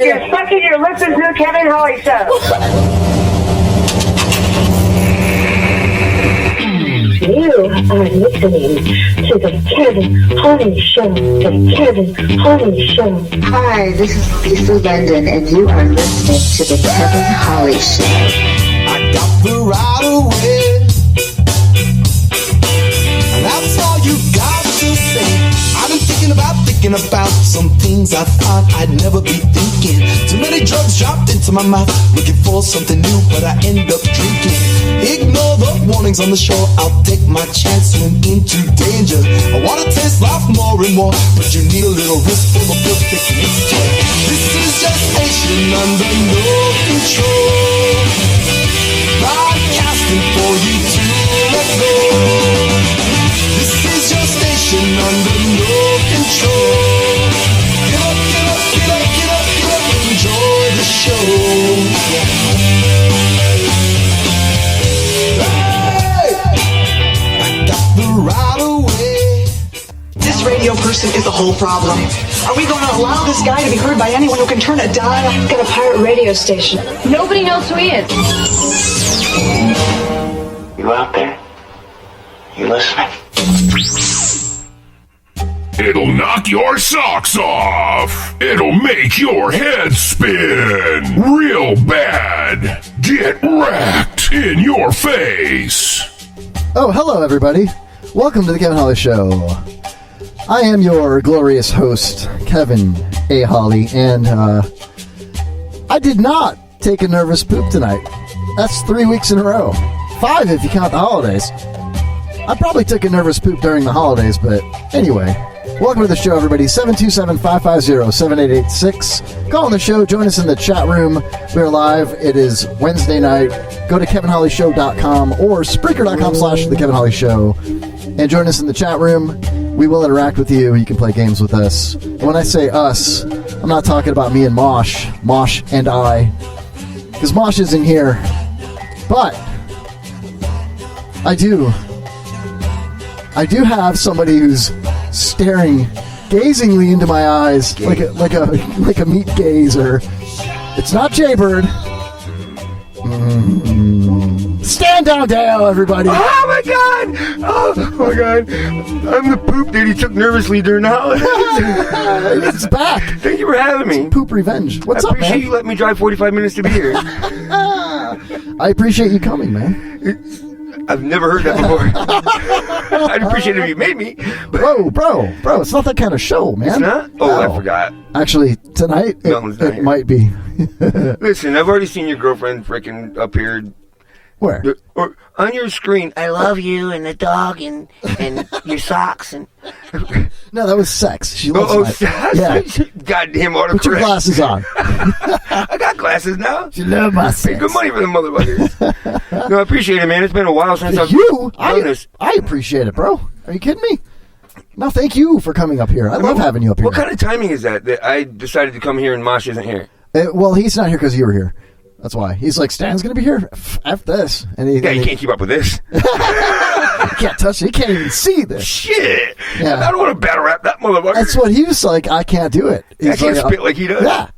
You're sucking your listening to the Kevin Holly Show. You are listening to the Kevin Holly Show. The Kevin Holly Show. Hi, this is Lisa London, and you are listening to the Kevin Holly Show. I got the right away. That's all you got to say. I've been thinking about some things I thought I'd never be thinking. Too many drugs dropped into my mouth, looking for something new, but I end up drinking. Ignore the warnings on the shore, I'll take my chance, swim into danger. I wanna taste life more and more, but you need a little risk for the perfect mixture. This is gestation under no control, broadcasting for you to let go. This is your station under no control. Get up, get up, get up, get up, get up, enjoy the show. Hey! I got the right away. This radio person is the whole problem. Are we going to allow this guy to be heard by anyone who can turn a dial? He's got a pirate radio station. Nobody knows who he is. You out there? You listening? It'll knock your socks off. It'll make your head spin real bad. Get wrecked in your face. Oh, hello, everybody. Welcome to the Kevin Holly Show. I am your glorious host, Kevin A. Holly, and I did not take a nervous poop tonight. That's 3 weeks in a row. 5 if you count the holidays. I probably took a nervous poop during the holidays, but anyway. Welcome to the show, everybody. 727-550-7886. Call on the show. Join us in the chat room. We're live. It is Wednesday night. Go to kevinhollyshow.com or Spreaker.com/The Kevin Holly Show and join us in the chat room. We will interact with you. You can play games with us. And when I say us, I'm not talking about me and Mosh and I, because Mosh isn't here. But I do have somebody who's staring gazingly into my eyes like a meat gazer. It's not Jaybird. Stand down, Deyo, everybody. Oh my god! Oh my god! I'm the poop that he took nervously during the holidays. It's back. Thank you for having me. It's poop revenge. What's up, man? I appreciate you letting me drive 45 minutes to be here. I appreciate you coming, man. I've never heard that before. I'd appreciate it if you made me. Bro, it's not that kind of show, man. It's not? Oh, no. I forgot. Actually, tonight, it might be. Listen, I've already seen your girlfriend freaking up here. Where? Or on your screen, I love you and the dog and your socks and. No, that was sex. She loves sex? Yeah. Goddamn autocorrect. Put your glasses on. I got glasses now. She loves my sex. Pay good money for them motherfuckers. No, I appreciate it, man. It's been a while since I've done this. I appreciate it, bro. Are you kidding me? No, thank you for coming up here. I love having you up here. What kind of timing is that I decided to come here and Mosh isn't here? Well, he's not here because you were here. That's why. He's like, Stan's going to be here? F this. And he can't keep up with this. He can't touch it. He can't even see this. Shit. Yeah. I don't want to battle rap that motherfucker. That's what he was like. I can't do it. I can't spit like he does. Yeah.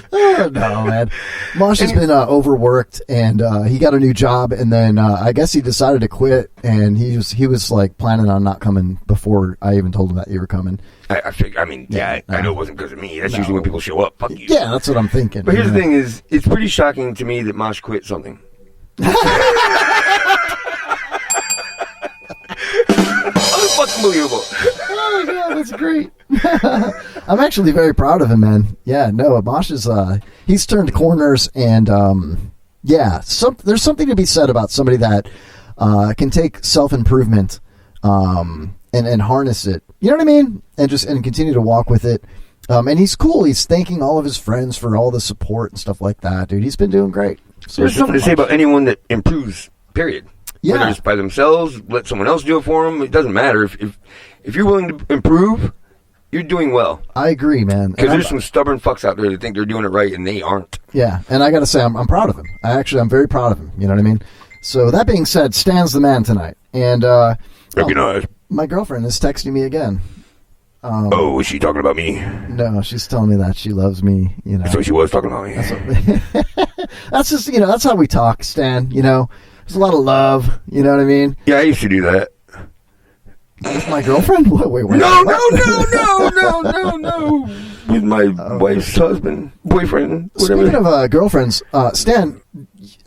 Oh, no, man. Mosh has been overworked, and he got a new job, and then I guess he decided to quit, and he was like planning on not coming before I even told him that you were coming. I know it wasn't because of me. That's usually when people show up. Fuck you. Yeah, that's what I'm thinking. But here's the thing is, it's pretty shocking to me that Mosh quit something. Unbelievable. Oh, yeah, that's great. I'm actually very proud of him, man. Yeah, no, Mosh is, he's turned corners, and, there's something to be said about somebody that can take self-improvement and harness it. You know what I mean? And continue to walk with it. And he's cool. He's thanking all of his friends for all the support and stuff like that, dude. He's been doing great. So there's something to say about anyone that improves, period. Yeah. Whether it's by themselves, let someone else do it for them, it doesn't matter. If you're willing to improve, you're doing well. I agree, man. Because there's some stubborn fucks out there that think they're doing it right and they aren't. Yeah, and I got to say, I'm proud of him. I'm very proud of him. You know what I mean? So that being said, Stan's the man tonight. And recognize. My girlfriend is texting me again. Oh, is she talking about me? No, she's telling me that she loves me. You know, So she was talking about me. that's just that's how we talk, Stan. You know, there's a lot of love. You know what I mean? Yeah, I used to do that. With my girlfriend? Wait. No. With my wife's husband, boyfriend, whatever. Speaking of girlfriends, Stan,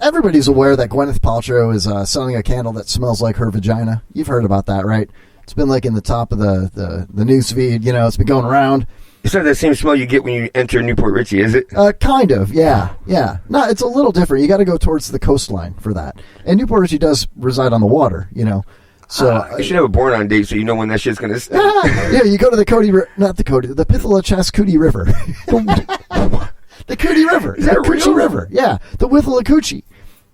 everybody's aware that Gwyneth Paltrow is selling a candle that smells like her vagina. You've heard about that, right? It's been like in the top of the news feed. You know, it's been going around. It's not that same smell you get when you enter Newport Richie, is it? Kind of, yeah. No, it's a little different. You got to go towards the coastline for that. And Newport Richie does reside on the water, you know. So you should have a born on date so you know when that shit's gonna stay. Yeah, you go to the the Pithalachascoochee River. The Cootie River. Is that the Coochie real? River. Yeah, the Withlacoochee.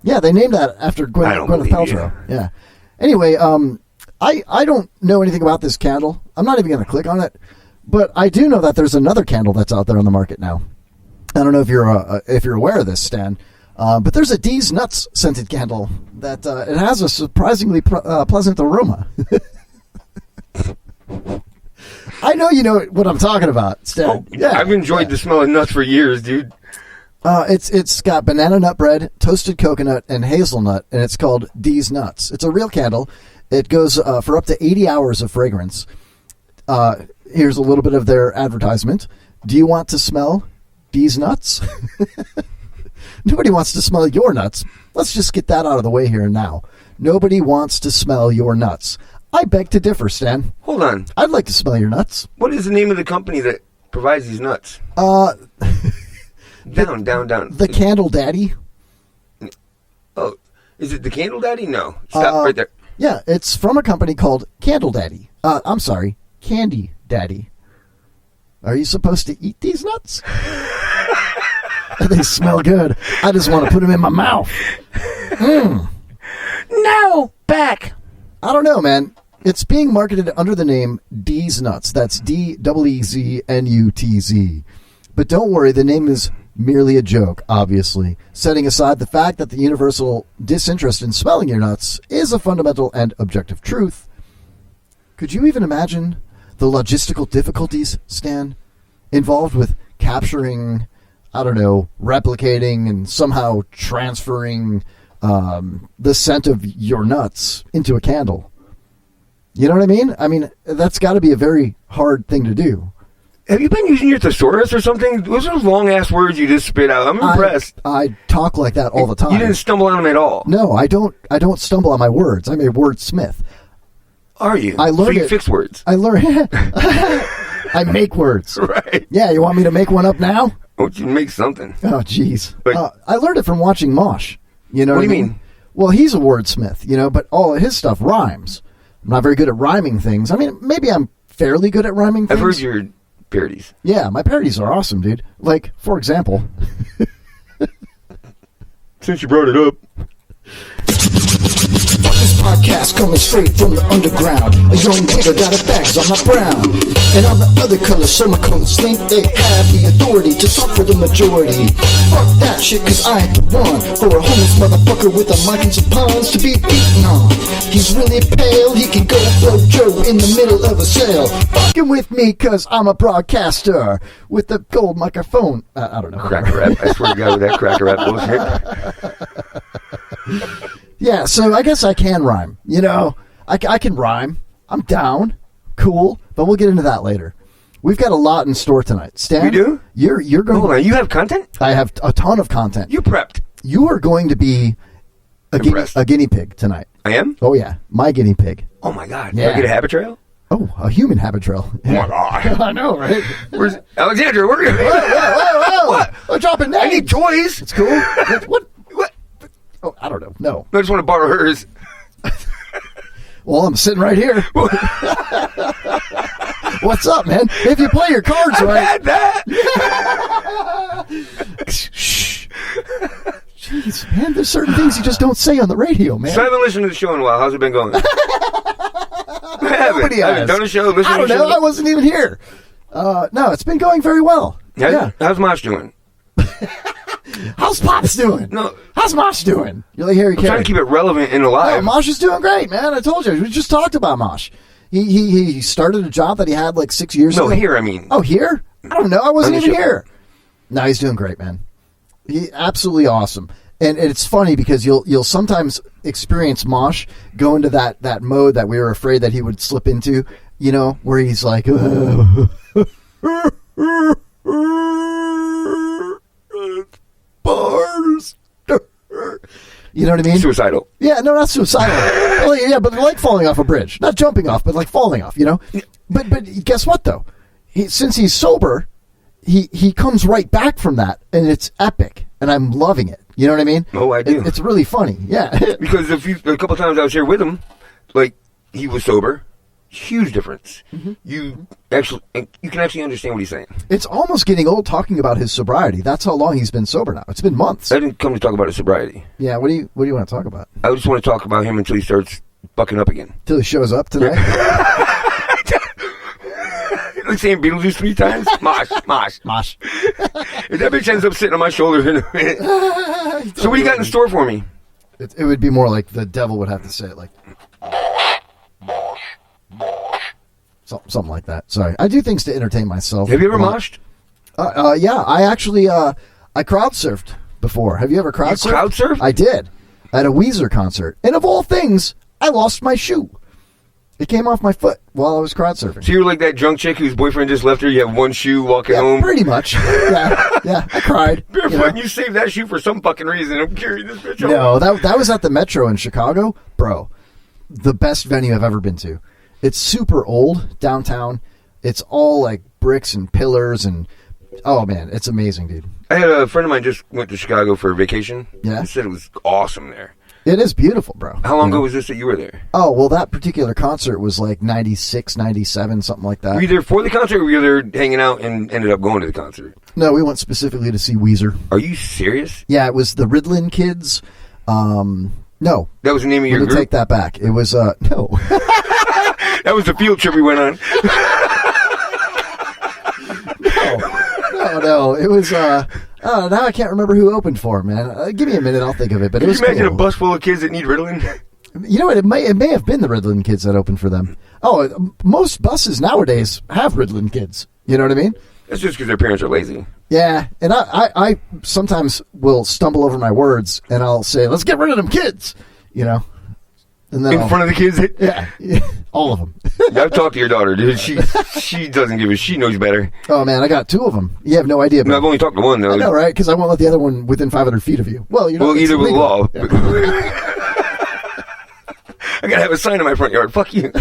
Yeah, they named that after Gwyneth Paltrow. Yeah. Anyway, I don't know anything about this candle. I'm not even going to click on it, but I do know that there's another candle that's out there on the market now. I don't know if you're aware of this, Stan. But there's a D's Nuts scented candle that it has a surprisingly pleasant aroma. I know you know what I'm talking about, Stan. Oh, yeah, I've enjoyed the smell of nuts for years, dude. It's got banana nut bread, toasted coconut, and hazelnut, and it's called D's Nuts. It's a real candle. It goes for up to 80 hours of fragrance. Here's a little bit of their advertisement. Do you want to smell D's Nuts? Nobody wants to smell your nuts. Let's just get that out of the way here and now. Nobody wants to smell your nuts. I beg to differ, Stan. Hold on. I'd like to smell your nuts. What is the name of the company that provides these nuts? Down. The Candle Daddy. Oh, is it the Candle Daddy? No. Stop right there. Yeah, it's from a company called Candle Daddy. I'm sorry, Candy Daddy. Are you supposed to eat these nuts? They smell good. I just want to put them in my mouth. No, back. I don't know, man. It's being marketed under the name D's Nuts. That's DEEZNUTZ. But don't worry, the name is merely a joke, obviously. Setting aside the fact that the universal disinterest in smelling your nuts is a fundamental and objective truth. Could you even imagine the logistical difficulties, Stan, involved with capturing, I don't know, replicating and somehow transferring the scent of your nuts into a candle? You know what I mean? I mean, that's got to be a very hard thing to do. Have you been using your thesaurus or something? Those are long-ass words you just spit out. I'm impressed. I talk like that all the time. You didn't stumble on them at all. No, I don't stumble on my words. I'm a wordsmith. Are you? I learned so you fix words. I learned. I make words. Right. Yeah, you want me to make one up now? I want you to make something. Oh, jeez. I learned it from watching Mosh. You know what do you mean? mean? Well, he's a wordsmith, you know, but all of his stuff rhymes. I'm not very good at rhyming things. I mean, maybe I'm fairly good at rhyming things. I've heard your parodies. Yeah, my parodies are awesome, dude. Like, for example... Since you brought it up... This podcast coming straight from the underground. A young nigga got a bags on my brown. And all the other colors, so my colors think they have the authority to talk for the majority. Fuck that shit, cause I ain't the one for a homeless motherfucker with a mic and some puns to be beaten on. He's really pale, he can go blow Joe in the middle of a sale. Fucking with me, cause I'm a broadcaster with the gold microphone. I don't know. Cracker rap. I swear to God with that cracker rap bullshit. Yeah, so I guess I can rhyme. You know, I can rhyme. I'm down. Cool. But we'll get into that later. We've got a lot in store tonight. Stan, we do? You're going. Hold on, you have content? I have a ton of content. You prepped. You are going to be a guinea pig tonight. I am? Oh, yeah. My guinea pig. Oh, my God. Yeah. Do I get a habit trail? Oh, a human habit trail. Oh, my God. I know, right? Where's Alexandra? Where are you? Whoa. What? I'm dropping names. I need toys. It's cool. What? Oh, I don't know. No. I just want to borrow hers. Well, I'm sitting right here. What's up, man? If you play your cards right. Had that. Shh. Jeez, man, there's certain things you just don't say on the radio, man. So I haven't listened to the show in a while. How's it been going? Nobody has. I haven't done a show. I don't know. I wasn't even here. No, it's been going very well. How's Mosh doing? How's Pops doing? No. How's Mosh doing? You're like Harry Carey. I'm trying to keep it relevant and alive. No, Mosh is doing great, man. I told you. We just talked about Mosh. He started a job that he had like 6 years ago. No, here, I mean. Oh, here? I don't know. I wasn't On the even show. here. No, he's doing great, man. He absolutely awesome. And it's funny because you'll sometimes experience Mosh go into that mode that we were afraid that he would slip into, you know, where he's like, bars. You know what I mean? Suicidal. Yeah, no, not suicidal. Well, yeah, but like falling off a bridge. Not jumping off, but like falling off, you know? But guess what, though? Since he's sober, he comes right back from that, and it's epic, and I'm loving it. You know what I mean? Oh, I do. It's really funny, yeah. Because a couple times I was here with him, like, he was sober. Huge difference. Mm-hmm. You can actually understand what he's saying. It's almost getting old talking about his sobriety. That's how long he's been sober now. It's been months. I didn't come to talk about his sobriety. Yeah, what do you want to talk about? I just want to talk about him until he starts bucking up again. Till he shows up tonight? Like saying Beetlejuice 3 times? Mosh. If that bitch ends up sitting on my shoulder in a minute. So what do you got in store for me? It would be more like the devil would have to say it, like something like that. Sorry, I do things to entertain myself. Have you ever moshed? Yeah, I actually I crowd surfed before. Have you ever crowd surfed? You crowd surfed? I did at a Weezer concert, and of all things, I lost my shoe. It came off my foot while I was crowd surfing. So you were like that drunk chick whose boyfriend just left her. You have one shoe walking home. Pretty much. Yeah. I cried. Barefoot, you saved that shoe for some fucking reason. I'm carrying this bitch home. No, that was at the Metro in Chicago, bro. The best venue I've ever been to. It's super old downtown. It's all like bricks and pillars and oh man, it's amazing, dude. I had a friend of mine just went to Chicago for a vacation. Yeah. He said it was awesome there. It is beautiful, bro. How long ago was this that you were there? Oh, well, that particular concert was like 96, 97, something like that. Were you there for the concert or were you there hanging out and ended up going to the concert? No, we went specifically to see Weezer. Are you serious? Yeah, it was the Ritalin Kids. No. That was the name of your group? group? Take that back. It was, no. That was the field trip we went on. No. It was, now I can't remember who opened for, man. Give me a minute, I'll think of it. But Can it was you imagine cool. a bus full of kids that need Ritalin? You know what? It may have been the Ritalin Kids that opened for them. Oh, most buses nowadays have Ritalin Kids. You know what I mean? That's just because their parents are lazy. Yeah, and I sometimes will stumble over my words and I'll say, "Let's get rid of them kids," you know. And then in front of the kids? Yeah, all of them. I've talked to your daughter, dude. She doesn't give a. She knows better. Oh man, I got 2 of them. You have no idea. No, I've only talked to one though. I know, right? Because I won't let the other one within 500 feet of you. Well, either with law. Yeah. I gotta have a sign in my front yard. Fuck you.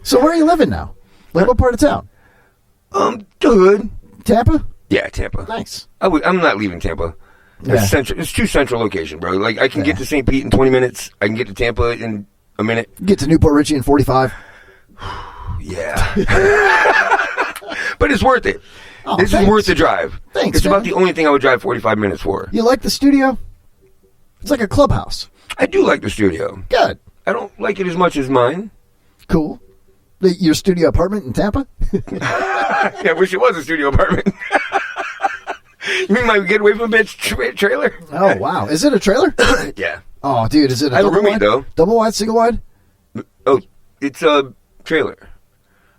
So where are you living now? Like what part of town? Good. Tampa? Yeah, Tampa. Nice. I'm not leaving Tampa. It's central. It's too central location, bro. Like I can get to St. Pete in 20 minutes. I can get to Tampa in a minute. Get to Newport Richie in 45. Yeah. But it's worth it. Oh, this is worth the drive. Thanks, It's man. about the only thing I would drive 45 minutes for. You like the studio? It's like a clubhouse. I do like the studio. Good. I don't like it as much as mine. Cool. Your studio apartment in Tampa? Yeah, I wish it was a studio apartment. You mean my getaway from a bitch trailer? Oh, wow. Is it a trailer? Yeah. Oh, dude, is it a I have a double roommate, wide? though. Double wide, single wide? Oh, it's a trailer.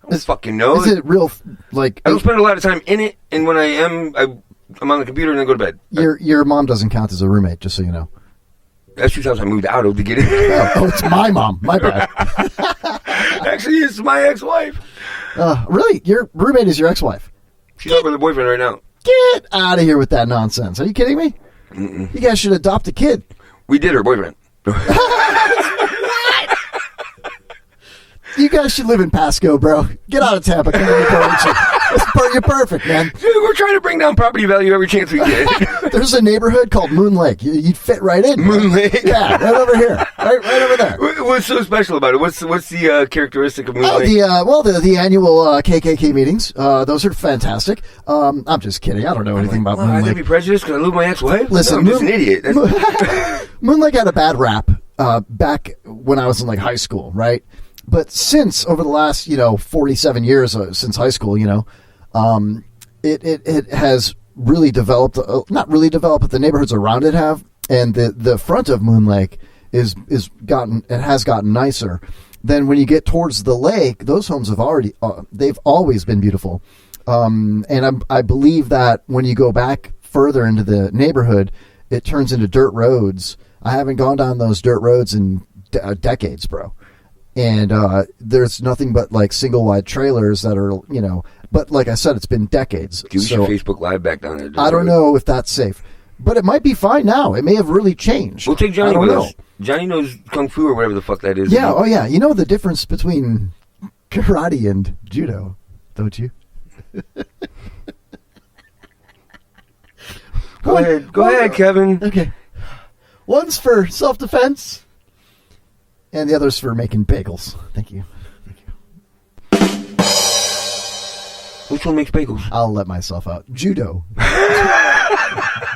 I don't fucking know. Is it real, like... I don't spend a lot of time in it, and when I am, I'm on the computer and then go to bed. Your mom doesn't count as a roommate, just so you know. That's 2 times I moved out of to get in. Oh, it's my mom. My bad. Actually, it's my ex-wife. Really? Your roommate is your ex-wife? She's out with her boyfriend right now. Get out of here with that nonsense. Are you kidding me? Mm-mm. You guys should adopt a kid. We did her boyfriend. You guys should live in Pasco, bro. Get out of Tampa. Come to Newport Richie. You're perfect, man. Dude, we're trying to bring down property value every chance we get. There's a neighborhood called Moon Lake. You'd fit right in. Moon Lake? Yeah, right over here. Right over there. What's so special about it? What's the characteristic of Moon Lake? The annual KKK meetings. Those are fantastic. I'm just kidding. I don't know anything about Moon I Lake. gotta be prejudiced because I love my ex-wife? Listen, no, I'm just an idiot. Moon Lake had a bad rap back when I was in like high school, right? But since over the last 47 years since high school, it has really developed. Not really developed, but the neighborhoods around it have, and the front of Moon Lake has gotten nicer. then when you get towards the lake, those homes have already they've always been beautiful. And I believe that when you go back further into the neighborhood, it turns into dirt roads. I haven't gone down those dirt roads in decades, bro. And there's nothing but like single wide trailers that are, but like I said, it's been decades. Do your Facebook Live back down there. I don't know if that's safe, but it might be fine now. It may have really changed. We'll take Johnny with with us. us. Johnny knows Kung Fu or whatever the fuck that is. Yeah, oh yeah. You know the difference between karate and judo, don't you? Go ahead, Kevin. Okay. One's for self-defense, and the other's for making bagels. Thank you. Which one makes bagels? I'll let myself out. Judo.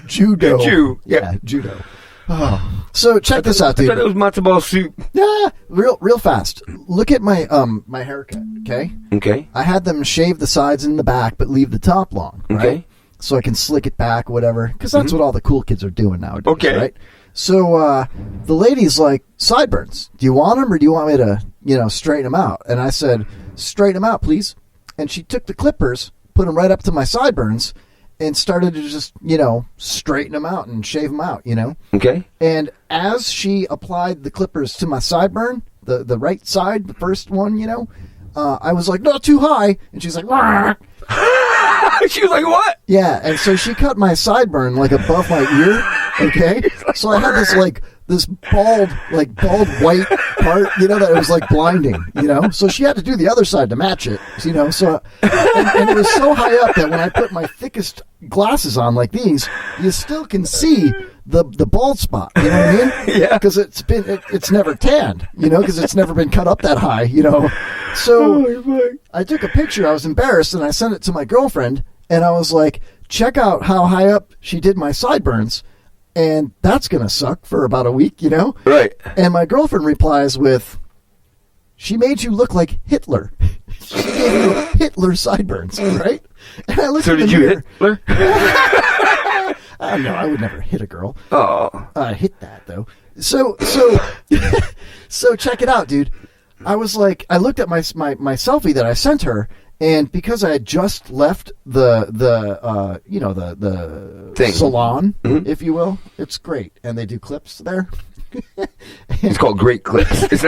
Judo. Jew. Yeah, judo. Oh. So check this out, dude. I thought it was matzo ball soup. Yeah, real fast. Look at my my haircut, okay? Okay. I had them shave the sides and the back, but leave the top long, right? Okay. So I can slick it back, whatever. Because that's what all the cool kids are doing nowadays, Okay. right? So the lady's like, sideburns. Do you want them or do you want me to, straighten them out? And I said, straighten them out, please. And she took the clippers, put them right up to my sideburns, and started to just, straighten them out and shave them out, Okay. And as she applied the clippers to my sideburn, the right side, the first one, I was like, not too high. And she's like, Wah! She was like, what? Yeah, and so she cut my sideburn like above my ear, okay? So I had this bald white part, that it was like blinding, So she had to do the other side to match it, So, and it was so high up that when I put my thickest glasses on like these, you still can see the bald spot, you know what I mean? Yeah. Because it's never tanned, because it's never been cut up that high, So I took a picture. I was embarrassed, and I sent it to my girlfriend, and I was like, check out how high up she did my sideburns. And that's going to suck for about a week, Right. And my girlfriend replies with, she made you look like Hitler. She gave you Hitler sideburns, right? And I looked So in the did you mirror. hit Hitler? No, I would never hit a girl. Oh. I hit that, though. So check it out, dude. I was like, I looked at my selfie that I sent her, and because I had just left the thing. salon, if you will, it's great, and they do clips there. It's called Great Clips. It's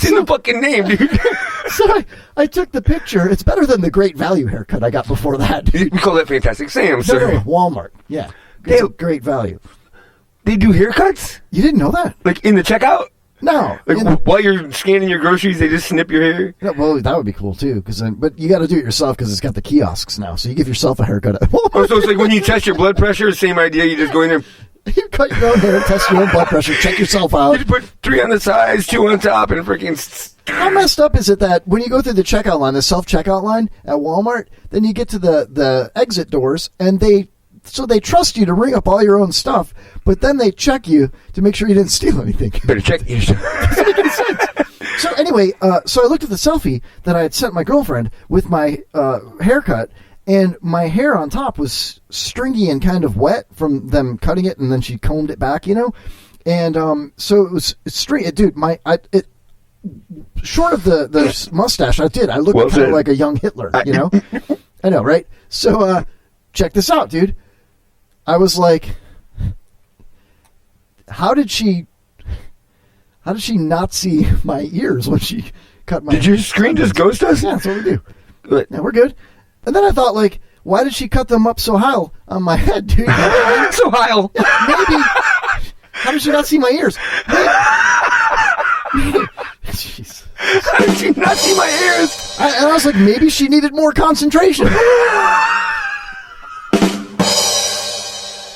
in the fucking name, dude. So I took the picture. It's better than the Great Value haircut I got before that, dude. We call that Fantastic Sam, sir. No, Walmart. Yeah, it's a great value. They do haircuts? You didn't know that? Like in the checkout? No. While you're scanning your groceries, they just snip your hair? Yeah, well, that would be cool, too. But you got to do it yourself because it's got the kiosks now. So you give yourself a haircut. Oh, so it's like when you test your blood pressure, same idea. You just go in there. You cut your own hair, test your own blood pressure, check yourself out. You just put 3 on the sides, 2 on top, and freaking... How messed up is it that when you go through the checkout line, the self-checkout line at Walmart, then you get to the exit doors, and they trust you to ring up all your own stuff, but then they check you to make sure you didn't steal anything. Better check yourself. Doesn't make any sense. So anyway, so I looked at the selfie that I had sent my girlfriend with my haircut, and my hair on top was stringy and kind of wet from them cutting it, and then she combed it back, And so it's straight. Dude, short of the mustache, I looked kind of like a young Hitler, I know, right? So check this out, dude. I was like, how did she not see my ears when she cut my... Did your screen just ghost us? Yeah, that's what we do. Yeah, we're good. And then I thought, like, why did she cut them up so high on my head, dude? So high. Yeah, maybe. How did she not see my ears? Jeez. How did she not see my ears? And I was like, maybe she needed more concentration.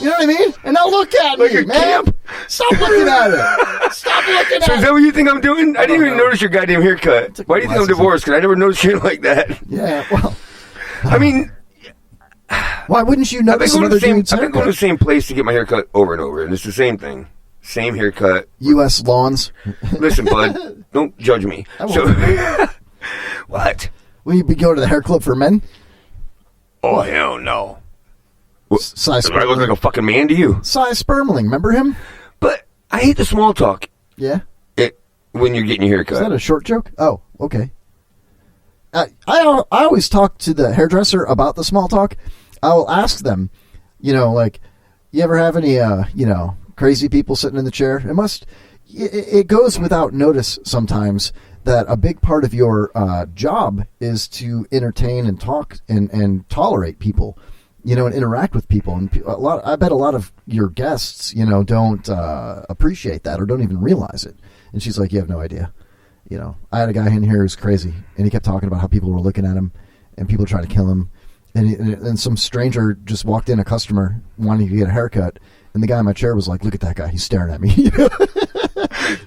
You know what I mean? And now look at like me, a man. Camp? Stop looking at it. Stop looking at it. So is that what you think I'm doing? I didn't even notice your goddamn haircut. Why do you think I'm divorced? Because I never noticed shit like that. Yeah, well... I mean... Why wouldn't you notice another dude's I've been going to the same place to get my haircut over and over, and it's the same thing. Same haircut. U.S. Lawns. Listen, bud, don't judge me. What? Will you go to the hair club for men? Oh, hell no. Cy Do I look like a fucking man to you? Cy Spermling, remember him? But I hate the small talk. Yeah? when you're getting your hair cut. Is that a short joke? Oh, okay. I always talk to the hairdresser about the small talk. I will ask them, like, you ever have any, crazy people sitting in the chair? It goes without notice sometimes that a big part of your job is to entertain and talk and tolerate people, and interact with people. And I bet a lot of your guests, don't appreciate that or don't even realize it. And she's like, you have no idea. I had a guy in here who's crazy, and he kept talking about how people were looking at him and people trying to kill him. And some stranger just walked in, a customer wanting to get a haircut, and the guy in my chair was like, look at that guy. He's staring at me.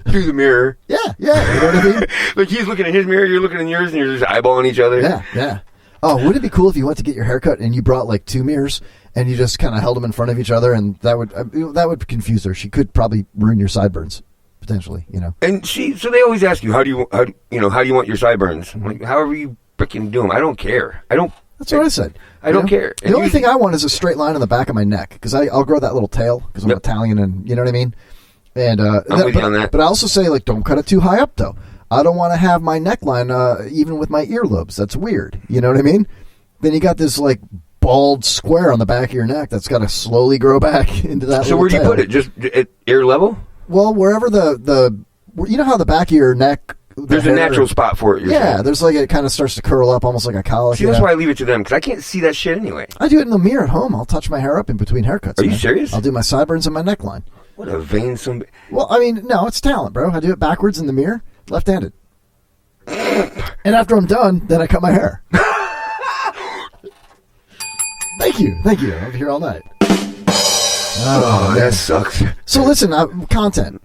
Through the mirror. Yeah. You know what I mean? Like he's looking in his mirror, you're looking in yours, and you're just eyeballing each other. Yeah. Oh, wouldn't it be cool if you went to get your haircut and you brought like 2 mirrors and you just kind of held them in front of each other, and that would confuse her. She could probably ruin your sideburns. Potentially, And so they always ask you, how do you want your sideburns? I'm like, however you freaking do them. I don't care. That's what I said. I don't care. The only thing I want is a straight line on the back of my neck, because I'll grow that little tail because I'm Italian, and you know what I mean. And I'm with you on that. But I also say, like, don't cut it too high up though. I don't want to have my neckline even with my earlobes. That's weird. You know what I mean? Then you got this like bald square on the back of your neck that's got to slowly grow back into that. So where do you put it? Just at ear level? Well, wherever the how the back of your neck. There's a natural spot for it. There's like it kind of starts to curl up almost like a colic. See, that's why I leave it to them, because I can't see that shit anyway. I do it in the mirror at home. I'll touch my hair up in between haircuts. Are you serious? I'll do my sideburns and my neckline. What a vain somebody. Well, I mean, no, it's talent, bro. I do it backwards in the mirror, left-handed. And after I'm done, then I cut my hair. Thank you. I'll be here all night. Oh, that sucks. So listen, content.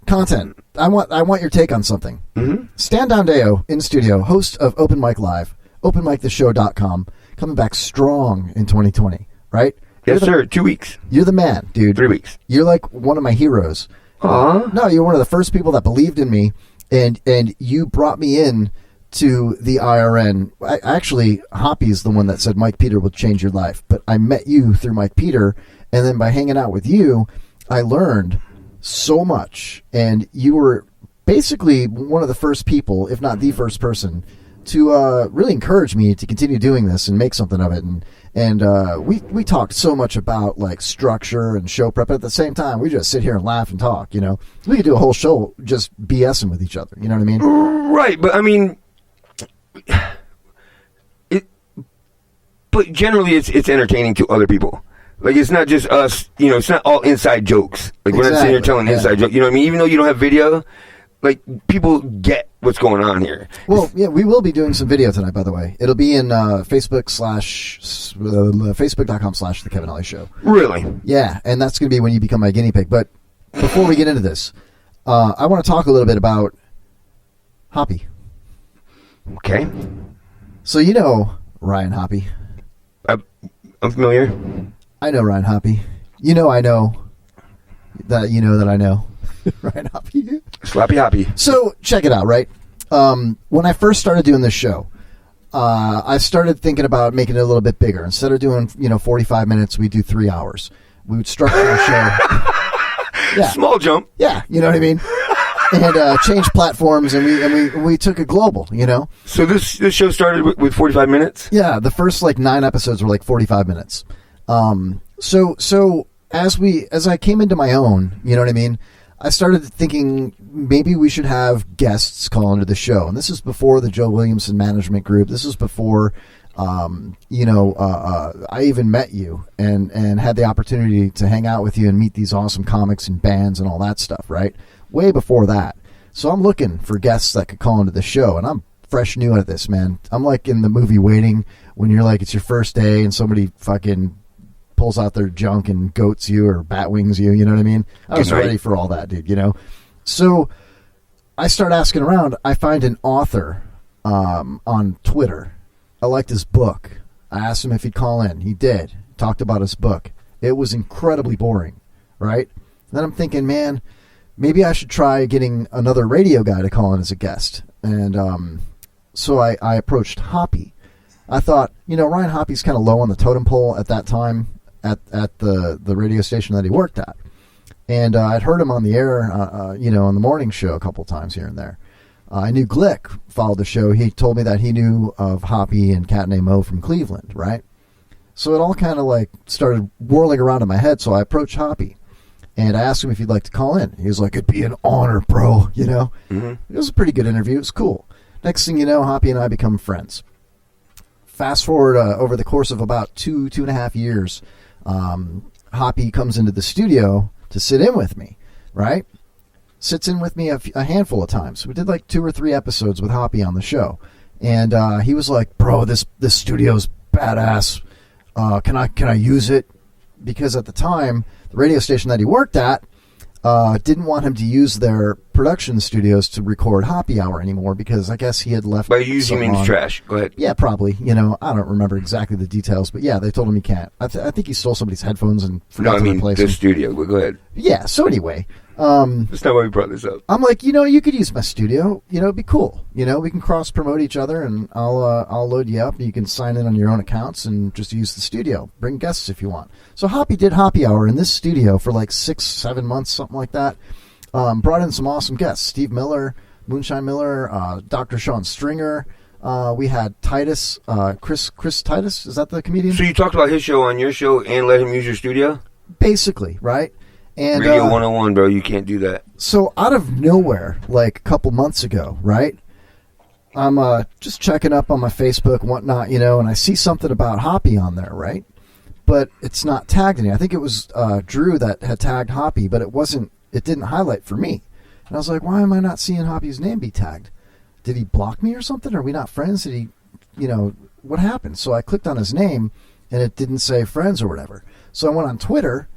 I want your take on something. Mm-hmm. Stand Down Deyo in studio, host of Open Mic Live, openmictheshow.com, coming back strong in 2020, right? Yes, sir. 2 weeks. You're the man, dude. 3 weeks. You're like one of my heroes. No, you're one of the first people that believed in me, and you brought me in to the IRN. Actually, Hoppy's the one that said Mike Peter will change your life, but I met you through Mike Peter. And then by hanging out with you, I learned so much. And you were basically one of the first people, if not the first person, to really encourage me to continue doing this and make something of it. And we talked so much about like structure and show prep. But at the same time, we just sit here and laugh and talk. We could do a whole show just BSing with each other. You know what I mean? Right, but I mean, but generally it's entertaining to other people. Like, it's not just us, it's not all inside jokes. Like, we're not sitting here telling inside jokes. You know what I mean? Even though you don't have video, like, people get what's going on here. Well, yeah, we will be doing some video tonight, by the way. It'll be in Facebook.com/The Kevin Holly Show. Really? Yeah, and that's going to be when you become my guinea pig. But before we get into this, I want to talk a little bit about Hoppy. Okay. So, Ryan Hoppy. I'm familiar. I know Ryan Hoppy. I know that I know Ryan Hoppy. Sloppy Hoppy. So check it out, right? When I first started doing this show, I started thinking about making it a little bit bigger. Instead of doing 45 minutes, we do 3 hours. We would structure the show. Yeah. Small jump. Yeah, you know what I mean. And change platforms, and we took it global. So this show started with 45 minutes. Yeah, the first 9 episodes were 45 minutes. So as I came into my own, you know what I mean, I started thinking maybe we should have guests call into the show. And this is before the Joe Williamson Management Group. This is before, I even met you and had the opportunity to hang out with you and meet these awesome comics and bands and all that stuff, right? Way before that. So I'm looking for guests that could call into the show, and I'm fresh new at this, man. I'm like in the movie Waiting, when you're like, it's your first day and somebody fucking pulls out their junk and goats you or bat wings you, you know what I mean? I was ready for all that, dude, So I start asking around. I find an author on Twitter. I liked his book. I asked him if he'd call in. He did. Talked about his book. It was incredibly boring, right? Then I'm thinking, man, maybe I should try getting another radio guy to call in as a guest. And so I approached Hoppy. I thought, Ryan Hoppy's kind of low on the totem pole at that time at the radio station that he worked at. And I'd heard him on the air, on the morning show a couple times here and there. I knew Glick followed the show. He told me that he knew of Hoppy and Cat Named Mo from Cleveland, right? So it all kind of like started whirling around in my head. So I approached Hoppy and I asked him if he'd like to call in. He was like, "It'd be an honor, bro." Mm-hmm. It was a pretty good interview. It was cool. Next thing you know, Hoppy and I become friends. Fast forward over the course of about 2.5 years, Hoppy comes into the studio to sit in with me, right? Sits in with me a handful of times. We did like 2 or 3 episodes with Hoppy on the show. And he was like, "Bro, this studio's badass. Can I use it?" Because at the time, the radio station that he worked at didn't want him to use their production studios to record Hoppy Hour anymore because I guess he had left. By using means trash. Go ahead. Yeah, probably. I don't remember exactly the details, but yeah, they told him he can't. I think he stole somebody's headphones and forgot to replace them. The studio. Go ahead. Yeah. So anyway. That's not why we brought this up. I'm like, you could use my studio. It'd be cool. We can cross promote each other, and I'll load you up, and you can sign in on your own accounts and just use the studio. Bring guests if you want. So Hoppy did Hoppy Hour in this studio for like 6-7 months, something like that. Brought in some awesome guests: Steve Miller, Moonshine Miller, Dr. Sean Stringer. We had Titus, Chris Titus. Is that the comedian? So you talked about his show on your show and let him use your studio? Basically, right? And, Radio 101, bro. You can't do that. So out of nowhere, like a couple months ago, right? I'm just checking up on my Facebook and whatnot, and I see something about Hoppy on there, right? But it's not tagged any. I think it was Drew that had tagged Hoppy, but it didn't highlight for me. And I was like, why am I not seeing Hoppy's name be tagged? Did he block me or something? Are we not friends? Did he, what happened? So I clicked on his name and it didn't say friends or whatever. So I went on Twitter.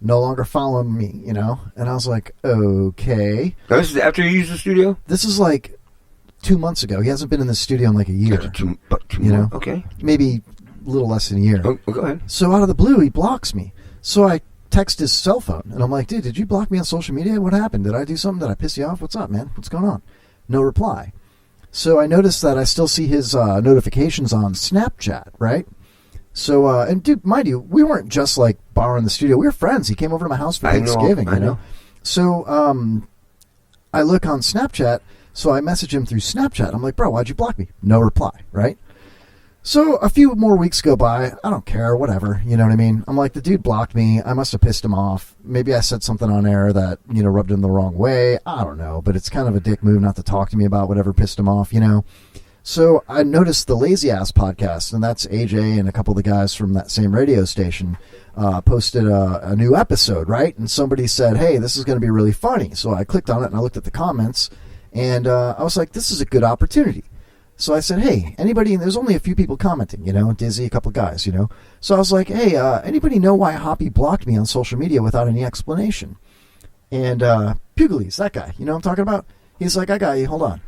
No longer following me, and I was like, okay. This is after you used the studio? This is like 2 months ago. He hasn't been in the studio in like a year. Two months. Okay. Maybe a little less than a year. Oh, go ahead. So out of the blue, he blocks me. So I text his cell phone, and I'm like, "Dude, did you block me on social media? What happened? Did I do something? Did I piss you off? What's up, man? What's going on?" No reply. So I noticed that I still see his notifications on Snapchat, right? So, and dude, mind you, we weren't just like borrowing the studio. We were friends. He came over to my house for Thanksgiving, I know. So, I look on Snapchat, so I message him through Snapchat. I'm like, "Bro, why'd you block me?" No reply, right? So a few more weeks go by. I don't care, whatever. You know what I mean? I'm like, the dude blocked me. I must have pissed him off. Maybe I said something on air that, rubbed him the wrong way. I don't know, but it's kind of a dick move not to talk to me about whatever pissed him off, So I noticed the Lazy Ass podcast, and that's AJ and a couple of the guys from that same radio station posted a new episode, right? And somebody said, "Hey, this is going to be really funny." So I clicked on it, and I looked at the comments, and I was like, this is a good opportunity. So I said, "Hey, anybody," and there's only a few people commenting, Dizzy, a couple of guys, So I was like, "Hey, anybody know why Hoppy blocked me on social media without any explanation?" And Pugliese, that guy, you know what I'm talking about? He's like, "I got you, hold on."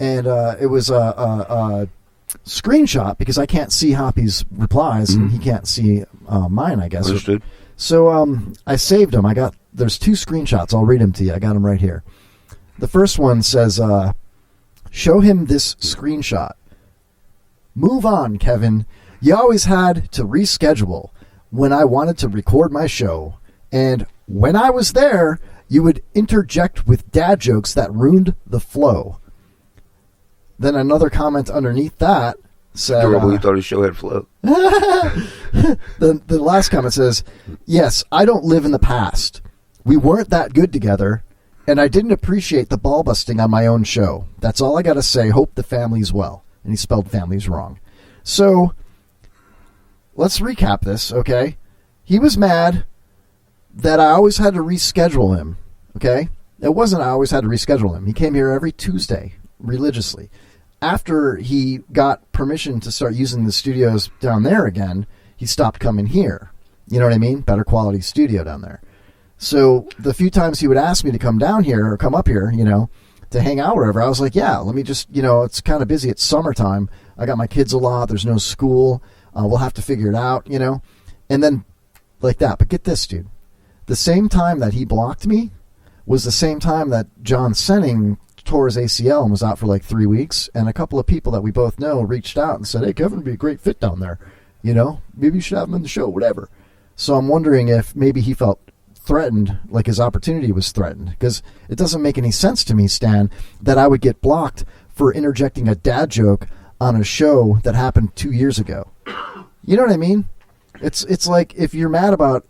And it was a screenshot because I can't see Hoppy's replies and he can't see mine, I guess. Understood. So I saved them. There's 2 screenshots. I'll read them to you. I got them right here. The first one says, "Show him this screenshot. Move on, Kevin. You always had to reschedule when I wanted to record my show. And when I was there, you would interject with dad jokes that ruined the flow." Then another comment underneath that said... Adorable, you thought his show had flow. The last comment says, "Yes, I don't live in the past. We weren't that good together, and I didn't appreciate the ball busting on my own show. That's all I got to say. Hope the family's well." And he spelled families wrong. So, let's recap this, okay? He was mad that I always had to reschedule him, okay? It wasn't I always had to reschedule him. He came here every Tuesday, religiously. After he got permission to start using the studios down there again, he stopped coming here. You know what I mean? Better quality studio down there. So the few times he would ask me to come down here or come up here, to hang out wherever, I was like, yeah, let me just, it's kind of busy. It's summertime. I got my kids a lot. There's no school. We'll have to figure it out, And then like that. But get this, dude. The same time that he blocked me was the same time that John Senning tore his ACL and was out for like 3 weeks, and a couple of people that we both know reached out and said, "Hey, Kevin would be a great fit down there. Maybe you should have him in the show, whatever." So I'm wondering if maybe he felt threatened, like his opportunity was threatened. Because it doesn't make any sense to me, Stan, that I would get blocked for interjecting a dad joke on a show that happened 2 years ago. You know what I mean? It's like if you're mad about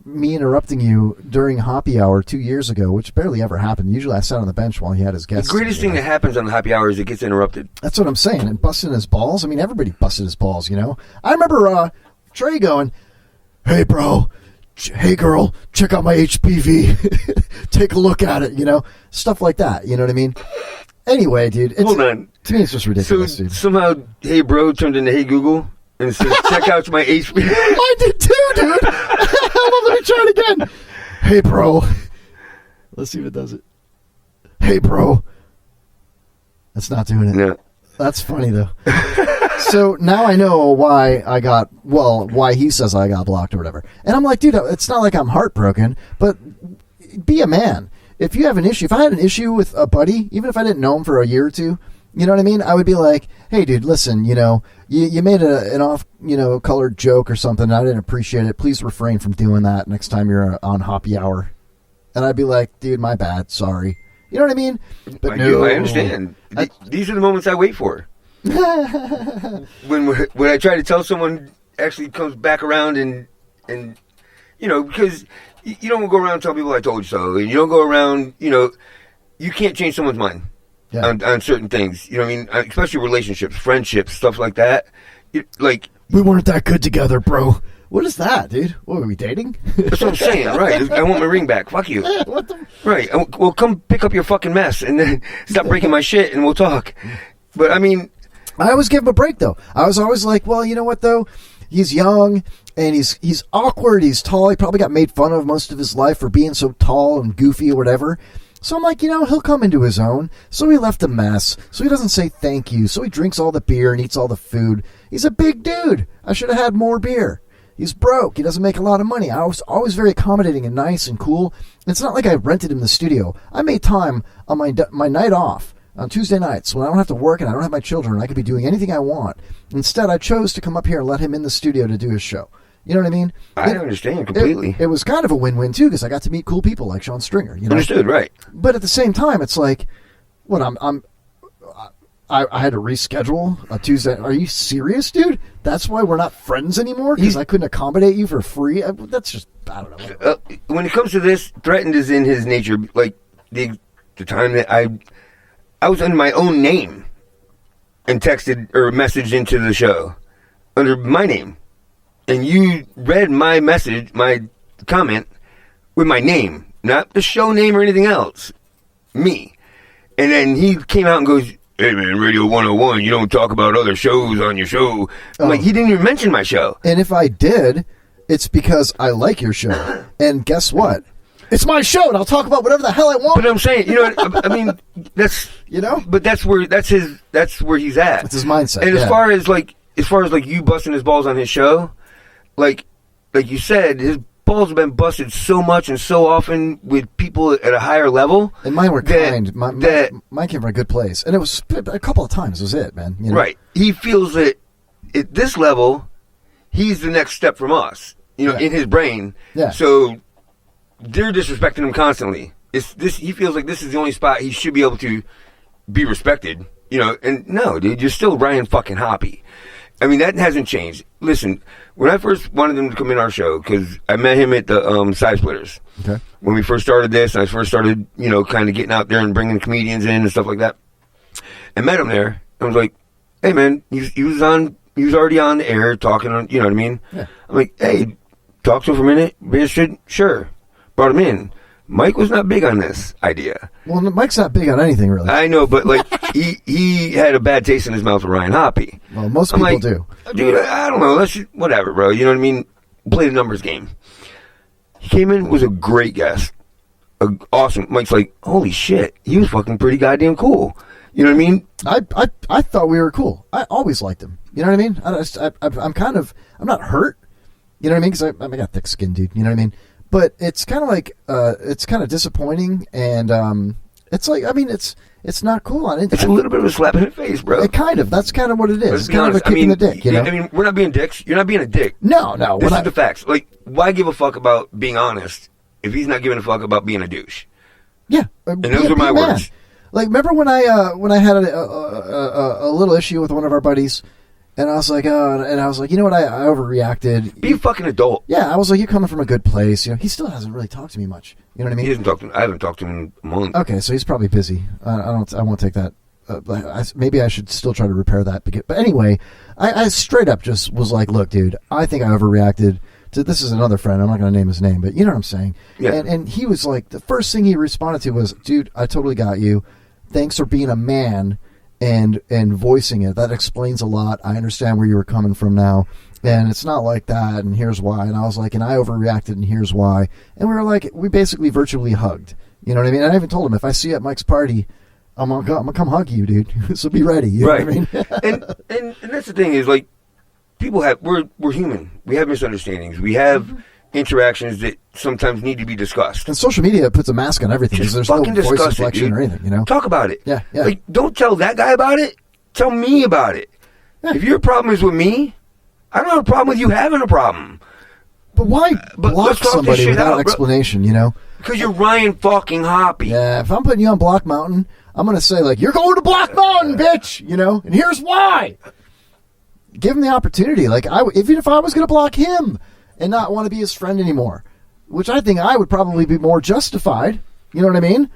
me interrupting you during Happy Hour 2 years ago, which barely ever happened. Usually I sat on the bench while he had his guests. The greatest thing that happens on the Happy Hour is it gets interrupted. That's what I'm saying. And busting his balls. I mean, everybody busted his balls, you know? I remember Trey going, hey, bro, hey, girl, check out my HPV. Take a look at it, you know? Stuff like that, you know what I mean? Anyway, dude. Hold on. To me, it's just ridiculous, so, dude. Somehow, hey, bro, turned into hey, Google. And it says, check out my HPV. I did too, dude. Let me try it again. Hey, bro. Let's see if it does it. Hey, bro. That's not doing it. No. That's funny, though. So now I know why why he says I got blocked or whatever. And I'm like, dude, it's not like I'm heartbroken, but be a man. If you have an issue, if I had an issue with a buddy, even if I didn't know him for a year or two, you know what I mean? I would be like, hey, dude, listen, you know, you made an off, you know, colored joke or something. And I didn't appreciate it. Please refrain from doing that next time you're on Happy Hour. And I'd be like, dude, my bad. Sorry. You know what I mean? But no, I understand. These are the moments I wait for. when I try to tell someone actually comes back around and you know, because you don't go around and tell people I told you so. And you don't go around, you know, you can't change someone's mind. Yeah. On certain things, you know what I mean? Especially relationships, friendships, stuff like that. Like, we weren't that good together, bro. What is that, dude? What, were we dating? That's what I'm saying, right? I want my ring back. Fuck you. What the? Right. Well, come pick up your fucking mess and then stop breaking my shit and we'll talk. But, I mean... I always give him a break, though. I was always like, well, you know what, though? He's young and he's awkward. He's tall. He probably got made fun of most of his life for being so tall and goofy or whatever. So I'm like, you know, he'll come into his own. So he left a mess. So he doesn't say thank you. So he drinks all the beer and eats all the food. He's a big dude. I should have had more beer. He's broke. He doesn't make a lot of money. I was always very accommodating and nice and cool. It's not like I rented him the studio. I made time on my night off on Tuesday nights when I don't have to work and I don't have my children. I could be doing anything I want. Instead, I chose to come up here and let him in the studio to do his show. You know what I mean? I understand completely. It was kind of a win-win, too, because I got to meet cool people like Sean Stringer. You know? Understood, right. But at the same time, it's like, what, I had to reschedule a Tuesday. Are you serious, dude? That's why we're not friends anymore? Because I couldn't accommodate you for free? That's just, I don't know. When it comes to this, threatened is in his nature. Like, the time that I was under my own name and texted or messaged into the show under my name. And you read my message, my comment, with my name. Not the show name or anything else. Me. And then he came out and goes, hey man, Radio 101, you don't talk about other shows on your show. I'm like, he didn't even mention my show. And if I did, it's because I like your show. And guess what? It's my show, and I'll talk about whatever the hell I want. But I'm saying, you know, I mean, that's, you know, but that's where he's at. That's his mindset. And as far as like you busting his balls on his show, like you said, his balls have been busted so much and so often with people at a higher level. And mine were kind. Mine came from a good place. And it was a couple of times was it, man. You know? Right. He feels that at this level, he's the next step from us, you know, in his brain. Yeah. So they're disrespecting him constantly. He feels like this is the only spot he should be able to be respected, you know. And no, dude, you're still Ryan fucking Hoppy. I mean, that hasn't changed. Listen, when I first wanted him to come in our show, because I met him at the Side Splitters. Okay. When we first started this, I first started, you know, kind of getting out there and bringing comedians in and stuff like that. I met him there. I was like, hey, man, he was already on the air talking on, you know what I mean? Yeah. I'm like, hey, talk to him for a minute. Be interested? Sure. Brought him in. Mike was not big on this idea. Well, Mike's not big on anything, really. I know, but like he had a bad taste in his mouth with Ryan Hoppy. Well, most people do. Dude, I don't know. Let's just, whatever, bro. You know what I mean? Play the numbers game. He came in, was a great guest. Awesome. Mike's like, holy shit, he was fucking pretty goddamn cool. You know what I mean? I thought we were cool. I always liked him. You know what I mean? I'm not hurt. You know what I mean? Because I got thick skin, dude. You know what I mean? But it's kind of like, it's kind of disappointing, and it's like, I mean, it's not cool. It's a little bit of a slap in the face, bro. That's kind of what it is. It's kind of a kick in the dick, you know? I mean, we're not being dicks. You're not being a dick. No. This is the facts. Like, why give a fuck about being honest if he's not giving a fuck about being a douche. Yeah, and those are my words. Like, remember when I had a little issue with one of our buddies, and I was like, you know what, I overreacted. Be a fucking adult. Yeah, I was like, you're coming from a good place. You know, he still hasn't really talked to me much. You know what I mean? He hasn't talked to me. I haven't talked to him in a month. Okay, so he's probably busy. I won't take that. Maybe I should still try to repair that. But anyway, I straight up just was like, look, dude, I think I overreacted. This is another friend. I'm not going to name his name, but you know what I'm saying. Yeah. And he was like, the first thing he responded to was, dude, I totally got you. Thanks for being a man and voicing it. That explains a lot. I understand where you were coming from now. And it's not like that, and here's why. And I was like, and I overreacted, and here's why. And we were like, we basically virtually hugged. You know what I mean? And I even told him, if I see you at Mike's party, I'm gonna come hug you, dude. So be ready. You know what I mean? and that's the thing is, like, we're human. We have misunderstandings. We have interactions that sometimes need to be discussed. And social media puts a mask on everything. Just there's fucking no voice discuss it, inflection dude. or anything. You know? Talk about it. Yeah. Like, don't tell that guy about it. Tell me about it. Yeah. If your problem is with me, I don't have a problem with you having a problem. But why block somebody without explanation, you know? Because you're Ryan fucking Hoppy. Yeah, if I'm putting you on Block Mountain, I'm going to say, like, you're going to Block Mountain, bitch! You know? And here's why! Give him the opportunity. Like, even if I was going to block him and not want to be his friend anymore, which I think I would probably be more justified, you know what I mean?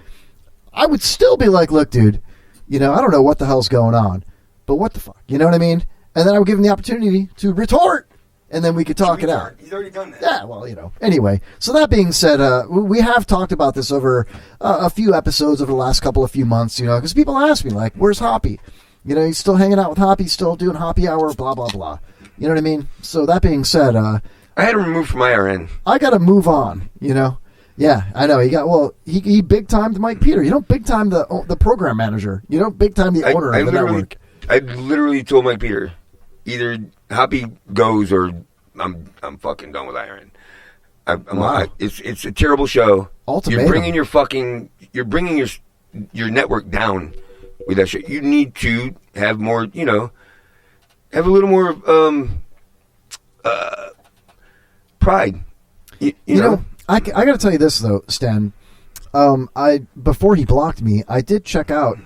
I would still be like, look, dude, you know, I don't know what the hell's going on, but what the fuck? You know what I mean? And then I would give him the opportunity to retort, and then we could talk it out. He's already done that. Yeah, well, you know. Anyway, so that being said, we have talked about this over a few episodes over the last few months, you know, because people ask me, like, where's Hoppy? You know, he's still hanging out with Hoppy, still doing Hoppy Hour, blah, blah, blah. You know what I mean? So that being said, I had him removed from IRN. I got to move on, you know? Yeah, I know. He big-timed Mike Peter. You don't big-time the program manager. You don't big-time the owner of the network. I literally told Mike Peter, either Hoppy goes or I'm fucking done with IRN. Wow. It's a terrible show. Ultimatum. You're bringing your network down with that shit. You need to have more, you know, have a little more pride. You know, I got to tell you this though, Stan. Before he blocked me, I did check out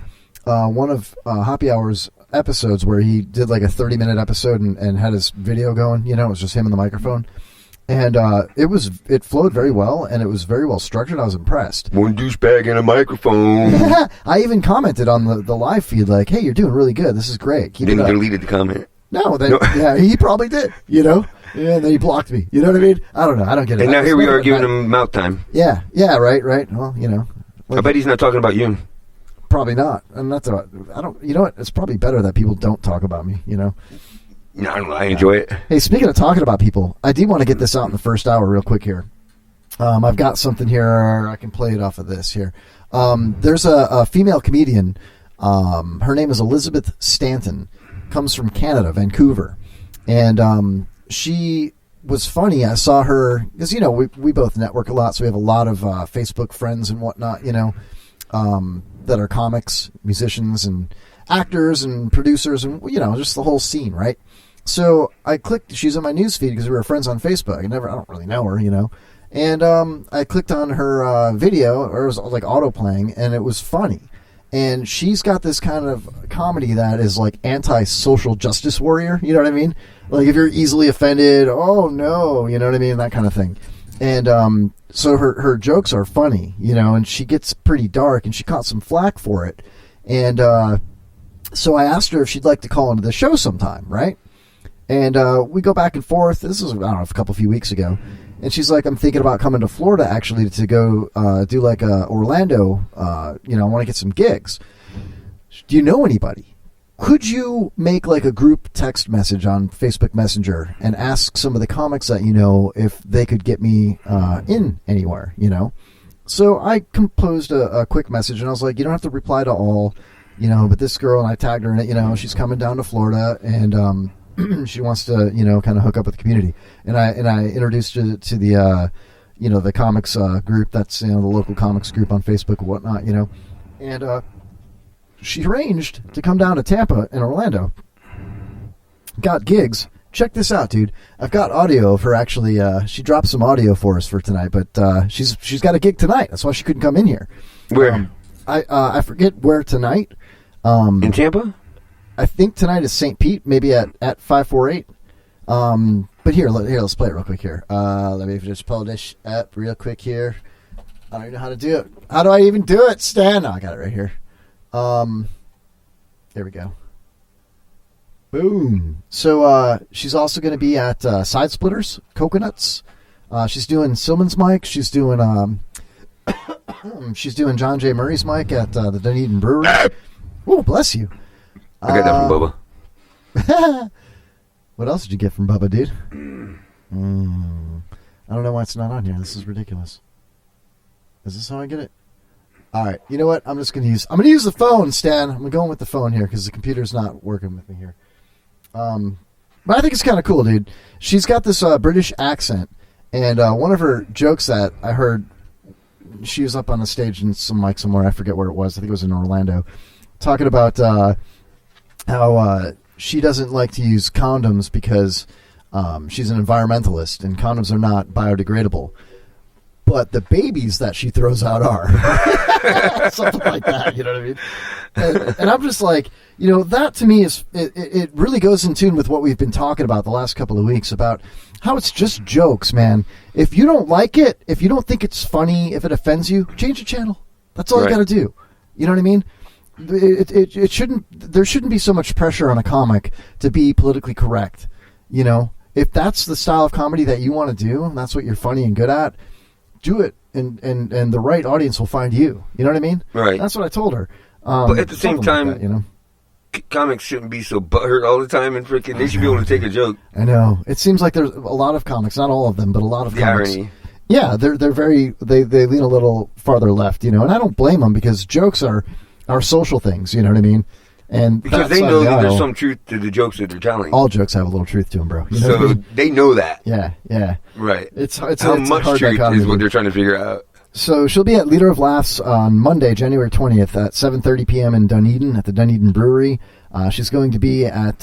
one of Hoppy Hour's episodes where he did like a 30-minute episode and had his video going. You know, it was just him and the microphone, and it flowed very well, and it was very well structured. I was impressed. One douchebag and a microphone. I even commented on the live feed like, "Hey, you're doing really good. This is great." Then he deleted the comment. No, yeah, he probably did. You know. Yeah, and then he blocked me. You know what I mean? I don't know. I don't get it. And now here we are giving him mouth time. Yeah, right. Well, you know. I bet he's not talking about you. Probably not. And that's I don't. You know what? It's probably better that people don't talk about me. You know. No, I don't know. I enjoy it. Hey, speaking of talking about people, I do want to get this out in the first hour real quick here. I've got something here. I can play it off of this here. There's a female comedian. Her name is Elizabeth Stanton. Comes from Canada, Vancouver, and she was funny. I saw her because, you know, we both network a lot, so we have a lot of Facebook friends and whatnot, you know, that are comics, musicians, and actors and producers, and, you know, just the whole scene, right? So I clicked. She's on my newsfeed because we were friends on Facebook. I don't really know her, you know, and I clicked on her video, or it was like auto playing, and it was funny. And she's got this kind of comedy that is like anti-social justice warrior. You know what I mean? Like if you're easily offended, oh no, you know what I mean? That kind of thing. And so her jokes are funny, you know, and she gets pretty dark, and she caught some flack for it. And so I asked her if she'd like to call into the show sometime, right? And we go back and forth. This was, I don't know, a few weeks ago. And she's like, I'm thinking about coming to Florida, actually, to go do like Orlando. You know, I want to get some gigs. Do you know anybody? Could you make like a group text message on Facebook Messenger and ask some of the comics that you know if they could get me in anywhere, you know? So I composed a quick message, and I was like, you don't have to reply to all, you know, but this girl, and I tagged her in it, you know, she's coming down to Florida, and she wants to, you know, kind of hook up with the community. And I introduced her to the, you know, the comics group. That's, you know, the local comics group on Facebook and whatnot, you know. And she arranged to come down to Tampa and Orlando. Got gigs. check this out, dude. I've got audio of her actually. She dropped some audio for us for tonight, but she's got a gig tonight. That's why she couldn't come in here. Where? I forget where tonight. In Tampa? I think tonight is St. Pete, maybe at 548. But here, let's play it real quick here. Let me just pull this up real quick here. I don't even know how to do it. How do I even do it, Stan? Oh, I got it right here. There we go. Boom. So she's also going to be at Side Splitters, Coconuts. She's doing Silman's mic. She's doing John J. Murray's mic at the Dunedin Brewery. Oh, bless you. I got that from Bubba. What else did you get from Bubba, dude? I don't know why it's not on here. This is ridiculous. Is this how I get it? All right. You know what? I'm going to use the phone, Stan. I'm going with the phone here because the computer's not working with me here. But I think it's kind of cool, dude. She's got this British accent, and one of her jokes that I heard, she was up on the stage in some mic somewhere. I forget where it was. I think it was in Orlando, talking about how she doesn't like to use condoms because she's an environmentalist, and condoms are not biodegradable. But the babies that she throws out are. Something like that, you know what I mean? And I'm just like, that to me is, it really goes in tune with what we've been talking about the last couple of weeks about how it's just jokes, man. If you don't like it, if you don't think it's funny, if it offends you, change the channel. That's all you got to do. You know what I mean? It shouldn't, there shouldn't be so much pressure on a comic to be politically correct. If that's the style of comedy that you want to do, and that's what you're funny and good at, do it, and the right audience will find you. You know what I mean? Right. That's what I told her. But at the same time, like that, comics shouldn't be so butthurt all the time, and freaking they should be able to take a joke. I know. It seems like there's a lot of comics, not all of them, but a lot of the comics. Irony. Yeah, they're very they lean a little farther left, and I don't blame them because jokes are social things. You know what I mean? And because they know that there's some truth to the jokes that they're telling. All jokes have a little truth to them, bro. You know so what I mean? They know that. Yeah. Right. It's how much truth is what they're trying to figure out. So she'll be at Leader of Laughs on Monday, January 20th at 7:30 p.m. in Dunedin at the Dunedin Brewery. She's going to be at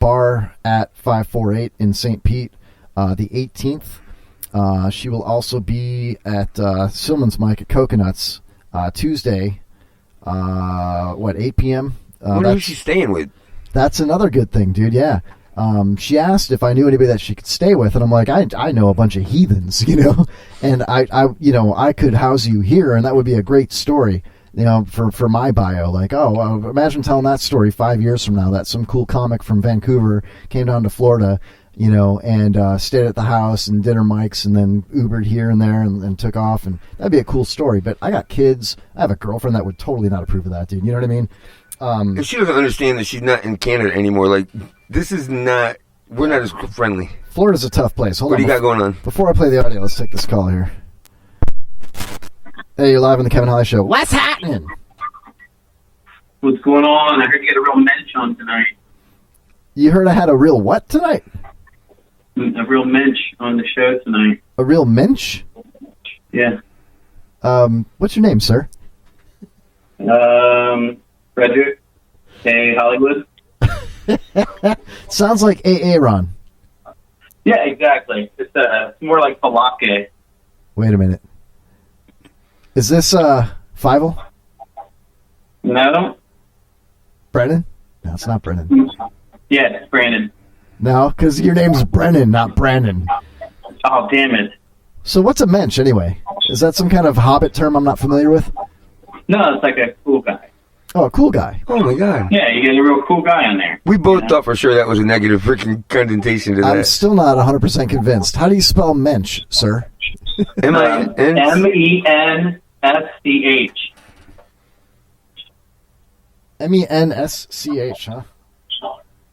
Bar at 548 in St. Pete the 18th. She will also be at Silman's Mic at Coconuts Tuesday, 8 p.m.? Who's she staying with? That's another good thing, dude, yeah. She asked if I knew anybody that she could stay with, and I'm like, I know a bunch of heathens, and I could house you here, and that would be a great story, for my bio. Like, imagine telling that story 5 years from now, that some cool comic from Vancouver came down to Florida, and stayed at the house and did her mics and then Ubered here and there and took off, and that'd be a cool story. But I got kids. I have a girlfriend that would totally not approve of that, dude. You know what I mean? If she doesn't understand that she's not in Canada anymore, like, this is not, we're not as friendly. Florida's a tough place. Hold on. What do you got going on? Before I play the audio, let's take this call here. Hey, you're live on the Kevin Holly Show. What's happening? What's going on? I heard you got a real mensch on tonight. You heard I had a real what tonight? A real mensch on the show tonight. A real mensch? Yeah. What's your name, sir? Frederick. Hey, Hollywood. Sounds like Aaron. Yeah, exactly. It's more like Falake. Wait a minute. Is this Fievel? No. Brennan? No, it's not Brennan. Yeah, it's Brandon. No, because your name's Brennan, not Brandon. Oh, damn it. So what's a mensch, anyway? Is that some kind of Hobbit term I'm not familiar with? No, it's like a cool guy. Oh, a cool guy. Oh, my God. Yeah, you get a real cool guy on there. We both thought for sure that was a negative freaking connotation to that. I'm still not 100% convinced. How do you spell mensch, sir? M-E-N-S-C-H. M-E-N-S-C-H, huh?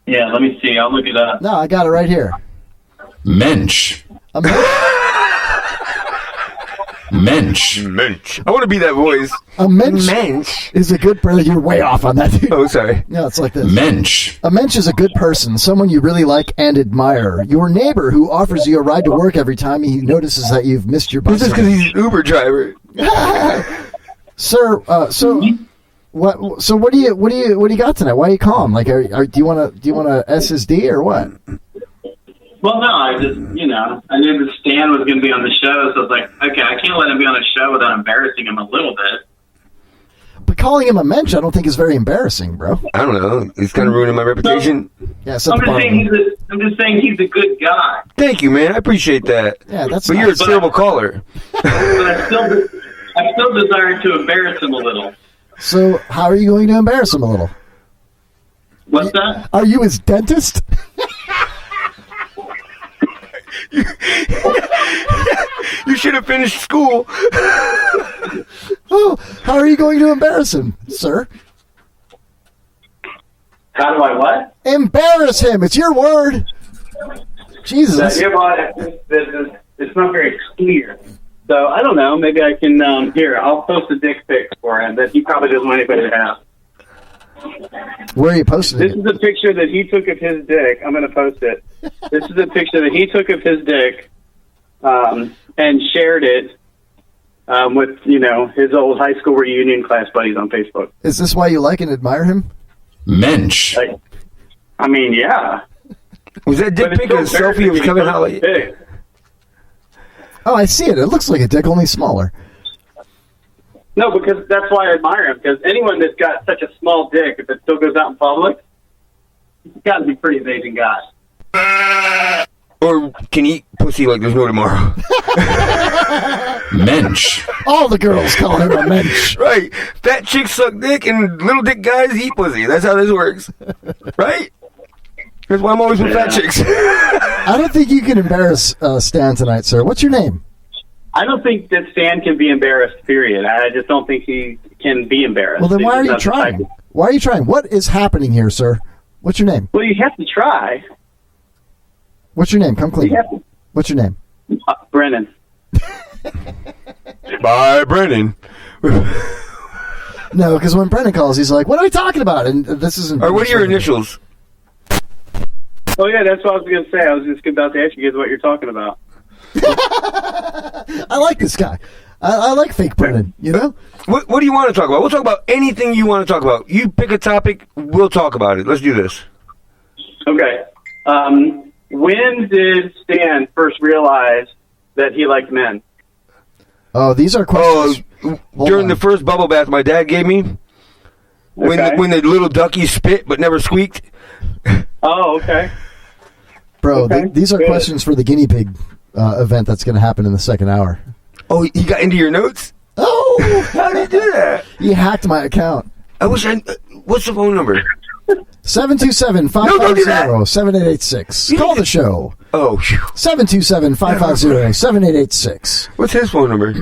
Yeah, let me see. I'll look it up. No, I got it right here. Mensch. A mensch? Mensch. Mensch. I want to be that voice. A mensch is a good person. You're way off on that, dude. Oh, sorry. No, it's like this. Mensch. A mensch is a good person, someone you really like and admire. Your neighbor who offers you a ride to work every time he notices that you've missed your bus. This is because he's an Uber driver. Sir, what do you got tonight? Why are you calm? Like, do you want to S his D or what? Well, no, I just, I knew that Stan was going to be on the show, so I was like, okay, I can't let him be on a show without embarrassing him a little bit. But calling him a mensch, I don't think is very embarrassing, bro. I don't know. He's kind of ruining my reputation. Yeah, I'm just saying he's a good guy. Thank you, man. I appreciate that. Yeah, that's. But you're a terrible caller. But I still desire to embarrass him a little. So, how are you going to embarrass him a little? What's that? Are you his dentist? You should have finished school. Oh, how are you going to embarrass him, sir? How do I what? Embarrass him. It's your word. Jesus. Yeah, but it's not very clear. So, I don't know. Maybe I can, I'll post a dick pic for him that he probably doesn't want anybody to have. Where are you posting This it? is a picture that he took of his dick. I'm going to post it. This is a picture that he took of his dick and shared it with, his old high school reunion class buddies on Facebook. Is this why you like and admire him? Mensch. Yeah. Was that dick pic a selfie of Kevin Holly? Oh, I see it. It looks like a dick, only smaller. No, because that's why I admire him. Because anyone that's got such a small dick, if it still goes out in public, it's got to be a pretty amazing guy. Or can eat pussy like there's no tomorrow. Mensch. All the girls call him a mensch. Right. Fat chicks suck dick and little dick guys eat pussy. That's how this works. Right? That's why I'm always with fat chicks. I don't think you can embarrass Stan tonight, sir. What's your name? I don't think that Stan can be embarrassed, period. I just don't think he can be embarrassed. Well, then why are you He's not the trying? type. Why are you trying? What is happening here, sir? What's your name? Well, you have to try. What's your name? Come clean. You have to. What's your name? Brennan. Bye, Brennan. No, because when Brennan calls, he's like, what are we talking about? And this isn't... Or what are your initials? Oh, yeah, that's what I was going to say. I was just about to ask you guys what you're talking about. I like this guy. I like fake Brennan, you know? What do you want to talk about? We'll talk about anything you want to talk about. You pick a topic, we'll talk about it. Let's do this. Okay. When did Stan first realize that he liked men? Oh, these are questions. During the first bubble bath my dad gave me, when the little ducky spit but never squeaked. Oh, okay. Bro, Okay, these are good. questions for the guinea pig event that's going to happen in the second hour. Oh, he got into your notes? Oh! How did he do that? He hacked my account. I wish I... what's the phone number? 727-550-7886. Call the show. Oh, 727-550-7886. What's his phone number?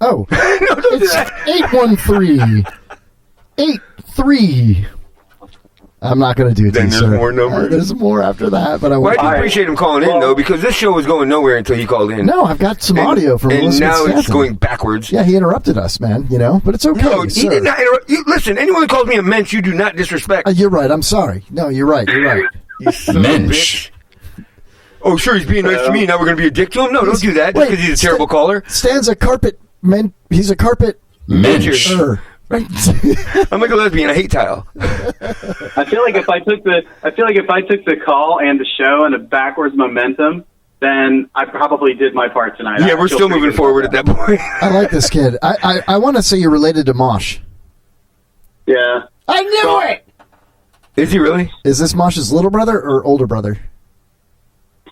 Oh. No, don't do It's that. 813-83. I'm not going to do it Then to you, there's sir. more numbers. There's more after that, but I Well, won't. I do appreciate him calling in, though, because this show was going nowhere until he called in. No, I've got some audio from And Elizabeth now it's Stanton. going backwards. Yeah, he interrupted us, man, you know, but it's okay. No, he sir. did not interrupt. Listen, anyone who calls me a mensch, you do not disrespect. You're right. I'm sorry. No, you're right. You're right. You son of a bitch. Oh, sure, he's being nice to me. Now we're going to be a dick to him? No, don't do that just because he's a terrible caller. Stan's a carpet man. He's a carpet Mensch. Right. I'm like a lesbian. I hate tile. I feel like if I took the call and the show and a backwards momentum, then I probably did my part tonight. Yeah, we're still moving forward at that point. I like this kid. I want to say you're related to Mosh. Yeah. I knew it! Is he really? Is this Mosh's little brother or older brother?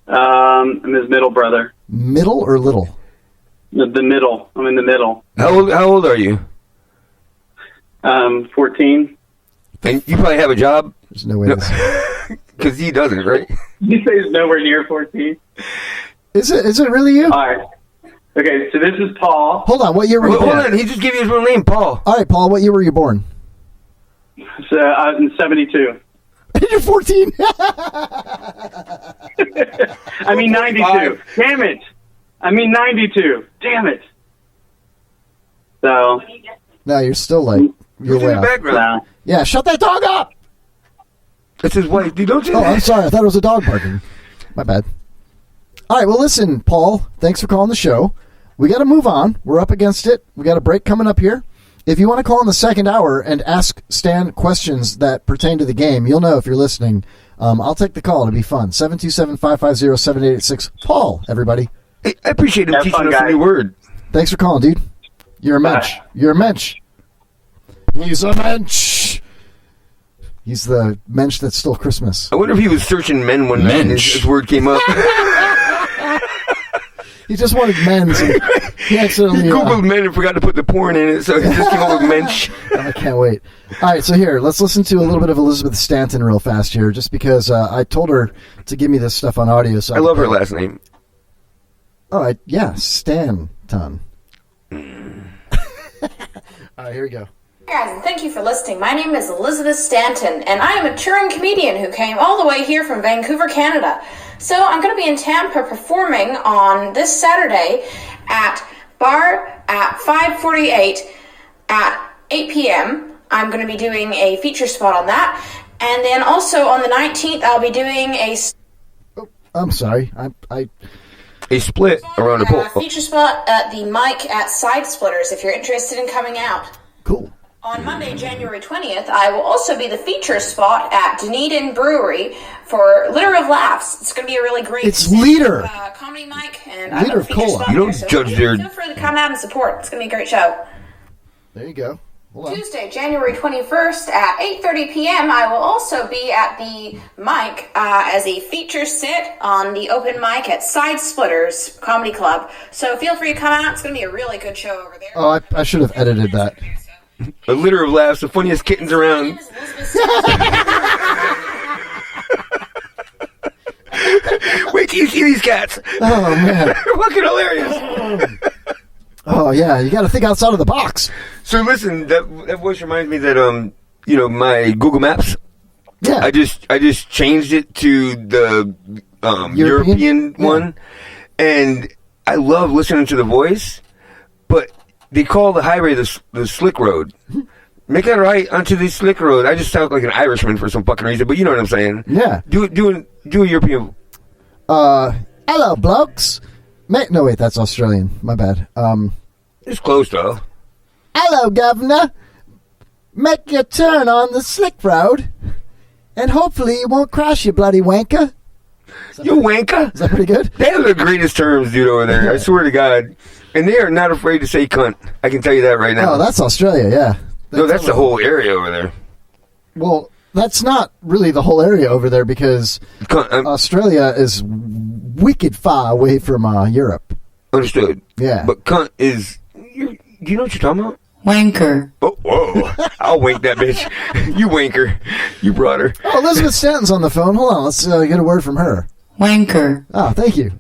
I'm his middle brother. Middle or little? The middle. I'm in the middle. How old are you? 14. And you probably have a job? There's no way. Because he doesn't, right? You say he's nowhere near 14? Is it really you? All right. Okay, so this is Paul. Hold on. What year were you born? Hold on. He just gave you his real name, Paul. All right, Paul. What year were you born? So I was in 72. You're 14. I mean 92. Damn it. I mean 92. Damn it. So. No, you're still like you're Who's in way the off. background? Yeah, shut that dog up. That's his wife. Dude, don't you? Oh, I'm sorry. I thought it was a dog barking. My bad. All right. Well, listen, Paul. Thanks for calling the show. We got to move on. We're up against it. We got a break coming up here. If you want to call in the second hour and ask Stan questions that pertain to the game, you'll know if you're listening I'll take the call. It'll be fun. 727-550-7886. Paul, everybody. Hey, I appreciate him teaching us guy. a new word. Thanks for calling, dude. You're a mensch. You're a mensch. He's a mensch. He's the mensch that stole Christmas. I wonder if he was searching men one night and his word came up. He just wanted men's. He accidentally... He Googled men and forgot to put the porn in it, so he just came up with mensch. I can't wait. All right, so here, let's listen to a little bit of Elizabeth Stanton real fast here, just because I told her to give me this stuff on audio. So I love her last name. Oh, yeah, Stanton. All right, here we go. Guys, and thank you for listening. My name is Elizabeth Stanton, and I am a touring comedian who came all the way here from Vancouver, Canada. So I'm going to be in Tampa performing on this Saturday at Bar at 548 at 8 p.m. I'm going to be doing a feature spot on that. And then also on the 19th, I'll be doing a... Oh, I'm sorry. I A split around the pole. feature spot at the mic at Side Splitters if you're interested in coming out. Cool. On Monday, January 20th, I will also be the feature spot at Dunedin Brewery for Liter of Laughs. It's going to be a really great... It's Liter. Comedy mic. And Liter of cola. You don't judge their... Feel free to come out and support. It's going to be a great show. There you go. Hold on. Tuesday, January 21st at 8:30 p.m. I will also be at the mic as a feature sit on the open mic at Side Splitters Comedy Club. So feel free to come out. It's going to be a really good show over there. Oh, I should have edited that. A litter of laughs, the funniest kittens around. Wait till you see these cats. Oh, man. They're fucking hilarious. Oh, yeah, you got to think outside of the box. So listen, that voice reminds me that my Google Maps. Yeah. I just changed it to the European one, and I love listening to the voice, but they call the highway the slick road. Make that right onto the slick road. I just sound like an Irishman for some fucking reason, but you know what I'm saying. Yeah. Do a European. Hello, blokes. No, wait, that's Australian. My bad. It's close, though. Hello, governor. Make your turn on the slick road, and hopefully you won't crash, you bloody wanker. You wanker? Is that pretty good? They have the greatest terms, dude, over there. I swear to God. And they are not afraid to say cunt. I can tell you that right now. Oh, that's Australia, yeah. That's the whole area over there. Well, that's not really the whole area over there because Australia is wicked far away from Europe. Understood. Yeah. But cunt is... Do you know what you're talking about? Wanker. Oh, whoa. I'll wank that bitch. You wanker. You brought her. Oh, Elizabeth Stanton's on the phone. Hold on. Let's get a word from her. Wanker. Oh, thank you.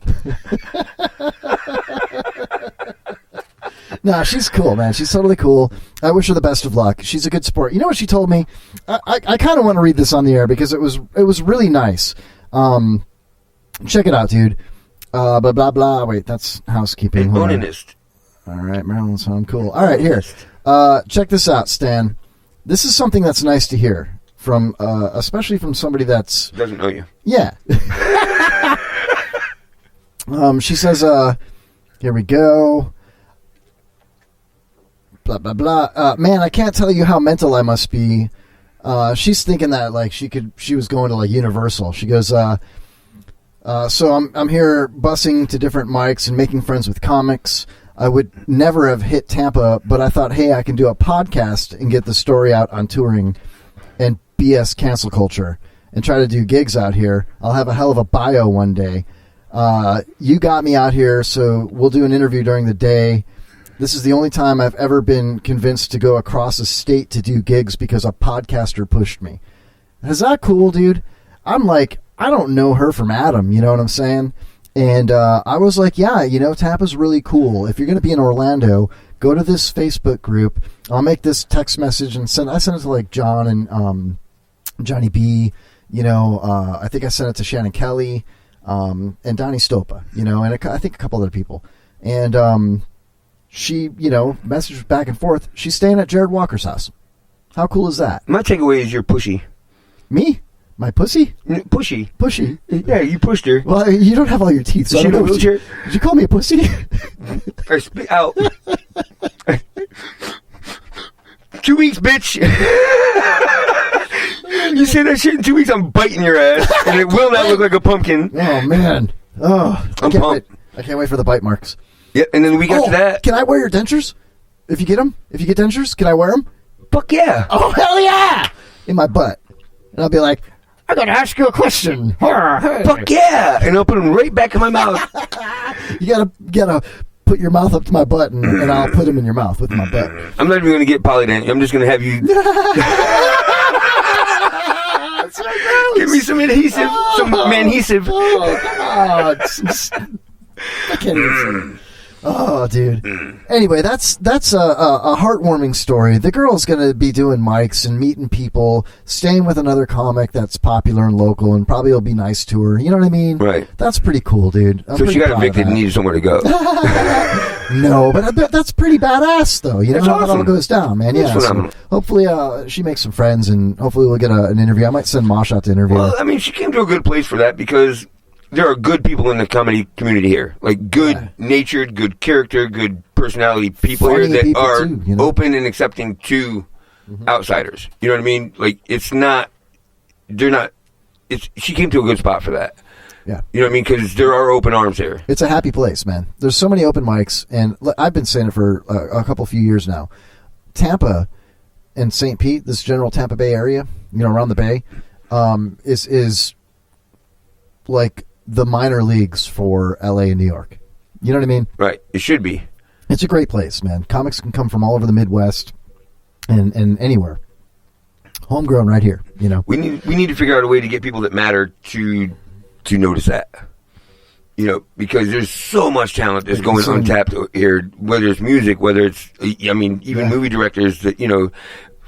No, she's cool, man. She's totally cool. I wish her the best of luck. She's a good sport. You know what she told me? I kind of want to read this on the air because it was really nice. Check it out, dude. Blah, blah, blah. Wait, that's housekeeping. An onanist. All right, Marilyn's home. Cool. All right, here. Check this out, Stan. This is something that's nice to hear from, especially from somebody that's... Doesn't know you. Yeah. She says, here we go. Blah, blah, blah. Man, I can't tell you how mental I must be. She's thinking that, like, she was going to, like, Universal. She goes, so I'm here bussing to different mics and making friends with comics. I would never have hit Tampa, but I thought, hey, I can do a podcast and get the story out on touring and BS cancel culture and try to do gigs out here. I'll have a hell of a bio one day. You got me out here, so we'll do an interview during the day. This is the only time I've ever been convinced to go across a state to do gigs because a podcaster pushed me. Is that cool, dude? I'm like, I don't know her from Adam, you know what I'm saying? And I was like, yeah, Tampa's really cool. If you're going to be in Orlando, go to this Facebook group. I'll make this text message and I sent it to like John and Johnny B. I think I sent it to Shannon Kelly and Donnie Stopa, and I think a couple other people. And she, messaged back and forth. She's staying at Jared Walker's house. How cool is that? My takeaway is you're pushy. Me? My pussy? Pushy. Pushy? Yeah, you pushed her. Well, you don't have all your teeth. So she in a wheelchair? Did you call me a pussy? Or spit out. 2 weeks, bitch. You say that shit in 2 weeks, I'm biting your ass, and it will not look like a pumpkin. Oh man. Oh, I can't wait for the bite marks. Yeah, and then the week after that, can I wear your dentures? If you get them, if you get dentures, can I wear them? Fuck yeah! Oh hell yeah! In my butt, and I'll be like, I gotta ask you a question. Fuck yeah! And I'll put them right back in my mouth. You gotta put your mouth up to my butt, and I'll put them in your mouth with my butt. I'm not even gonna get polydent. I'm just gonna have you give me some adhesive, some adhesive. Oh God! I can't even say. Oh, dude. Anyway, that's a heartwarming story. The girl's going to be doing mics and meeting people, staying with another comic that's popular and local, and probably will be nice to her. You know what I mean? Right. That's pretty cool, dude. So she got evicted and needed somewhere to go. No, but that's pretty badass, though. You know how awesome. it all goes down, man. Yeah. So hopefully, she makes some friends, and hopefully we'll get an interview. I might send Mosh out to interview her. Well, I mean, she came to a good place for that because there are good people in the comedy community here. Like, good-natured, good character, good personality people Funny here that people are too, you know? open and accepting to outsiders. You know what I mean? Like, she came to a good spot for that. Yeah. You know what I mean? Because there are open arms here. It's a happy place, man. There's so many open mics, and I've been saying it for a few years now. Tampa and St. Pete, this general Tampa Bay area, around the Bay, is like the minor leagues for LA and New York. You know what I mean? Right. It should be. It's a great place, man. Comics can come from all over the Midwest and anywhere. Homegrown right here, We need to figure out a way to get people that matter to notice that. Because there's so much talent that's going untapped here, whether it's music, whether it's, even movie directors that,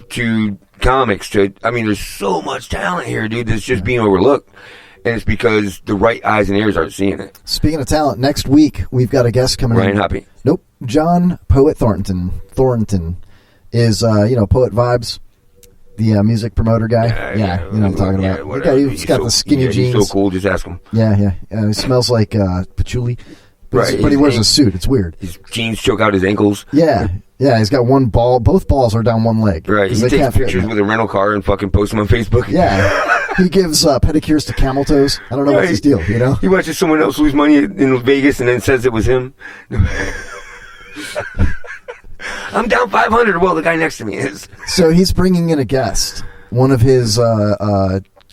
to comics, there's so much talent here, dude, that's just being overlooked. And it's because the right eyes and ears aren't seeing it. Speaking of talent, next week we've got a guest coming in. Ryan Hoppy. Nope. John Poet Thornton. Thornton is, Poet Vibes, the music promoter guy. Yeah, you know what I'm talking about. He's got the skinny jeans. He's so cool, just ask him. Yeah. He smells like patchouli. But he wears a suit. It's weird. His jeans choke out his ankles. Yeah, he's got one ball. Both balls are down one leg. Right, he takes pictures with a rental car and fucking posts them on Facebook. Yeah. He gives pedicures to camel toes. I don't know what's his deal, He watches someone else lose money in Vegas and then says it was him. I'm down 500. Well, the guy next to me is. So he's bringing in a guest. One of his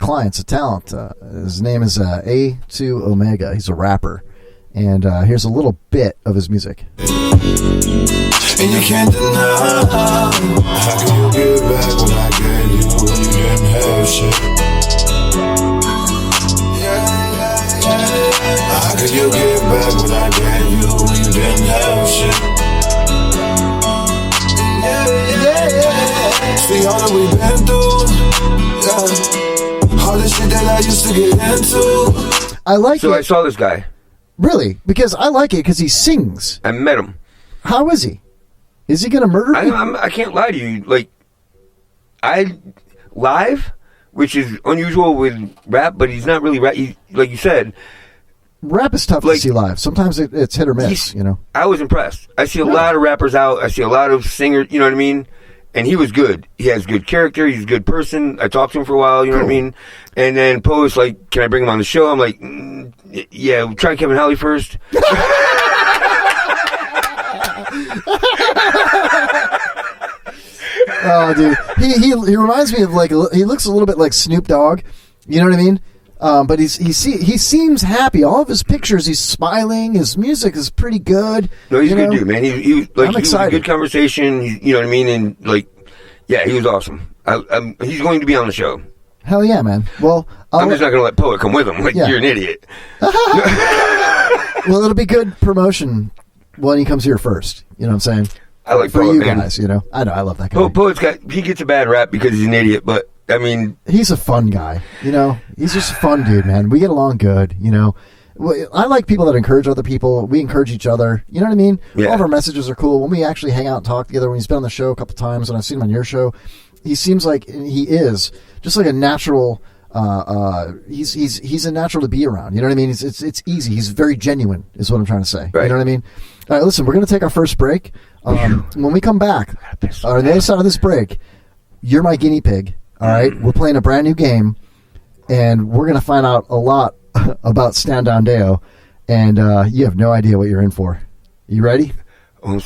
clients, a talent. His name is A2 Omega. He's a rapper. And here's a little bit of his music. And you can't deny. How can you give back what I gave you when you didn't have shit? How can you give back what I gave you when you didn't have shit? See all that we've been through. All the shit that I used to get into. I like So I saw this guy. Really? Because I like it because he sings. I met him. How is he? Is he going to murder me? I can't lie to you. Like, live, which is unusual with rap, but he's not really rap. Like you said, rap is tough to see live. Sometimes it's hit or miss, I was impressed. I see a lot of rappers out. I see a lot of singers, you know what I mean? And he was good. He has good character. He's a good person. I talked to him for a while, you know what I mean? And then Poe's like, can I bring him on the show? I'm like, yeah, we'll try Kevin Halley first. Oh, dude. He reminds me of he looks a little bit like Snoop Dogg. You know what I mean? But he seems happy. All of his pictures, he's smiling. His music is pretty good. No, he's a good dude, man. He I'm excited. Was a good conversation. You know what I mean? And he was awesome. He's going to be on the show. Hell yeah, man. Well, I'm just not going to let Poet come with him. You're an idiot. Well, it'll be good promotion when he comes here first. You know what I'm saying? I like for Poet, you man. guys. I know. I love that guy. Poet's he gets a bad rap because he's an idiot, but I mean, he's a fun guy. He's just a fun dude, man. We get along good. I like people that encourage other people. We encourage each other. You know what I mean? Yeah. All of our messages are cool. When we actually hang out and talk together, when he's been on the show a couple times, and I've seen him on your show, he seems like he is just like a natural. He's a natural to be around. You know what I mean? It's easy. He's very genuine, is what I'm trying to say. Right. You know what I mean? All right, listen, we're going to take our first break. When we come back, on the other side of this break, you're my guinea pig. All right, we're playing a brand new game, and we're going to find out a lot about Stand Down Deyo, and you have no idea what you're in for. You ready? Oh,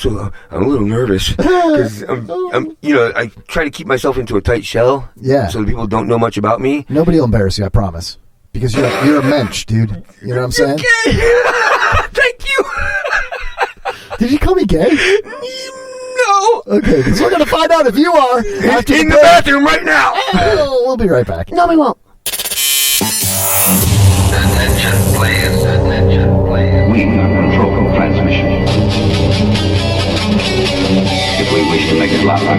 I'm a little nervous because I try to keep myself into a tight shell. Yeah. So people don't know much about me. Nobody will embarrass you, I promise. Because you're a mensch, dude. You know what I'm saying? Thank you. Did you call me gay? No. Okay, because we're gonna find out if you are after in the bathroom right now. Oh, we'll be right back. No, we won't. Attention, please. We control transmission. If we wish to make it louder,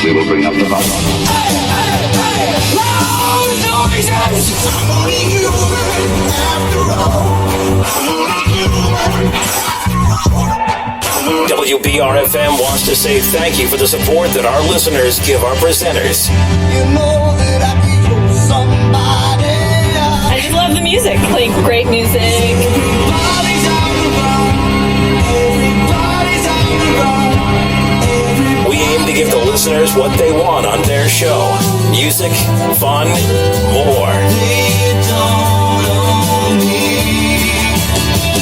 we will bring up the volume. WBRFM wants to say thank you for the support that our listeners give our presenters. I just love the music. Like, great music. We aim to give the listeners what they want on their show. Music, fun, more.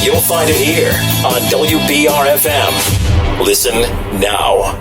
You'll find it here on WBRFM. Listen now.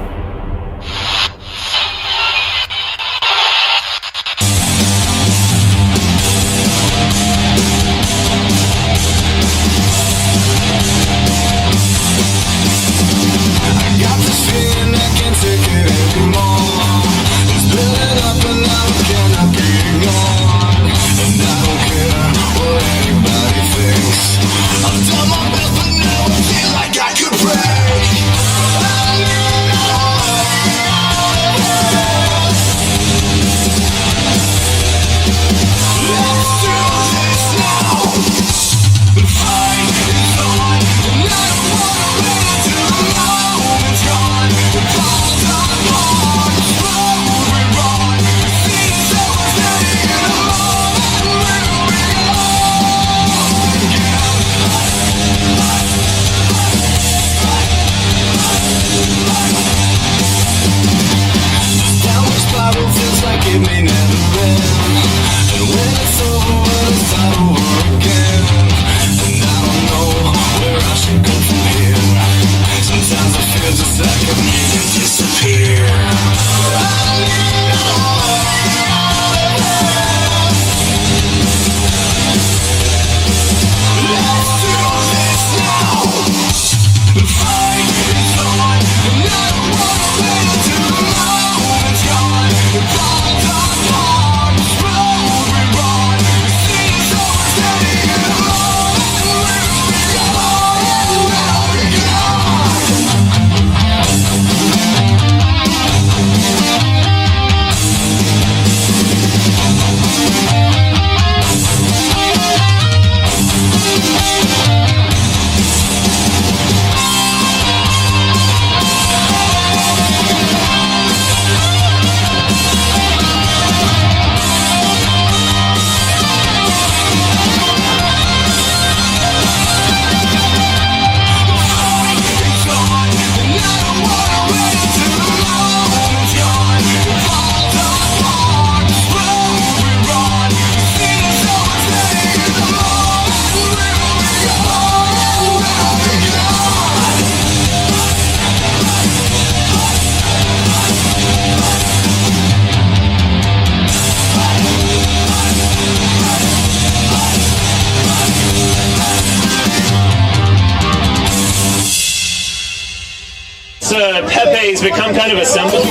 Pepe's become kind of a symbol.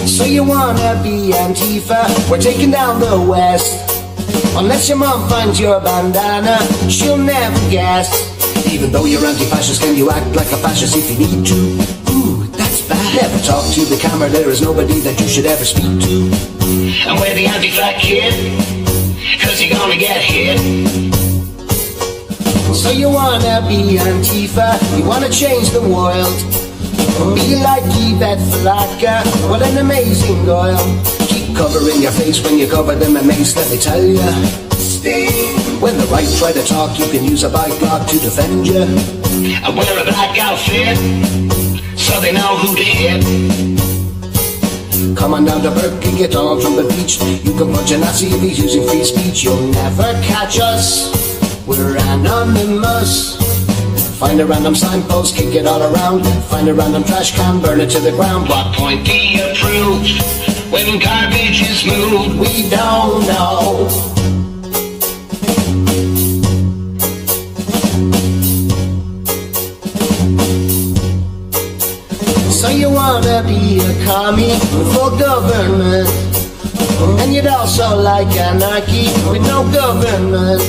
So you wanna be Antifa? We're taking down the West. Unless your mom finds your bandana, she'll never guess. Even though you're anti-fascist, can you act like a fascist if you need to? Ooh, that's bad. Never talk to the camera, there is nobody that you should ever speak to. And we're the anti-flag kid, cause you're gonna get hit. So you wanna be Antifa, you wanna change the world. Be like Yvette Flocka, what an amazing girl. Keep covering your face when you cover them in mace, let me tell ya. When the right try to talk, you can use a bike block to defend you. I wear a black outfit, so they know who did. Come on down to Berkeley, get on from the beach. You can punch a Nazi if he's using free speech. You'll never catch us, we're anonymous. Find a random signpost, kick it all around. Find a random trash can, burn it to the ground. What point do you prove when garbage is moved? We don't know. So you wanna be a commie for government, and you'd also like anarchy with no government.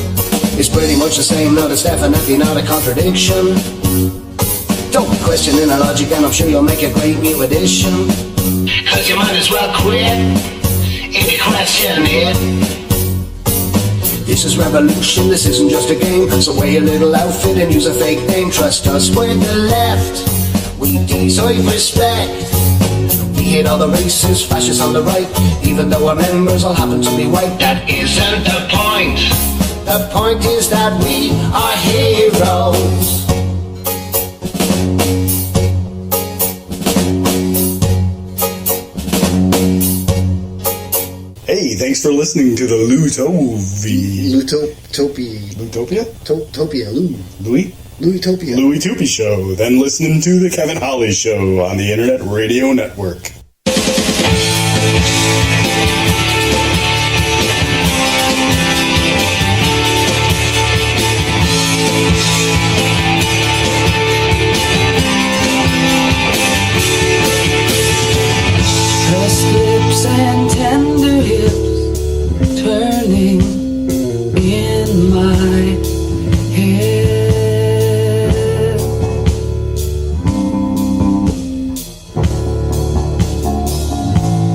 It's pretty much the same, no, it's definitely not a contradiction. Don't be questioning our logic, and I'm sure you'll make a great new addition. Cause you might as well quit if you question it. This is revolution, this isn't just a game. So wear your little outfit and use a fake name. Trust us, we're the left. We deserve respect. We hate all the racists, fascists on the right. Even though our members all happen to be white. That isn't the point. The point is that we are heroes. Hey, thanks for listening to the Louie Toopy Show. Then listening to the Kevin Holly Show on the Internet Radio Network. Pressed lips and tender hips turning in my head.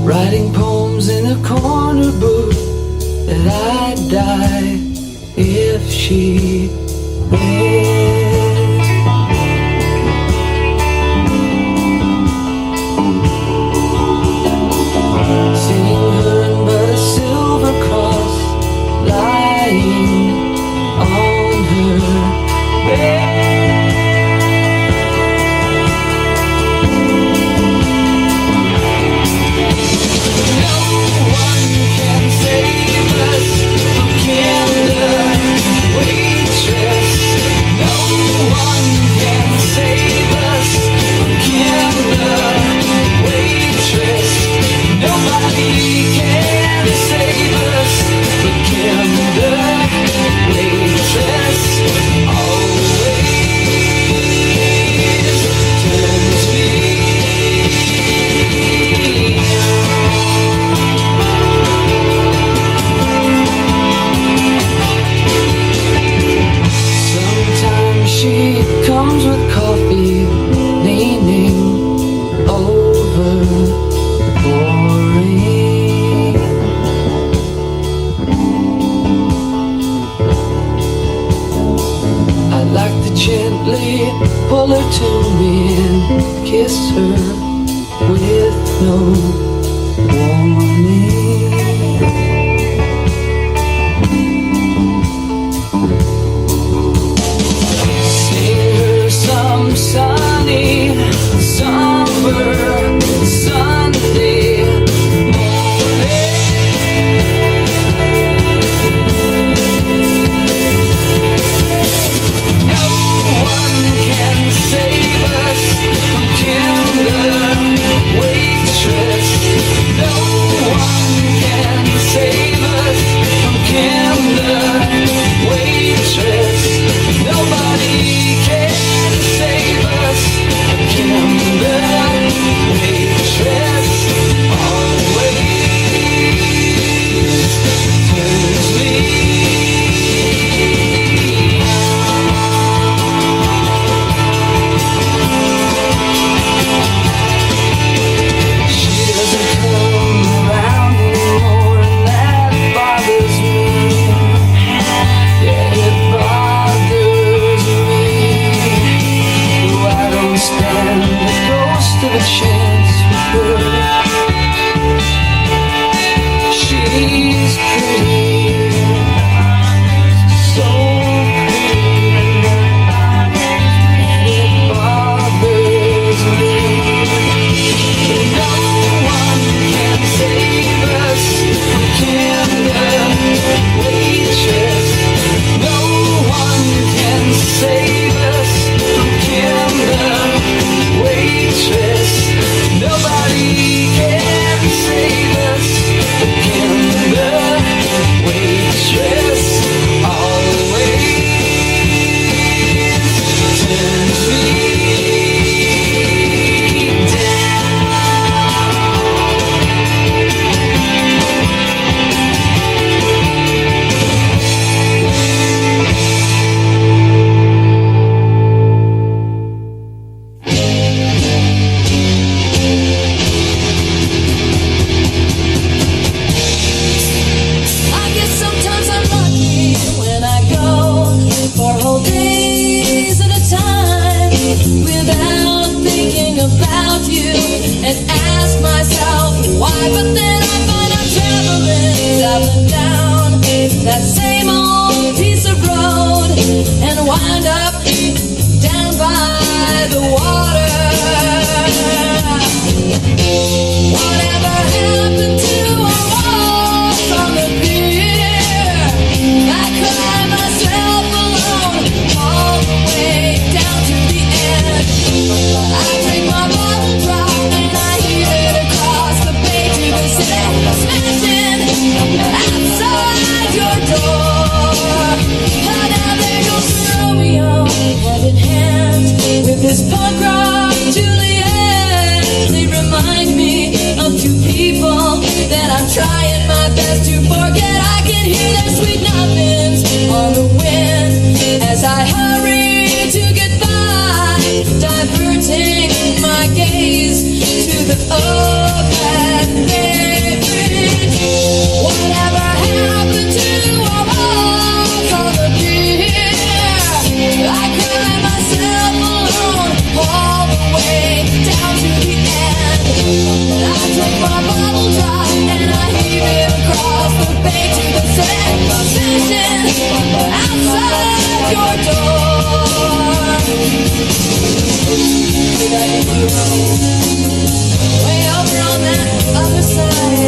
Writing poems in a corner booth that I'd die if she read. Pull her to me and kiss her with no warning. Sing her some sunny, somber Sunday waitress.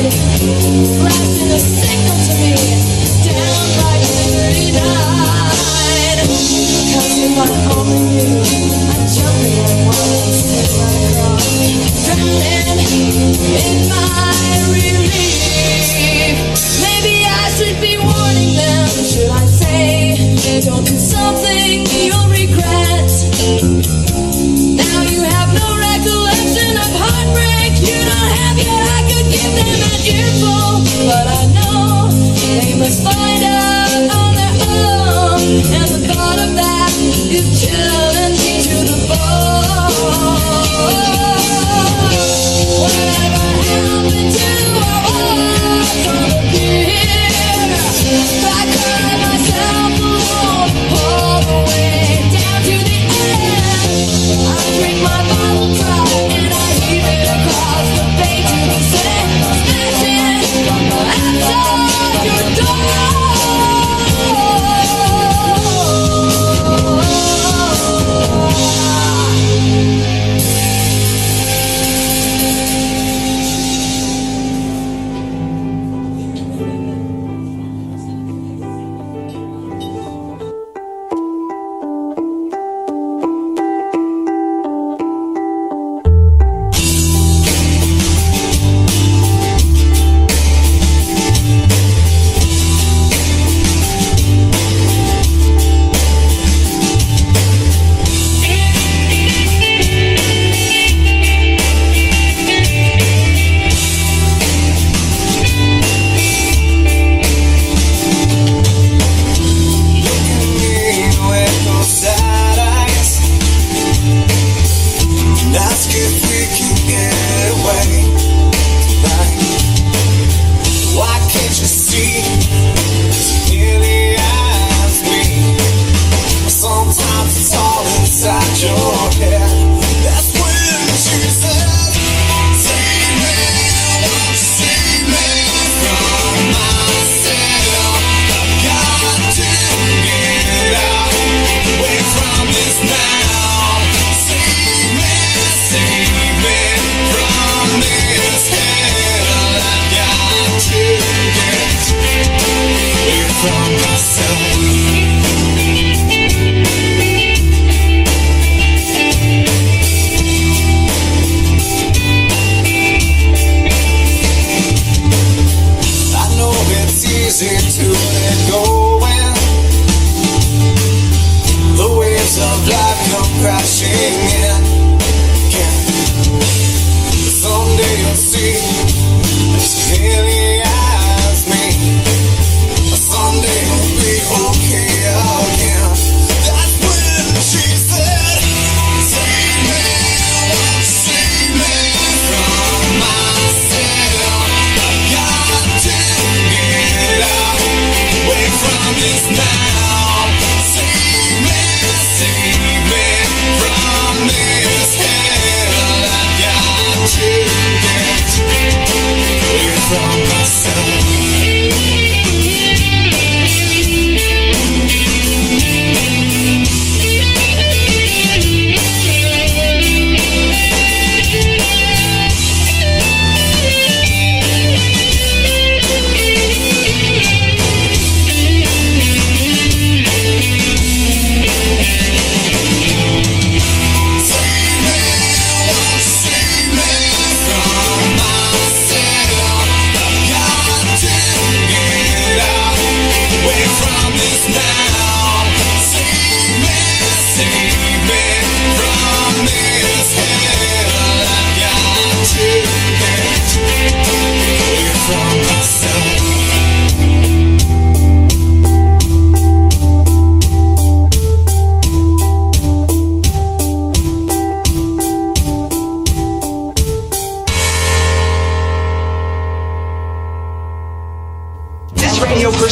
head, flashing a signal to me, down by 39. Cause if I only knew, I'd jump in that water and slip right across, drowning in my relief. Maybe I should be warning them, should I say, don't do something you'll regret. Now you have no recollection of heartbreak, you don't have yet. I could give them an earful, but I know they must find out on their own. And the thought of that is chilling me to the bone. Whatever happened to our walks on the pier? I cried myself alone all the way down to the end. I drink my bottle dry and I heave it across the bay to the sea, smashing outside your door.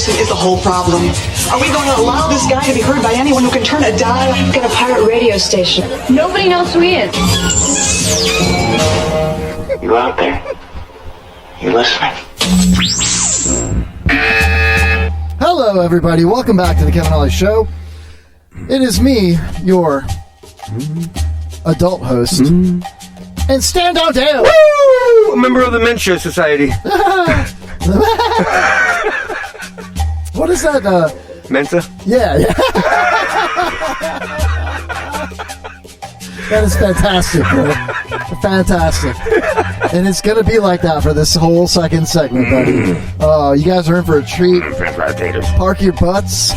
Is the whole problem. Are we going to allow this guy to be heard by anyone who can turn a dial? Got a pirate radio station. Nobody knows who he is. You out there? You listening? Hello, everybody. Welcome back to the Kevin Holly Show. It is me, your adult host, and Stand Down Deyo. Woo! A member of the Mensa Society. What is that? Mensa? Yeah. That is fantastic, bro. Fantastic. And it's going to be like that for this whole second segment, buddy. Oh, you guys are in for a treat. Park your butts.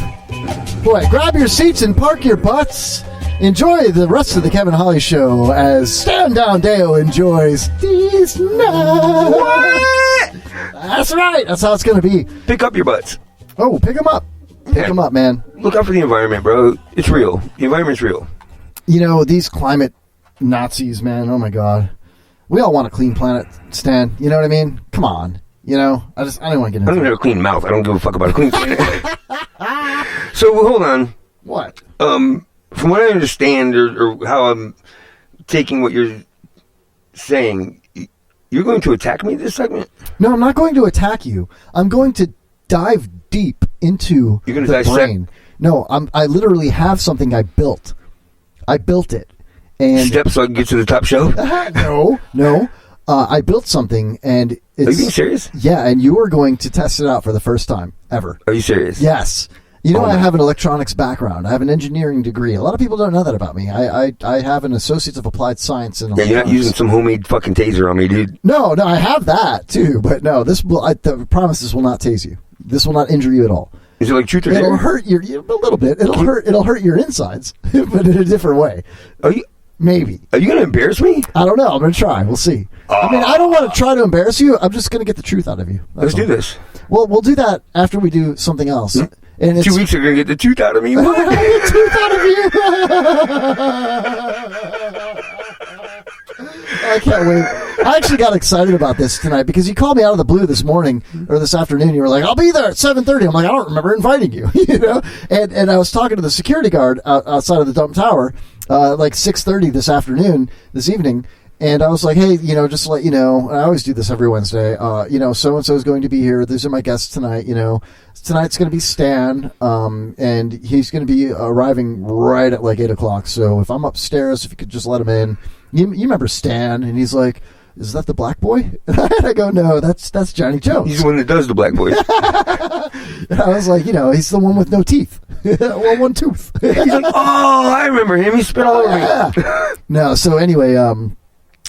Boy, grab your seats and park your butts. Enjoy the rest of the Kevin Holly Show as Stand Down Deyo enjoys these nuts. What? That's right. That's how it's going to be. Pick up your butts. Oh, pick them up. Pick them up, man. Look out for the environment, bro. It's real. The environment's real. You know, these climate Nazis, man, oh my God. We all want a clean planet, Stan. You know what I mean? Come on. You know, I don't want to get into it. I don't even have a clean mouth. I don't give a fuck about a clean planet. So, hold on. What? From what I understand, or how I'm taking what you're saying, you're going to attack me this segment? No, I'm not going to attack you. I'm going to dive deep into You're going the to dissect? brain. No, I literally have something I built. I built it. And Steps so I can get to the top shelf? No. I built something, and it's... Are you being serious? Yeah, and you are going to test it out for the first time ever. Are you serious? Yes. You know, I have an electronics background. I have an engineering degree. A lot of people don't know that about me. I have an Associates of Applied Science in electronics. Yeah, you're not using some homemade fucking taser on me, dude. No, I have that, too. But no, I promise this will not tase you. This will not injure you at all. Is it like truth or dare? It'll hurt a little bit. It'll hurt your insides, but in a different way. Maybe. Are you going to embarrass me? I don't know. I'm going to try. We'll see. I mean, I don't want to try to embarrass you. I'm just going to get the truth out of you. Let's do this. Well, we'll do that after we do something else. And 2 weeks are going to get the tooth out of me. What? The tooth out of you. I can't wait. I actually got excited about this tonight because you called me out of the blue this morning or this afternoon. You were like, "I'll be there at 7:30." I'm like, "I don't remember inviting you," you know. And I was talking to the security guard outside of the dump tower, like 6:30 this evening. And I was like, hey, you know, just to let you know, I always do this every Wednesday, you know, so-and-so is going to be here. These are my guests tonight, you know. Tonight's going to be Stan, and he's going to be arriving right at like 8 o'clock. So if I'm upstairs, if you could just let him in. You remember Stan? And he's like, is that the black boy? And I go, no, that's Johnny Jones. He's the one that does the black boy. And I was like, you know, he's the one with no teeth. Well, one tooth. He's like, oh, I remember him. He spit all over me. No, so anyway,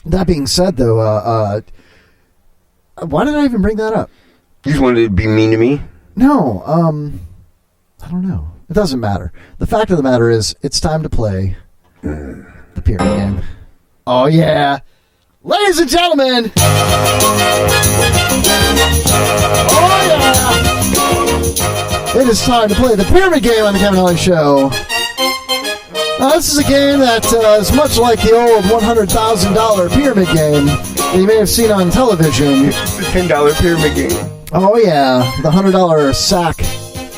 that being said, though, why did I even bring that up? You just wanted to be mean to me? No, I don't know. It doesn't matter. The fact of the matter is, it's time to play the pyramid game. Oh, yeah. Ladies and gentlemen. Oh, yeah. It is time to play the pyramid game on the Kevin Holly Show. Now, this is a game that is much like the old $100,000 pyramid game that you may have seen on television. It's the $10 pyramid game. Oh, yeah. The $100 sack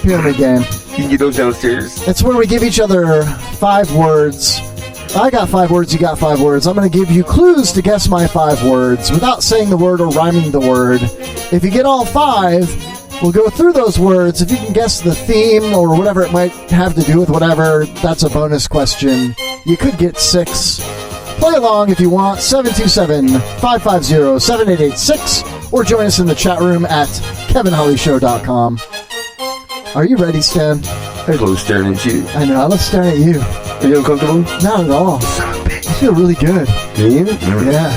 pyramid game. You can get those downstairs. It's where we give each other 5 words. I got 5 words, you got 5 words. I'm going to give you clues to guess my 5 words without saying the word or rhyming the word. If you get all 5, we'll go through those words. If you can guess the theme or whatever it might have to do with whatever, that's a bonus question. You could get 6. Play along if you want. 727-550-7886 or join us in the chat room at kevinhollyshow.com. Are you ready, Stan? I love staring at you. I know, I love staring at you. Are you uncomfortable? Not at all. I feel really good. Do you? Yeah.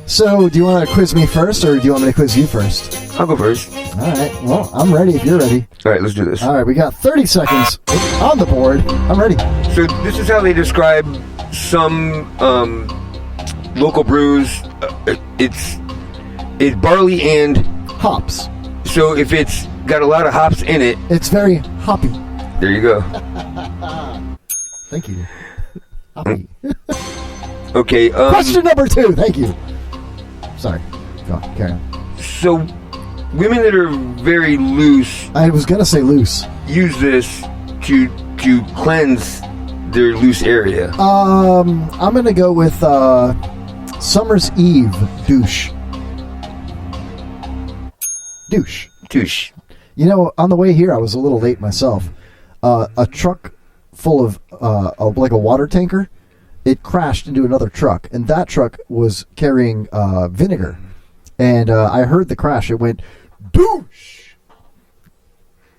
So, do you want to quiz me first, or do you want me to quiz you first? I'll go first. All right. Well, I'm ready if you're ready. All right, let's do this. All right, we got 30 seconds on the board. I'm ready. So, this is how they describe some local brews. It's barley and hops. So, if it's got a lot of hops in it, it's very hoppy. There you go. Thank you. Hoppy. Okay. Question number 2. Thank you. Sorry. Go on. Carry on. So, women that are very loose. I was gonna say loose. Use this to cleanse their loose area. I'm gonna go with Summer's Eve douche. Douche. You know, on the way here, I was a little late myself. A truck full of like a water tanker it crashed into another truck, and that truck was carrying vinegar. And I heard the crash. It went, douche!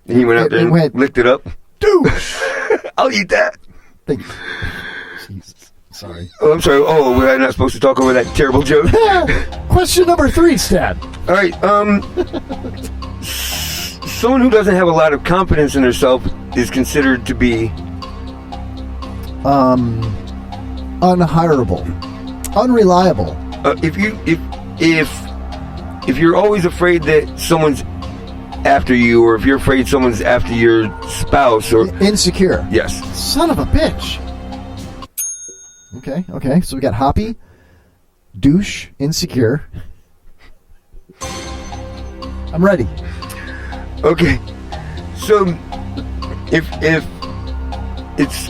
And he went out there and licked it up? Douche! I'll eat that. Thank you. Jesus. Sorry. Oh, I'm sorry. Oh, we're not supposed to talk over that terrible joke. Question number 3, Stan. All right. Someone who doesn't have a lot of confidence in herself is considered to be unhireable, unreliable. If you're always afraid that someone's after you, or if you're afraid someone's after your spouse, or insecure. Yes. Son of a bitch. Okay. So we got hoppy, douche, insecure. I'm ready. Okay. So if it's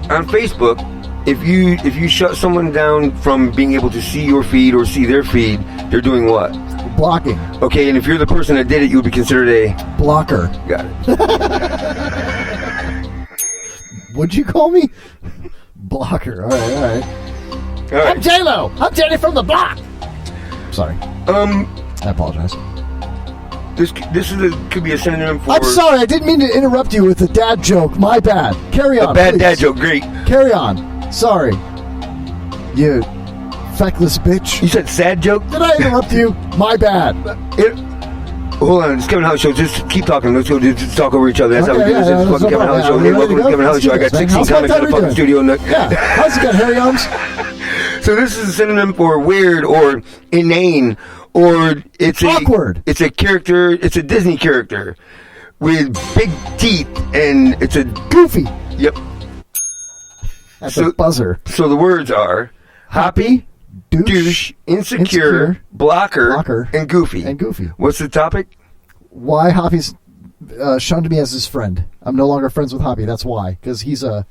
on Facebook, if you shut someone down from being able to see your feed or see their feed, they're doing what? Blocking. Okay, and if you're the person that did it, you would be considered a blocker. Got it. Would you call me blocker? All right. I'm J-Lo. I'm Jenny from the block. Sorry. I apologize. This could be a synonym for. I'm sorry. I didn't mean to interrupt you with a dad joke. My bad. Carry on. A bad please. dad joke. Great. Carry on. Sorry. You feckless bitch. You said sad joke? Did I interrupt you? My bad. Hold on, it's Kevin Holly Show. Just keep talking. Let's go just talk over each other. That's how we do this. It's fucking Kevin Holly Show. Hey, welcome to Kevin Holly Show. I got 16 comics in the fucking studio. Yeah. How's it going, Harry Arms? So this is a synonym for weird or inane, or it's awkward. It's a character. It's a Disney character with big teeth, and it's a goofy. Yep. That's a buzzer. So the words are hoppy, douche, insecure, blocker, and goofy. What's the topic? Why Hoppy's shunned me as his friend. I'm no longer friends with Hoppy. That's why. Because he's a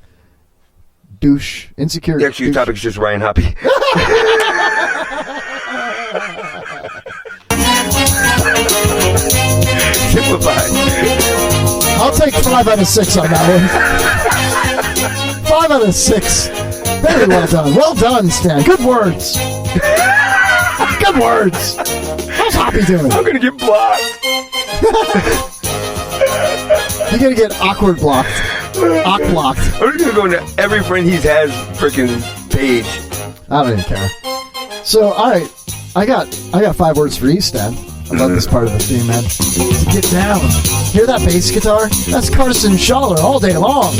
douche, insecure. Actually, the topic is just Ryan Hoppy. Simplified. I'll take 5 out of 6 on that one. 5 out of 6. Very well done. Well done, Stan. Good words. Good words. How's Hoppy doing? I'm gonna get blocked. You're gonna get awkward blocked. Awk blocked. I'm just gonna go into every friend he has freaking page. I don't even care. So, all right, I got 5 words for you, Stan. I love this part of the theme, man. Get down. Hear that bass guitar? That's Carson Schaller all day long.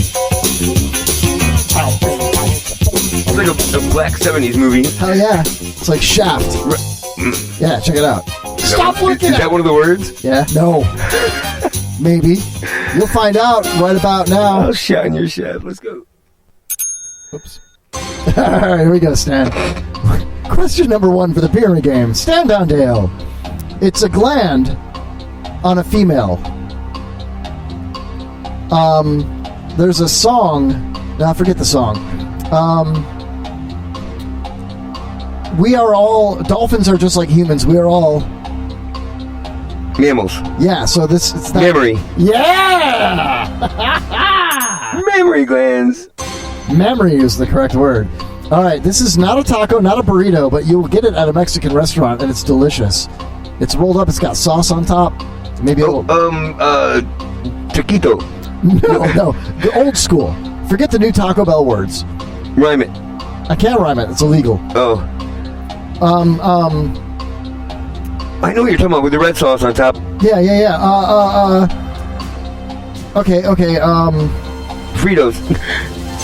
It's like a black 70s movie. Hell yeah. It's like Shaft. Yeah, check it out. Stop looking Is that one of the words? Yeah, no. Maybe. You'll find out right about now. I'll shine your shaft. Let's go. Oops. All right, here we go, Stan. Question number 1 for the pyramid game. Stand down, Deyo. It's a gland on a female. There's a song. Now, forget the song. We are all dolphins are just like humans. We are all mammals. Yeah. So it's that memory. Yeah. Memory glands. Memory is the correct word. All right. This is not a taco, not a burrito, but you'll get it at a Mexican restaurant, and it's delicious. It's rolled up. It's got sauce on top. Maybe taquito. No. The old school. Forget the new Taco Bell words. Rhyme it. I can't rhyme it. It's illegal. Oh. I know what you're talking about with the red sauce on top. Yeah. Okay. Fritos.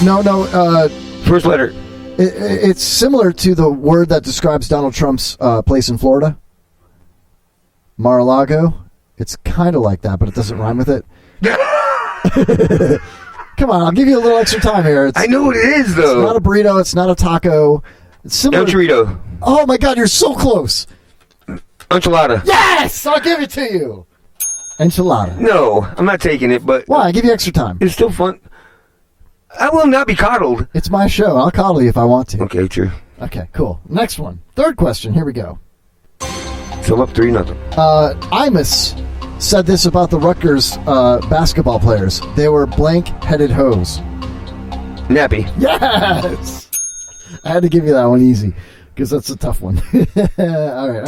No. First letter. It's similar to the word that describes Donald Trump's place in Florida. Mar-a-Lago. It's kind of like that, but it doesn't rhyme with it. Come on, I'll give you a little extra time here. I know what it is, though. It's not a burrito. It's not a taco. It's similar. El Chorito. Oh, my God, you're so close. Enchilada. Yes! I'll give it to you. Enchilada. No, I'm not taking it, but... Why? I give you extra time. It's still fun. I will not be coddled. It's my show. I'll coddle you if I want to. Okay, true. Okay, cool. Next one. Third question. Here we go. So I'm up 3-0. Imus said this about the Rutgers basketball players. They were blank-headed hoes. Nappy. Yes! I had to give you that one easy because that's a tough one. All right.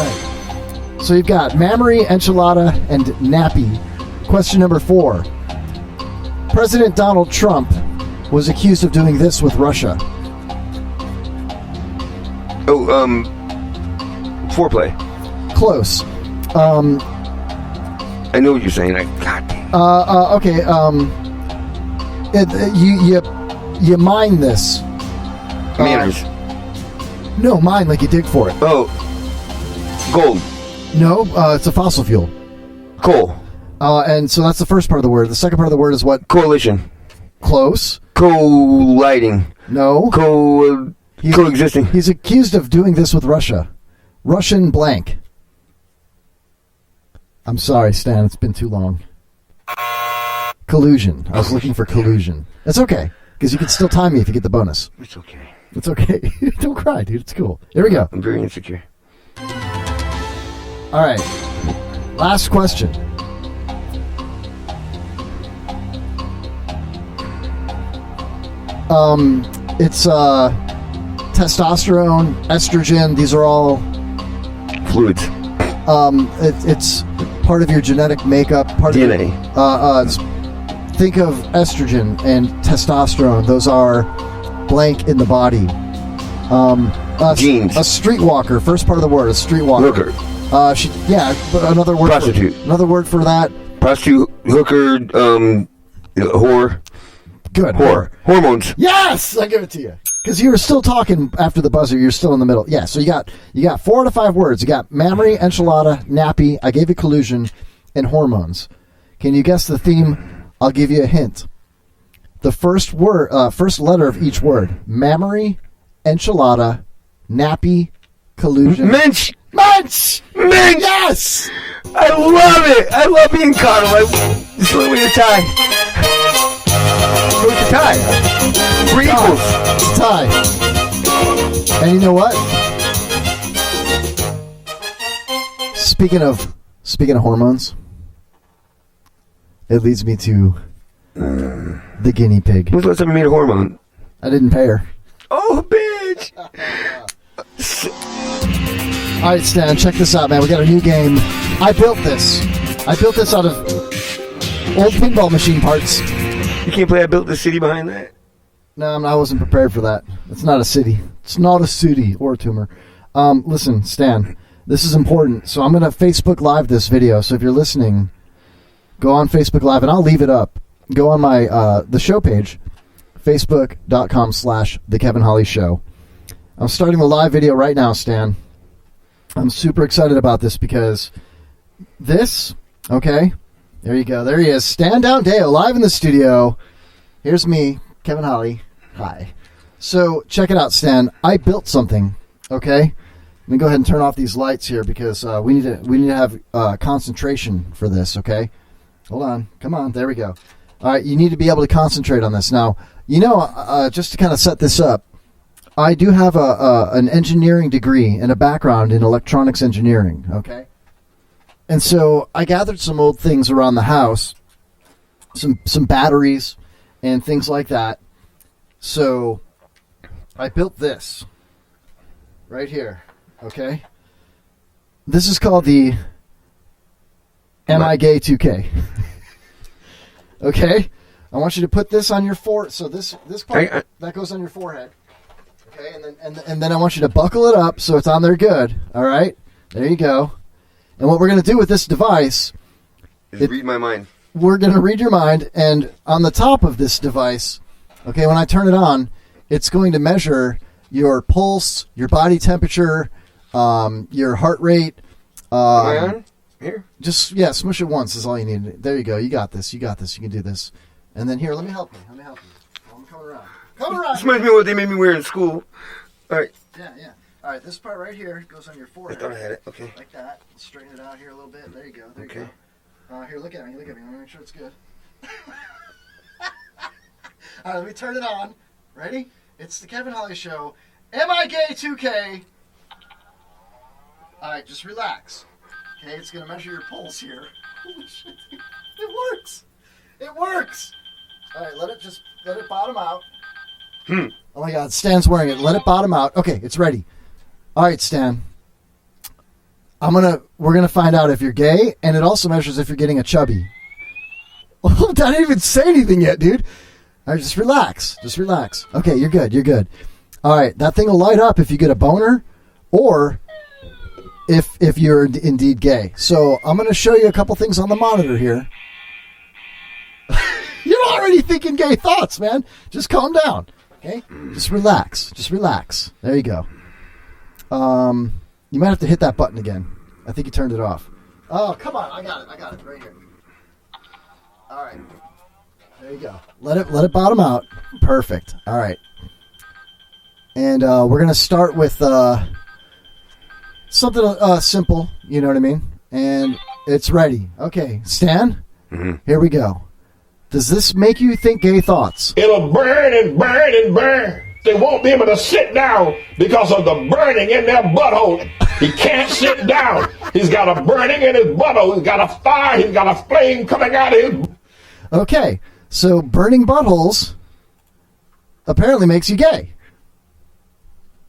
So you've got mammary, enchilada, and nappy. Question number 4. President Donald Trump was accused of doing this with Russia. Foreplay. Close. I know what you're saying. Okay. You mine this. Manners. No, mine like you dig for it. Oh. Gold. No, it's a fossil fuel. Coal. And so that's the first part of the word. The second part of the word is what? Coalition. Close. Colliding. No. Coexisting. He's accused of doing this with Russia. Russian blank. I'm sorry, Stan. It's been too long. Collusion. I was looking for collusion. It's okay, because you can still time me if you get the bonus. It's okay. It's okay. Don't cry, dude. It's cool. Here we go. I'm very insecure. All right. Last question. It's testosterone, estrogen. These are all fluids. It's part of your genetic makeup. Part DNA. Think of estrogen and testosterone. Those are blank in the body. Genes. A streetwalker. First part of the word. A streetwalker. Hooker. But another word. Prostitute. Another word for that. Prostitute. Hooker. Whore. Good. Whore. Hormones. Yes, I give it to you. Because you were still talking after the buzzer. You're still in the middle. Yeah. So you got 4 out of 5 words. You got mammary, enchilada, nappy. I gave you collusion, and hormones. Can you guess the theme? I'll give you a hint. The first letter of each word: mammary, enchilada, nappy, collusion. Mensch. Mensch. Mensch. Yes. I love it. I love being caught. Just throw away the tie. Who's the tie? 3 equals. Tie. And you know what? Speaking of hormones, it leads me to the guinea pig. When's the last time you made a hormone? I didn't pay her. Oh, bitch! All right, Stan, check this out, man. We got a new game. I built this out of old pinball machine parts. You can't play I Built the City behind that? No, I wasn't prepared for that. It's not a city. It's not a city or a tumor. Listen, Stan, this is important. So I'm going to Facebook Live this video. So if you're listening, go on Facebook Live, and I'll leave it up. Go on my the show page, facebook.com/The Kevin Holly Show. I'm starting the live video right now, Stan. I'm super excited about this because this, okay, there you go. There he is. Stand Down Deyo, live in the studio. Here's me, Kevin Holly. Hi. So check it out, Stan. I built something, okay? Let me go ahead and turn off these lights here because we need to have concentration for this, okay? Hold on. Come on. There we go. All right, you need to be able to concentrate on this. Now, just to kind of set this up, I do have an engineering degree and a background in electronics engineering, okay? And so I gathered some old things around the house, some batteries and things like that. So I built this right here, okay? This is called the Am I Gay 2K. Okay? I want you to put this on your forehead. So this part, that goes on your forehead. Okay, and then I want you to buckle it up so it's on there good. All right? There you go. And what we're going to do with this device is read my mind. We're going to read your mind, and on the top of this device, okay, when I turn it on, it's going to measure your pulse, your body temperature, your heart rate. Am I on? Here? Just, smush it once is all you need. There you go. You got this. You can do this. And then here, let me help you. I'm coming around. Come around. This reminds me of what they made me wear in school. All right. Yeah. All right, this part right here goes on your forehead. I thought I had it. Okay. Like that. Straighten it out here a little bit. There you go. Okay. You go. Here, look at me. Let me make sure it's good. All right, let me turn it on. Ready? It's the Kevin Holly Show. Am I Gay 2K? All right, just relax. Okay, it's going to measure your pulse here. Holy shit. It works. It works. All right, let it bottom out. Oh my God, Stan's wearing it. Let it bottom out. Okay, it's ready. All right, Stan. We're gonna find out if you're gay, and it also measures if you're getting a chubby. Oh, I didn't even say anything yet, dude. All right, just relax. Just relax. Okay, you're good. You're good. All right, that thing will light up if you get a boner, or if you're indeed gay. So I'm gonna show you a couple things on the monitor here. You're already thinking gay thoughts, man. Just calm down. Okay? Just relax. Just relax. There you go. You might have to hit that button again. I think you turned it off. Oh, come on. I got it. Right here. All right. There you go. Let it bottom out. Perfect. All right. And we're going to start with something simple. You know what I mean? And it's ready. Okay. Stan, Here we go. Does this make you think gay thoughts? It'll burn and burn and burn. They won't be able to sit down because of the burning in their butthole. He can't sit down. He's got a burning in his butthole. He's got a fire. He's got a flame coming out of his... Okay, so burning buttholes apparently makes you gay.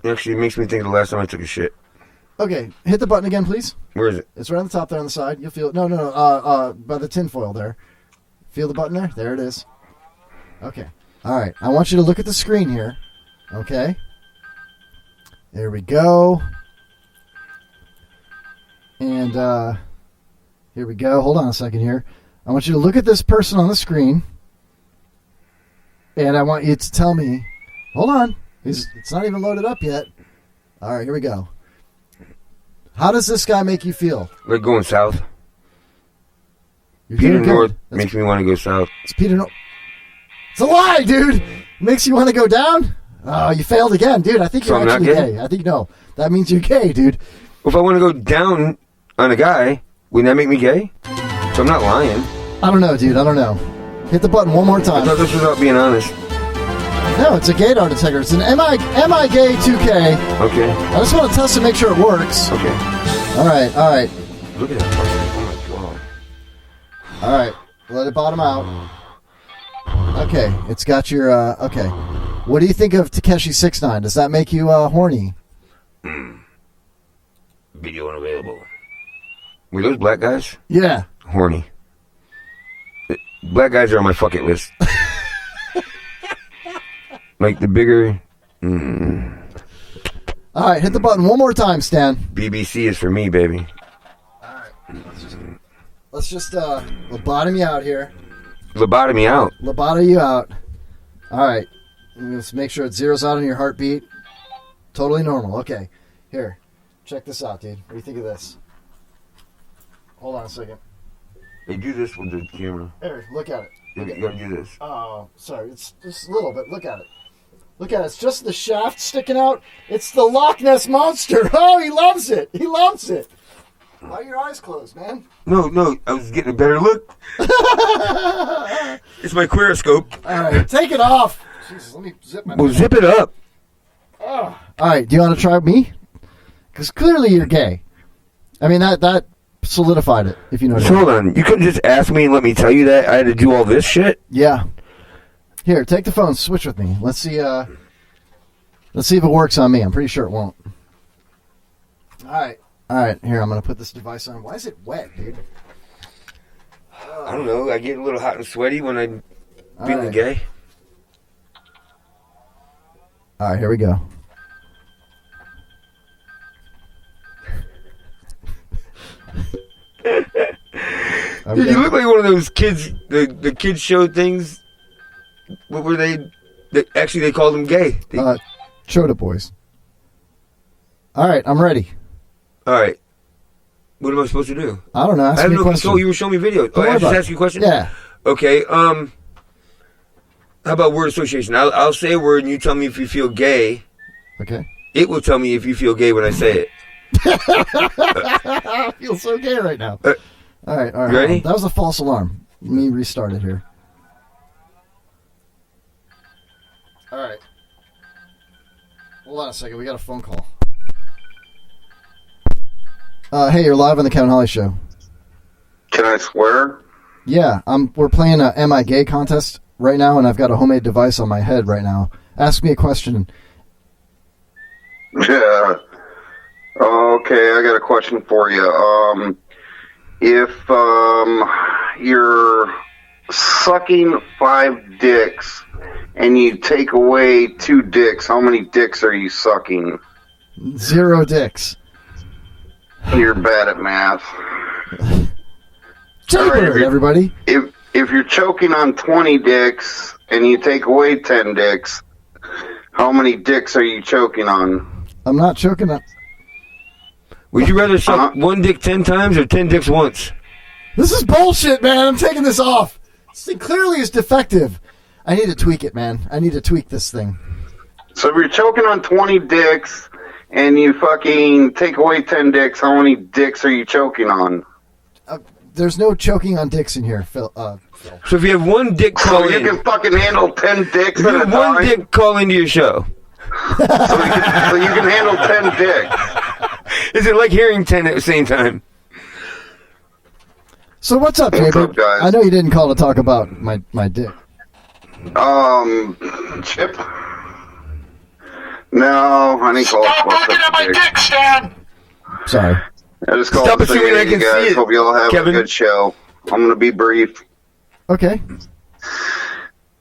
Actually, it makes me think of the last time I took a shit. Okay, hit the button again, please. Where is it? It's right on the top there on the side. You'll feel it. No, by the tinfoil there. Feel the button there? There it is. Okay. All right. I want you to look at the screen here. Okay. There we go. And here we go. Hold on a second here. I want you to look at this person on the screen. And I want you to tell me. Hold on. It's not even loaded up yet. All right. Here we go. How does this guy make you feel? Like going south. You're Peter doing good. North makes me want to go south. It's Peter North. It's a lie, dude. It makes you want to go down? Oh, you failed again, dude. I think you're actually gay. I think no. That means you're gay, dude. Well, if I want to go down on a guy, wouldn't that make me gay? So I'm not lying. I don't know, dude. I don't know. Hit the button one more time. I thought this was about being honest. No, it's a gaydar detector. It's an Am I Gay 2K. Okay. I just want to test to make sure it works. Okay. All right. Look at that. Oh my god. All right. Let it bottom out. Okay. It's got your, okay. What do you think of Takeshi 6ix9ine? Does that make you horny? Video unavailable. Were those black guys? Yeah. Horny. Black guys are on my fuck it list. Like the bigger... All right, hit the button one more time, Stan. BBC is for me, baby. All right. Let's just lobotomy you out here. Lobotomy out? Lobotomy you out. All right. Let's make sure it zeroes out on your heartbeat. Totally normal. Okay. Here. Check this out, dude. What do you think of this? Hold on a second. Hey, do this with the camera. Here, look at it. You gotta do this. Oh, sorry. It's just a little bit. Look at it. Look at it. It's just the shaft sticking out. It's the Loch Ness Monster. Oh, he loves it. He loves it. Why are your eyes closed, man? No. I was getting a better look. It's my queeroscope. All right. Take it off. Jesus, let me zip my... Well, zip it up. Oh. All right. Do you want to try me? Because clearly you're gay. I mean, that solidified it, if you know what I mean. Hold on. You couldn't just ask me and let me tell you that I had to do all this shit? Yeah. Here, take the phone. Switch with me. Let's see if it works on me. I'm pretty sure it won't. All right. Here, I'm going to put this device on. Why is it wet, dude? I don't know. I get a little hot and sweaty when I'm feeling gay. All right, here we go. Dude, you look like one of those kids, the kids show things. What were they? Actually, they called them gay. Chota boys. All right, I'm ready. All right. What am I supposed to do? I don't know. I have no control. You were showing me videos. Oh, I just ask you a question? Yeah. Okay. How about word association? I'll say a word and you tell me if you feel gay. Okay. It will tell me if you feel gay when I say it. I feel so gay right now. All right. You ready? That was a false alarm. Let me restart it here. All right. Hold on a second. We got a phone call. Hey, you're live on the Kevin Holly Show. Can I swear? Yeah, we're playing a Am I Gay contest right now, and I've got a homemade device on my head right now, Ask me a question. Yeah. Okay, I got a question for you. If you're sucking 5 dicks and you take away 2 dicks, how many dicks are you sucking? 0 dicks. You're bad at math. Jaybird, everybody. If you're choking on 20 dicks and you take away 10 dicks, how many dicks are you choking on? I'm not choking on... Would you rather suck 1 dick 10 times or 10 dicks once? This is bullshit, man. I'm taking this off. This thing clearly is defective. I need to tweak it, man. I need to tweak this thing. So if you're choking on 20 dicks and you fucking take away 10 dicks, how many dicks are you choking on? There's no choking on dicks in here, Phil. So if you have 1 dick call in... So you can fucking handle 10 dicks if at you a have time? 1 dick call into your show. so you can handle 10 dicks. Is it like hearing 10 at the same time? So what's up, Jaybird? Guys? I know you didn't call to talk about my dick. Chip? No, I didn't call Stop looking at my dick, Stan! Sorry. I just called Stop to say, assuming I hey, can you guys, see it, hope you all have Kevin. a good show. I'm going to be brief. Okay.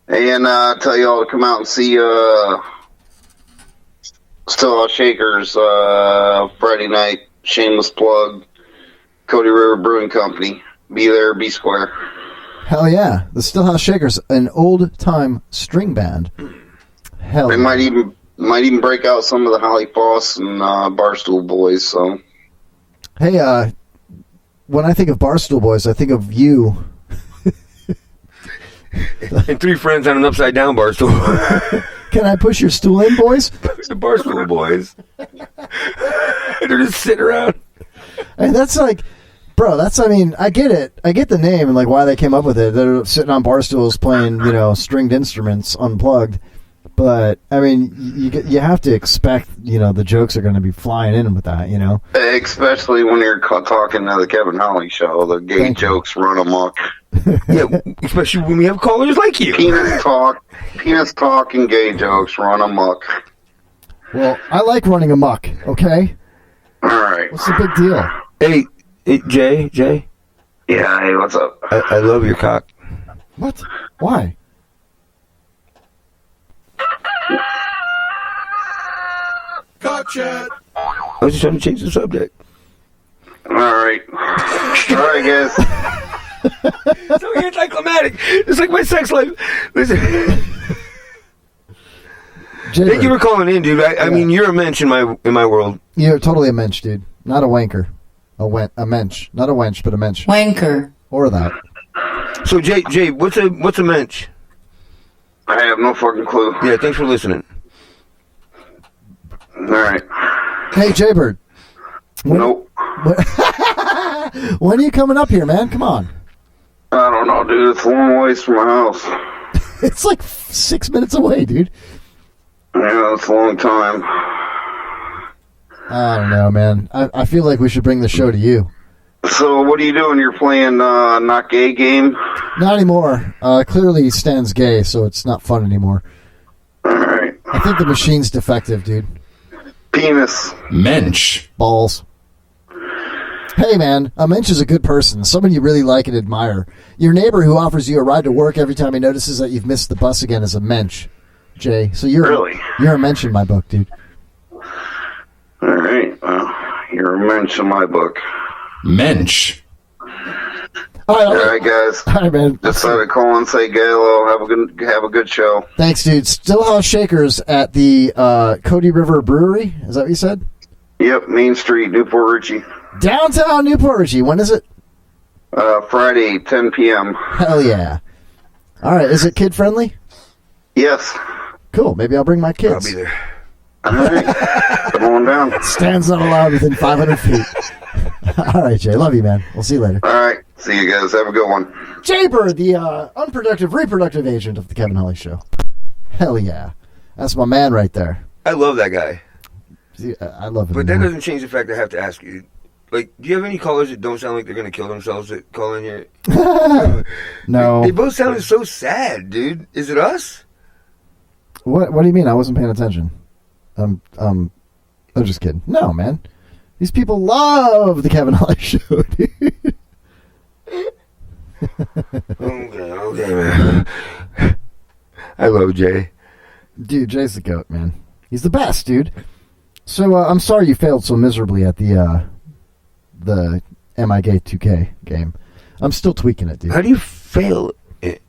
And tell you all to come out and see Still Shakers Friday night. Shameless plug. Cody River Brewing Company. Be there, be square. Hell yeah. The Stillhouse Shakers, an old-time string band. Hell They yeah. might even break out some of the Holly Foss and Barstool boys, so... Hey, when I think of Barstool Boys, I think of you. And 3 friends on an upside-down bar stool. Can I push your stool in, boys? The Barstool Boys. They're just sitting around. And that's like, bro, I mean, I get it. I get the name and like why they came up with it. They're sitting on bar stools playing, stringed instruments unplugged. But, I mean, you have to expect, the jokes are going to be flying in with that, Especially when you're talking to the Kevin Holly show. The gay jokes run amok. Yeah, especially when we have callers like you. Penis talk and gay jokes run amok. Well, I like running amok, okay? All right. What's the big deal? Hey, Jay? Yeah, hey, what's up? I love your cock. What? Why? Gotcha. I was just trying to change the subject. All right. All right, guys. So anticlimactic. It's like my sex life. Listen. Thank you for calling in, dude. I mean, you're a mensch in my world. You're totally a mensch, dude. Not a wanker. A mensch. Not a wench, but a mensch. Wanker. Or that. So, Jay, what's a mensch? I have no fucking clue. Yeah, thanks for listening. All right. Hey, Jaybird. Nope. When are you coming up here, man? Come on. I don't know, dude. It's a long ways from my house. It's like 6 minutes away, dude. Yeah, it's a long time. I don't know, man. I feel like we should bring the show to you. So, what are you doing? You're playing not gay game? Not anymore. Clearly Stan's gay, so it's not fun anymore. All right. I think the machine's defective, dude. Penis. Mensch. Balls. Hey, man, a mensch is a good person, someone you really like and admire. Your neighbor who offers you a ride to work every time he notices that you've missed the bus again is a mensch, Jay. So you're a mensch in my book, dude. All right. Well, you're a mensch in my book. Mensch. All right, guys. All right, man. Decided to call and say hello. Have a good show. Thanks, dude. Stillhouse Shakers at the Cody River Brewery. Is that what you said? Yep, Main Street, Newport Richie. Downtown Newport Richie. When is it? Friday, 10 p.m. Hell yeah. All right. Is it kid friendly? Yes. Cool. Maybe I'll bring my kids. I'll be there. All right. Come on down. Stan's not allowed within 500 feet. All right, Jay. Love you, man. We'll see you later. All right. See you guys. Have a good one. Jaybird, the unproductive reproductive agent of the Kevin Holly Show. Hell yeah. That's my man right there. I love that guy. I love him. But that doesn't change the fact I have to ask you. Like, do you have any callers that don't sound like they're going to kill themselves that call in here? No. They both sounded so sad, dude. Is it us? What do you mean? I wasn't paying attention. I'm just kidding. No, man. These people love the Kevin Holly Show, dude. Okay, man. I love Jay. Dude, Jay's the GOAT, man. He's the best, dude. So, I'm sorry you failed so miserably at the Am I Gay 2K game. I'm still tweaking it, dude. How do you fail it?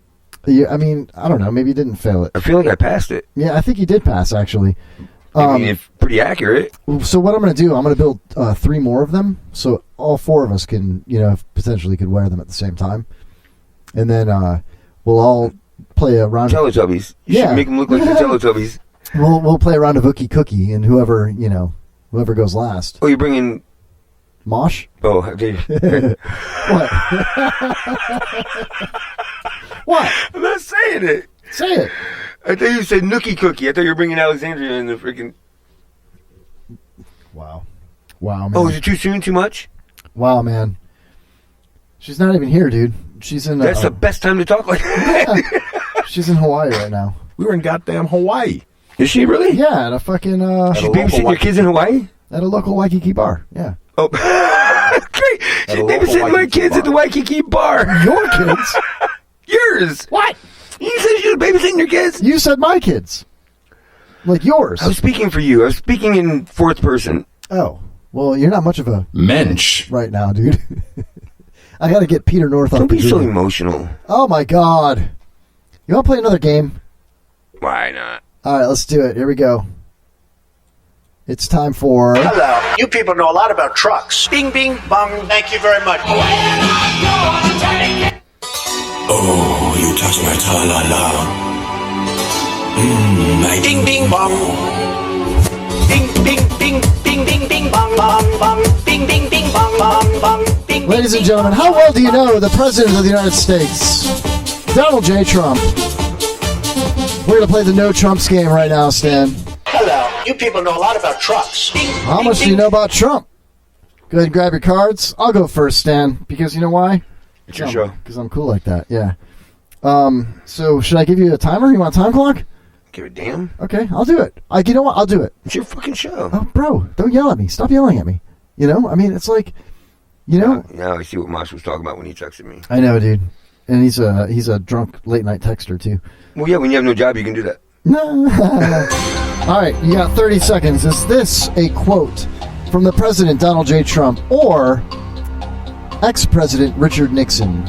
Yeah, I mean, I don't know. Maybe you didn't fail it. I feel like I passed it. Yeah, I think you did pass, actually. I mean, it's pretty accurate. So what I'm going to do, I'm going to build 3 more of them, so all 4 of us can, potentially could wear them at the same time. And then we'll all play a round of... Teletubbies. You should make them look like the Teletubbies. We'll play a round of Ookie Cookie, and whoever goes last. Oh, you're bringing... Mosh? Oh, dude. What? What? I'm not saying it. Say it. I thought you said Nookie Cookie. I thought you were bringing Alexandria in the freaking... Wow, man. Oh, is it too soon? Too much? Wow, man. She's not even here, dude. She's in... That's the best time to talk like that. Yeah. She's in Hawaii right now. We were in goddamn Hawaii. Is she really? Yeah, at a fucking... She's babysitting your kids in Hawaii? At a local Waikiki bar, yeah. Oh, great. She's babysitting my kids at the Waikiki bar. Your kids? Yours. What? You said she was babysitting your kids? You said my kids. Like yours. I was speaking for you. I was speaking in fourth person. Oh. Well, you're not much of a... mensch right now, dude. I gotta get Peter North off Don't the be so dream. emotional. Oh, my God. You want to play another game? Why not? All right, let's do it. Here we go. It's time for... Hello. You people know a lot about trucks. Bing, bing, bong. Thank you very much. Oh, you touch my ta-la-la. My Bing, bing, bong. Bing, bing, bing, bing, bing, bing, bong, bong, bong. Bing, bing, bing, bong, bong, bong. Bing, Ladies and gentlemen, how well do you know the President of the United States, Donald J. Trump? We're going to play the No Trumps game right now, Stan. Hello. You people know a lot about trucks. Bing, How much do you know about Trump? Go ahead and grab your cards. I'll go first, Stan, because you know why? It's your show. Because I'm cool like that, yeah. So should I give you a timer? You want a time clock? Give a damn. Okay, I'll do it. You know what? I'll do it. It's your fucking show. Oh, bro, don't yell at me. Stop yelling at me. I mean, it's like, Now I see what Mosh was talking about when he texted me. I know, dude. And he's a drunk late night texter too. Well, yeah, when you have no job, you can do that. All right, you got 30 seconds. Is this a quote from the President, Donald J. Trump, or ex-President Richard Nixon?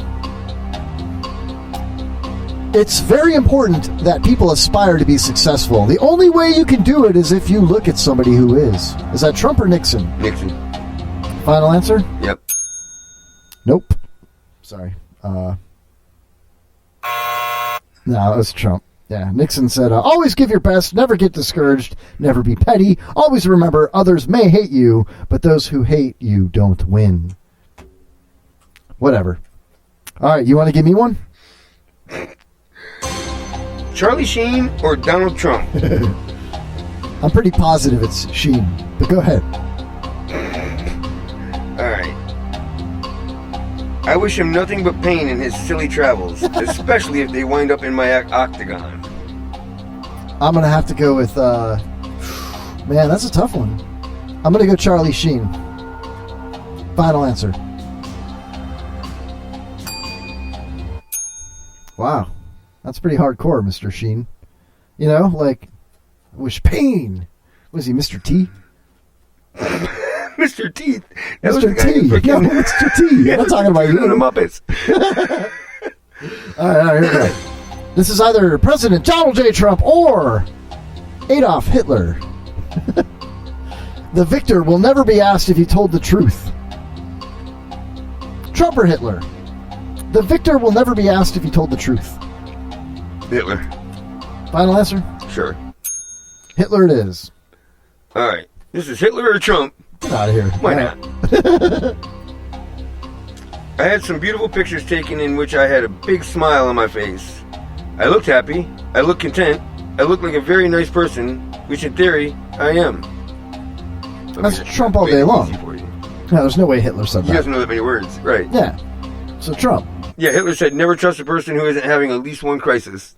It's very important that people aspire to be successful. The only way you can do it is if you look at somebody who is. Is that Trump or Nixon? Nixon. Final answer? Yep. Nope. Sorry. No, it was Trump. Yeah, Nixon said, always give your best, never get discouraged, never be petty, always remember others may hate you, but those who hate you don't win. Whatever. All right, you want to give me one? Charlie Sheen or Donald Trump? I'm pretty positive it's Sheen, but go ahead. All right. I wish him nothing but pain in his silly travels, especially if they wind up in my octagon. I'm going to have to go with, man, that's a tough one. I'm going to go Charlie Sheen. Final answer. Wow. That's pretty hardcore, Mr. Sheen. I wish pain. Was he Mr. T? Mr. T. Mr. T. No, Mr. T. I'm not talking about you. The Muppets. All right, here we go. This is either President Donald J. Trump or Adolf Hitler. The victor will never be asked if he told the truth. Trump or Hitler? The victor will never be asked if he told the truth. Hitler. Final answer? Sure. Hitler it is. All right. This is Hitler or Trump? Get out of here. Why not? I had some beautiful pictures taken in which I had a big smile on my face. I looked happy. I looked content. I looked like a very nice person, which in theory, I am. That's Trump all day long. No, there's no way Hitler said that. He doesn't know that many words. Right. Yeah. So Trump. Yeah, Hitler said, never trust a person who isn't having at least one crisis.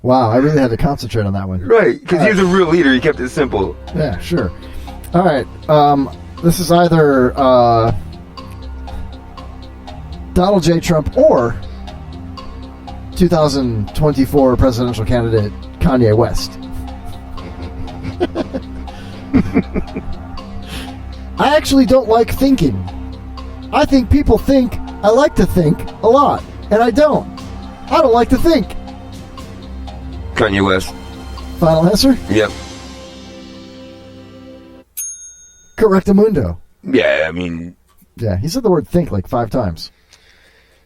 Wow, I really had to concentrate on that one. Right, because he was a real leader. He kept it simple. Yeah, sure. All right. This is either Donald J. Trump or 2024 presidential candidate Kanye West. I actually don't like thinking. I think people think I like to think a lot, and I don't. I don't like to think. Kanye West. Final answer? Yep. Correctamundo. Yeah, I mean... Yeah, he said the word think like 5 times.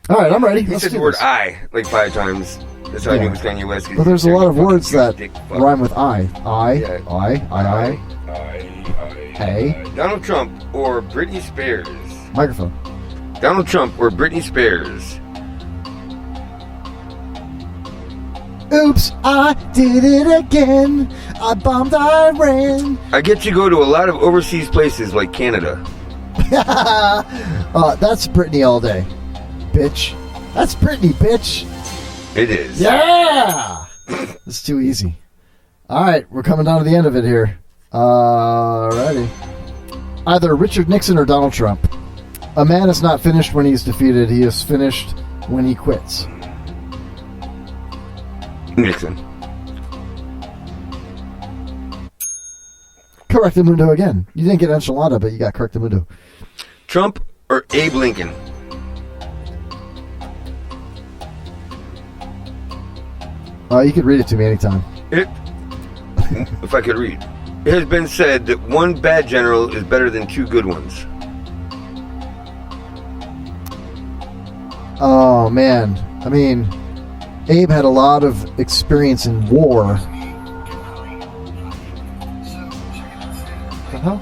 All right, I'm ready. He Let's said do the word this. I like 5 times. That's how I knew it was Kanye West. But there's a lot of words that fuck. rhyme with I. Yeah. I. Hey. Donald Trump or Britney Spears. Microphone. Donald Trump or Britney Spears. Oops, I did it again. I bombed Iran. I get to go to a lot of overseas places like Canada. That's Britney all day, bitch. That's Britney, bitch. It is. Yeah! It's too easy. All right, we're coming down to the end of it here. Alrighty. Either Richard Nixon or Donald Trump. A man is not finished when he is defeated. He is finished when he quits. Nixon. Correctamundo again. You didn't get enchilada, but you got correctamundo. Trump or Abe Lincoln? You could read it to me anytime. If I could read. It has been said that one bad general is better than 2 good ones. Oh, man. I mean, Abe had a lot of experience in war. What the hell?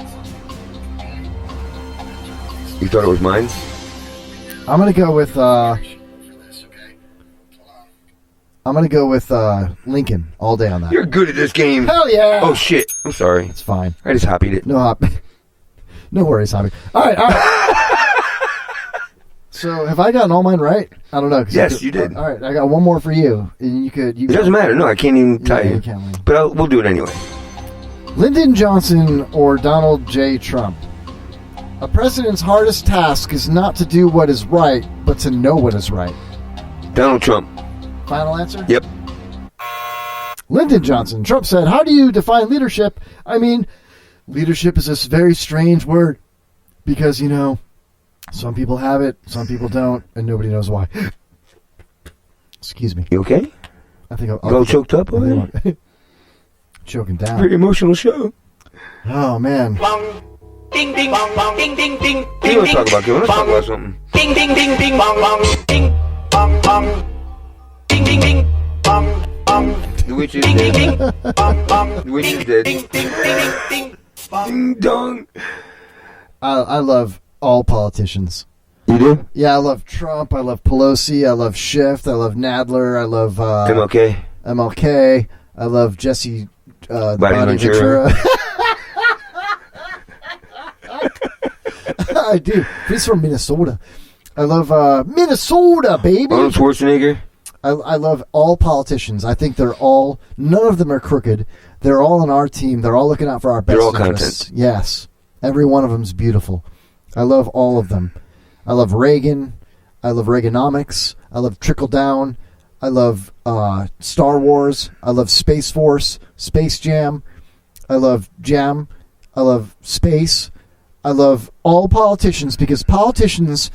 You thought it was mine? I'm gonna go with Lincoln all day on that. You're good at this game. Hell yeah! Oh shit! I'm sorry. It's fine. I just hopied it. No hop. No worries, hobby. All right. So have I gotten all mine right? I don't know. Yes, you did. All right, I got one more for you, and you could. It doesn't matter. No, I can't even tell you. You can't win. But we'll do it anyway. Lyndon Johnson or Donald J. Trump. A president's hardest task is not to do what is right, but to know what is right. Donald Trump. Final answer? Yep. Lyndon Johnson. Trump said, how do you define leadership? I mean, leadership is this very strange word because, you know, some people have it, some people don't, and nobody knows why. Excuse me. You okay? I think I'll all choked up over there? Choking down. Very emotional show. Oh, man. Ding ding bong bong ding ding ding. What do you want to talk about, Kevin? Let's talk about something. Ding ding ding ding bong bong ding bong bong. Ding ding ding bong bong. The witch is Ding ding dead. ding bong bong. The witch is dead. Ding ding ding ding bong. Ding dong. I love all politicians. You do? Yeah, I love Trump. I love Pelosi. I love Schiff. I love Nadler. I love MLK. MLK. I love Jesse Body Ventura. I do. He's from Minnesota. I love Minnesota, baby. Arnold Schwarzenegger. I love all politicians. I think none of them are crooked. They're all on our team. They're all looking out for our best They're all interests. content. Yes. Every one of them's beautiful. I love all of them. I love Reagan. I love Reaganomics. I love Trickle Down. I love Star Wars. I love Space Force. Space Jam. I love Jam. I love Space. I love all politicians because politicians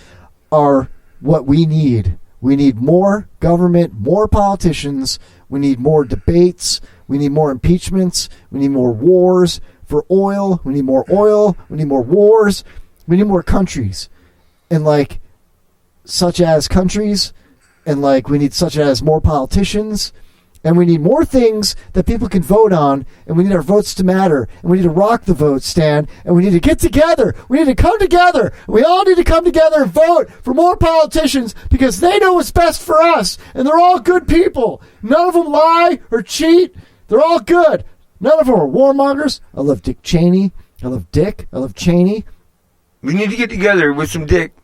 are what we need. We need more government, more politicians. We need more debates. We need more impeachments. We need more wars for oil. We need more oil. We need more wars. We need more countries. And such as countries. And we need such as more politicians. And we need more things that people can vote on, and we need our votes to matter, and we need to rock the vote, Stan, and we need to get together. We need to come together. We all need to come together and vote for more politicians because they know what's best for us, and they're all good people. None of them lie or cheat. They're all good. None of them are warmongers. I love Dick Cheney. I love Dick. I love Cheney. We need to get together with some dick.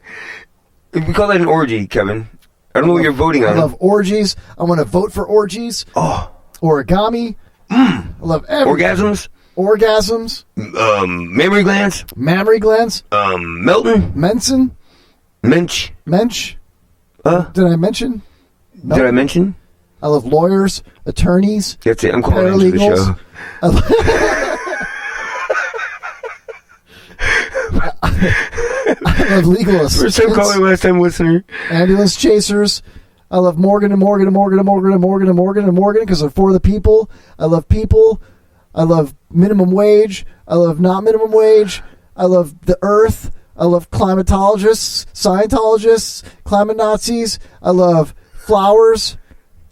We call that an orgy, Kevin. I don't know what you're voting on. I love orgies. I want to vote for orgies. Oh. origami. I love everything. Orgasms. Mammary glands. Melton. Mention. Mensch. Did I mention? Melton? Did I mention? I love lawyers, attorneys. That's it. I'm calling into the show. I love legal assistants. First time calling, last time listener. Ambulance chasers. I love Morgan because they're for the people. I love people. I love minimum wage. I love not minimum wage. I love the earth. I love climatologists, Scientologists, climate Nazis. I love flowers.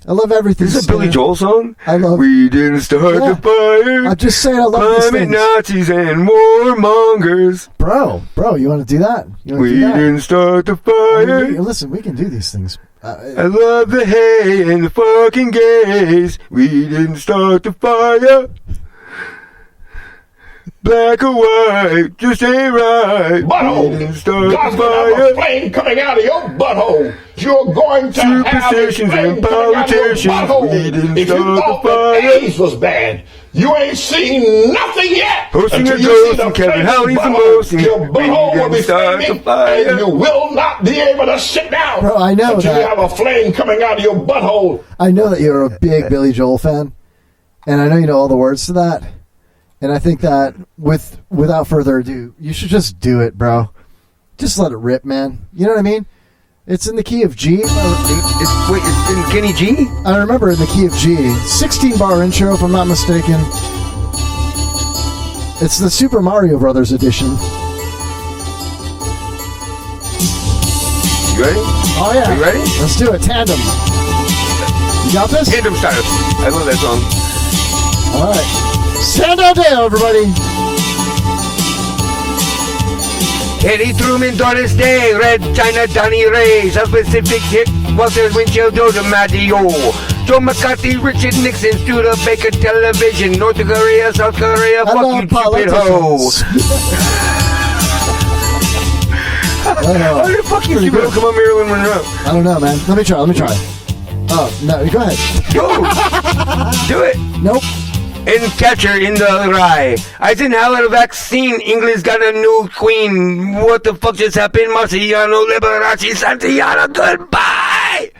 I love everything. Is this a Billy Joel song? I love. We didn't start the fire. I'm just saying I love these climate things. Nazis and warmongers. Bro, you want to do that? We didn't start the fire. Listen, we can do these things. I love the hay and the fucking gays. We didn't start the fire. Black or white, just ain't right. Butthole! God's gonna have a flame coming out of your butthole. You're going to have a flame coming out of your butthole. If you thought that AIDS was bad, you ain't seen nothing yet. Hosting until a you ghost see the and Kevin flames Howley's butthole. emotion. Your butthole will be flaming, and you will not be able to sit down. Bro, I know until that. you have a flame coming out of your butthole. I know that you're a big Billy Joel fan, and I know you know all the words to that. And I think that without further ado, you should just do it, bro. Just let it rip, man. You know what I mean? It's in the key of G. It's in Kenny G? I remember in the key of G. 16-bar intro, if I'm not mistaken. It's the Super Mario Brothers edition. You ready? Oh, yeah. Are you ready? Let's do it. Tandem. You got this? Tandem style. I love that song. All right. Santo Deyo, everybody. Eddie Truman, Doris Day, Red China, Donnie Ray, South Pacific Hip, Walter Winchell, Doja Madio, Joe McCarthy, Richard Nixon, Studebaker Television, North Korea, South Korea, fuck you, stupid hoe. How the fuck you stupid hoe come on Marilyn Monroe? I don't know, man. Let me try. Oh, no, go ahead. Go. Do it. Nope. And Catcher in the Rye. Eisenhower vaccine. England's got a new queen. What the fuck just happened? Marciano, Liberace, Santiano, goodbye!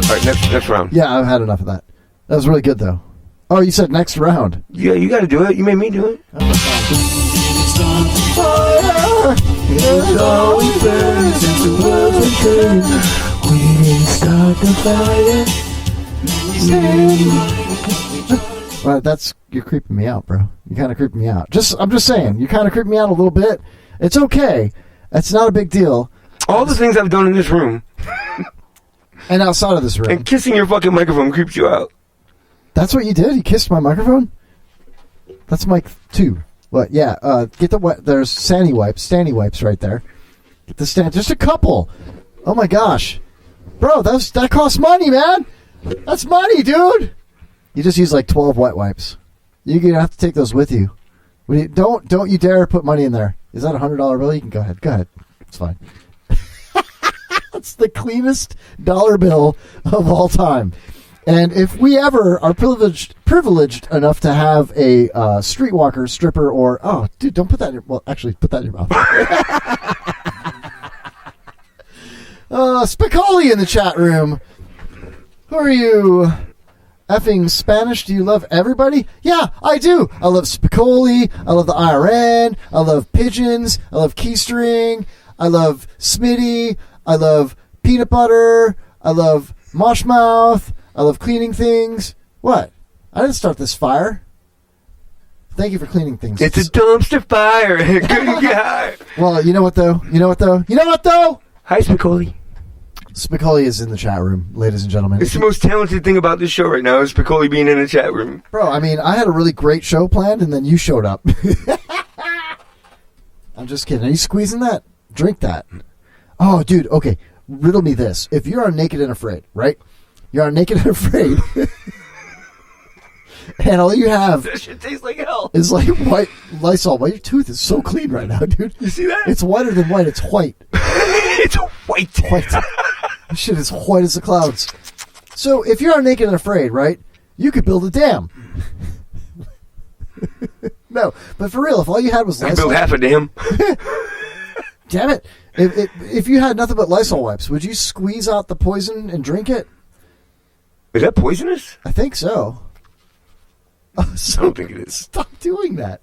Alright, next round. Yeah, I've had enough of that. That was really good, though. Oh, you said next round. Yeah, you gotta do it. You made me do it. It's always burned since the world was good. We didn't start the fire. Well, you're creeping me out, bro. You're kind of creeping me out. I'm just saying, you're kind of creeping me out a little bit. It's okay. It's not a big deal. All the things I've done in this room. And outside of this room. And kissing your fucking microphone creeps you out. That's what you did? You kissed my microphone? That's mic 2. What? Yeah. Get the there's Stanny wipes right there. Get the stand. Just a couple. Oh my gosh, bro, that costs money, man. That's money, dude. You just use like 12 wet wipes. You're gonna have to take those with you. Don't you dare put money in there. Is that a $100 bill? You can go ahead. Go ahead. It's fine. It's the cleanest dollar bill of all time. And if we ever are privileged enough to have a streetwalker, stripper, or... Oh, dude, don't put that in your... Well, actually, put that in your mouth. Spicoli in the chat room. Who are you? Effing Spanish? Do you love everybody? Yeah, I do. I love Spicoli. I love the IRN. I love pigeons. I love keystring. I love Smitty. I love peanut butter. I love Moshmouth. I love cleaning things. What? I didn't start this fire. Thank you for cleaning things. It's a dumpster fire. Couldn't get high. Well, you know what, though? Hi, Spicoli. Spicoli is in the chat room, ladies and gentlemen. It's the most talented thing about this show right now is Spicoli being in the chat room. Bro, I mean, I had a really great show planned, and then you showed up. I'm just kidding. Are you squeezing that? Drink that. Oh, dude, okay. Riddle me this. If you're on Naked and Afraid, right? You're on Naked and Afraid. And all you have... That shit tastes like hell. ...is like white Lysol. Well, your tooth is so clean right now, dude. You see that? It's whiter than white. It's white. It's white. This shit is white as the clouds. So if you're naked and afraid, right, you could build a dam. No, but for real, if all you had was I Lysol... built half a dam. Damn it. If you had nothing but Lysol wipes, would you squeeze out the poison and drink it? Is that poisonous? I think so. So I don't think it is. Stop doing that.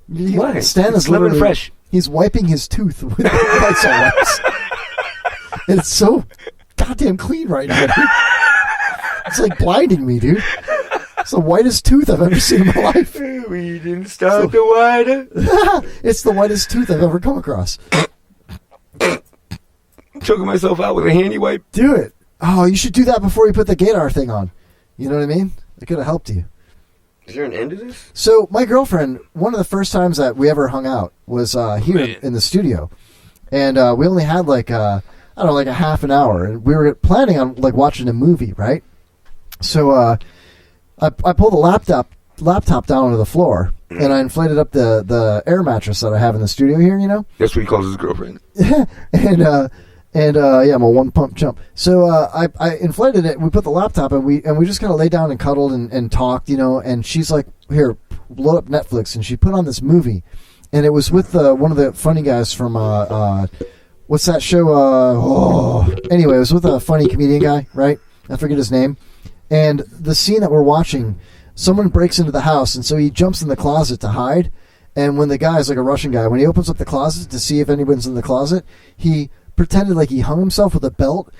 Why? Stan is lemon literally fresh. He's wiping his tooth with Lysol wipes. And it's so goddamn clean right now, dude. It's like blinding me, dude. It's the whitest tooth I've ever seen in my life. We didn't start the water. It's the whitest tooth I've ever come across. Choking myself out with a handy wipe. Do it. Oh, you should do that before you put the gaydar thing on. You know what I mean? It could have helped you. Is there an end to this? So my girlfriend, one of the first times that we ever hung out was here in the studio. And we only had like a half an hour. And we were planning on like watching a movie, right? So I pulled the laptop down onto the floor, and I inflated up the air mattress that I have in the studio here, you know? That's what he calls his girlfriend. And I'm a one pump chump. So I inflated it. We put the laptop and we just kind of lay down and cuddled and talked, you know. And she's like, "Here, load up Netflix." And she put on this movie, and it was with one of the funny guys from what's that show? Anyway, it was with a funny comedian guy, right? I forget his name. And the scene that we're watching, someone breaks into the house, and so he jumps in the closet to hide. And when the guy's like a Russian guy, when he opens up the closet to see if anyone's in the closet, he pretended like he hung himself with a belt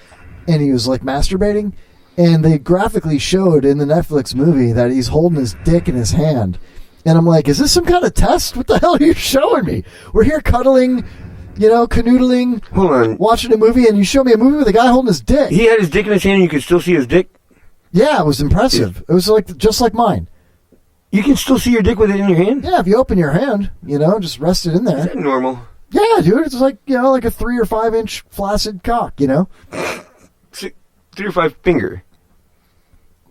and he was like masturbating, and they graphically showed in the Netflix movie that he's holding his dick in his hand. And I'm like, is this some kind of test? What the hell are you showing me? We're here cuddling, you know, canoodling, hold on, watching a movie, and you show me a movie with a guy holding his dick. He had his dick in his hand and you could still see his dick? Yeah, it was impressive. It was like just like mine. You can still see your dick with it in your hand? Yeah, if you open your hand, you know, just rest it in there. Is that normal? Yeah, dude, it's like, you know, like a 3 or 5 inch flaccid cock, you know? 3 or 5 finger.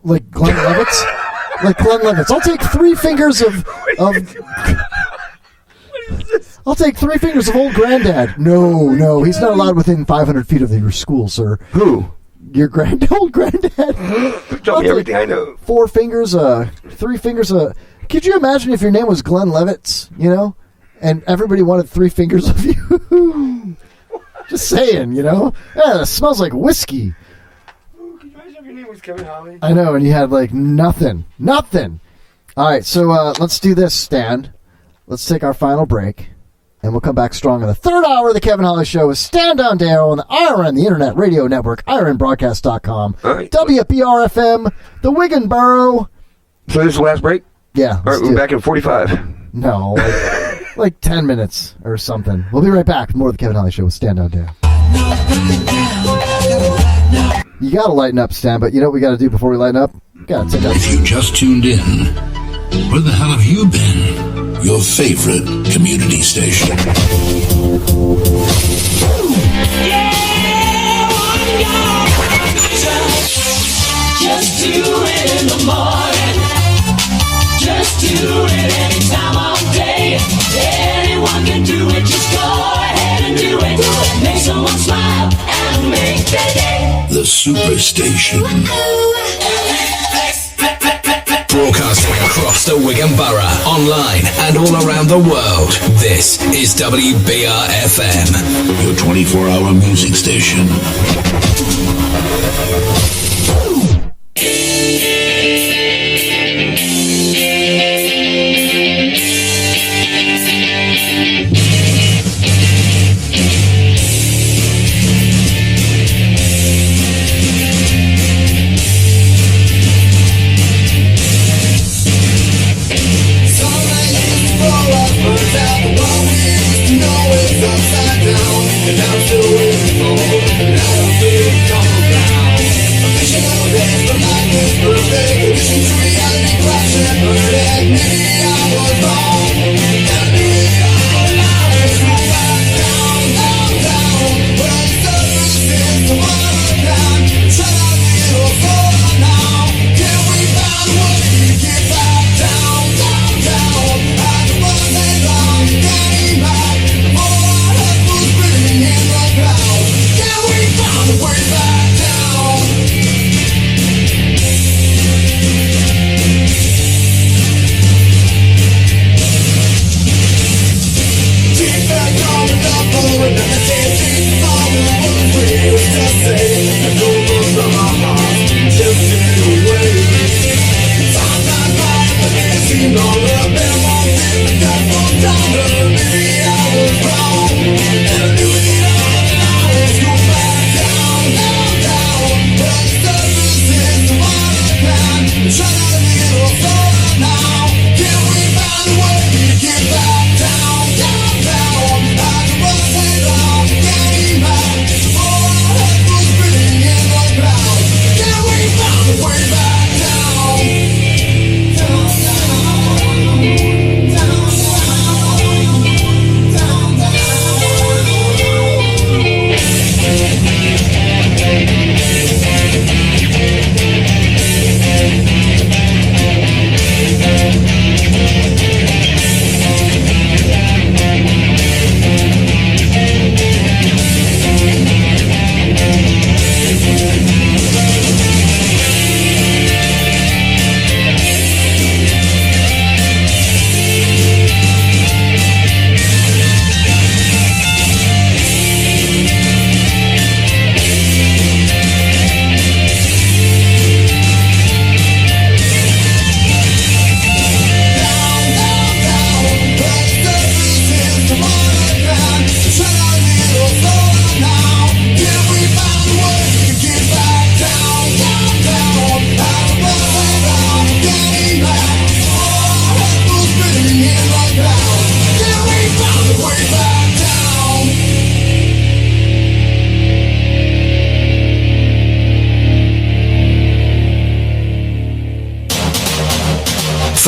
Like Glenn Levitt's? Like Glenn Levitt's. I'll take 3 fingers of I'll take 3 fingers of old granddad. No, he's not allowed within 500 feet of your school, sir. Who? Your old granddad. Tell me everything I know. 4 fingers, 3 fingers. Could you imagine if your name was Glenn Levitt's, you know? And everybody wanted 3 fingers of you. Just saying, you know? Yeah, it smells like whiskey. Could you imagine if your name was Kevin Holly? I know, and you had like nothing. Nothing. All right, so let's do this, Stan. Let's take our final break, and we'll come back strong in the third hour of the Kevin Holly Show with Stan Down Deyo on the IRN, the Internet Radio Network, IRNBroadcast.com, right. WPRFM, the Wigan Borough. So this is the last break? Yeah. All right, we're back in 45. No, like 10 minutes or something. We'll be right back with more of the Kevin Holly Show with Stan Down Deyo. You gotta lighten up, Stan, but you know what we gotta do before we lighten up? If you just tuned in, where the hell have you been? Your favorite community station. Just do it in the morning. Just do it any time of day. Anyone can do it. Just go ahead and do it. Make someone smile and make their day. The Superstation. Broadcasting across the Wigan Borough, online and all around the world. This is WBR-FM, your 24-hour music station. Can we find a way back?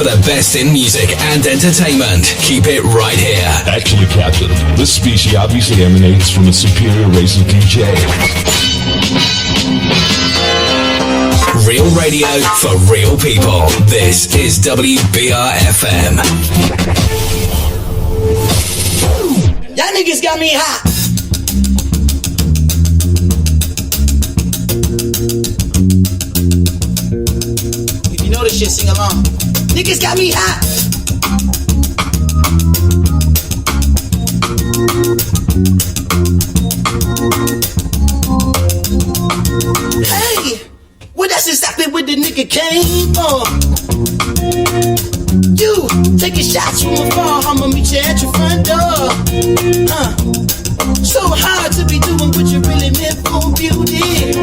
for the best in music and entertainment. Keep it right here. Actually, Captain, this species obviously emanates from a superior race of DJs. Real radio for real people. This is WBR-FM. Y'all niggas got me hot. If you know this shit, sing along. Niggas got me hot. Hey, well that's exactly what the nigga came for. You taking shots from afar, I'ma meet you at your front door. So hard to be doing what you really meant for beauty.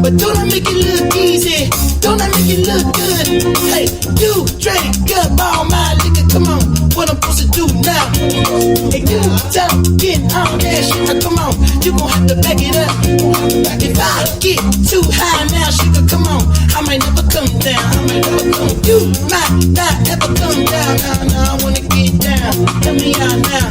But don't I make it look easy? Don't I make it look good? Hey, you drink up all my liquor, come on, what I'm supposed to do now? Hey, you don't get on that shit, now come on, you gon' have to back it up. If I get too high now, sugar, come on, I might never come down, You might not ever come down, nah, I wanna get down, tell me how now.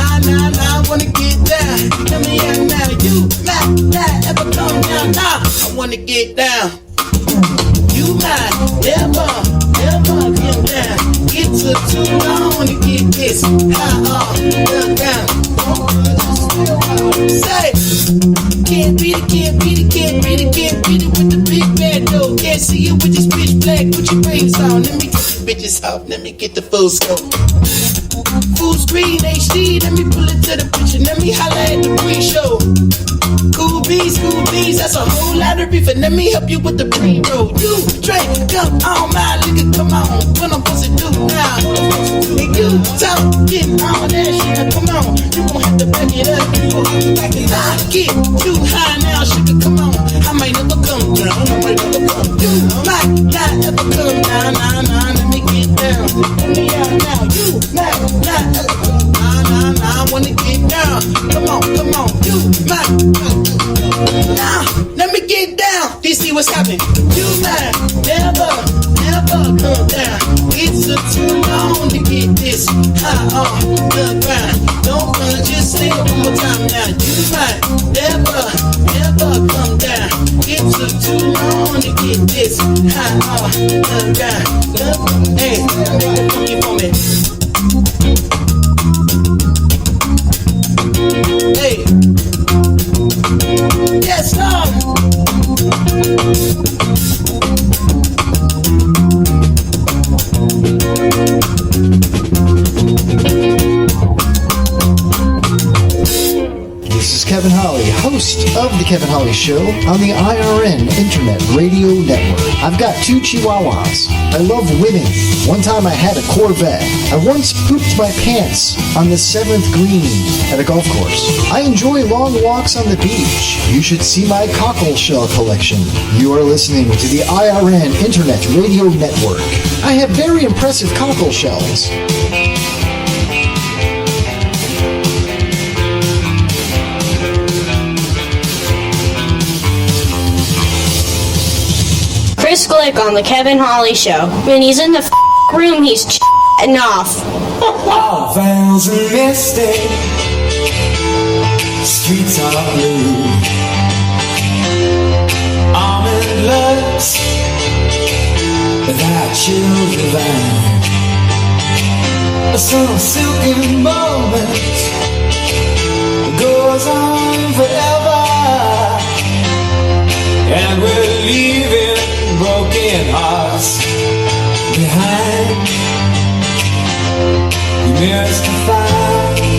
Nah, I wanna get down, tell me how now. You might not ever come down, nah, I wanna get down. You might never come down. It took too long to get this high off the ground. Say, can't beat it with the big bad dough. Can't see it with this pitch black. Put your rings on, let me get the bitches off. Let me get the full scope. Full screen HD, let me pull it to the picture. Let me holla at the pre-show. Cool beans, that's a whole lot of beef. And let me help you with the pre-roll. You drink up all my liquor, come on, what I'm supposed to do now? And you talking all that shit, now come on, you gon' have to back it up. If I get too high now, sugar, come on, I might never come down. You might not ever come down, nah, let me get down. Let me out now, you might not ever come down, nah, I wanna get down. Come on, you might. Now, let me get down. Do you see what's happening? You might never come down. It took too long to get this high off the ground. Don't run, just say it one more time now. You might never come down. It took too long to get this high off the ground. Hey, make it funky for me. Hey. Yes, Lord. This is Kevin Holly, host of The Kevin Holly Show on the IRN Internet Radio Network. I've got 2 Chihuahuas. I love women. One time I had a Corvette. I once pooped my pants on the 7th green at a golf course. I enjoy long walks on the beach. You should see my cockle shell collection. You are listening to the IRN Internet Radio Network. I have very impressive cockle shells. Chris Glick on the Kevin Holly Show. When he's in the room, he's chatting off. All veils are misty, streets are blue. Almond looks that chill divine. Some silky moment goes on forever, and we're leaving broken hearts behind. You mystify me,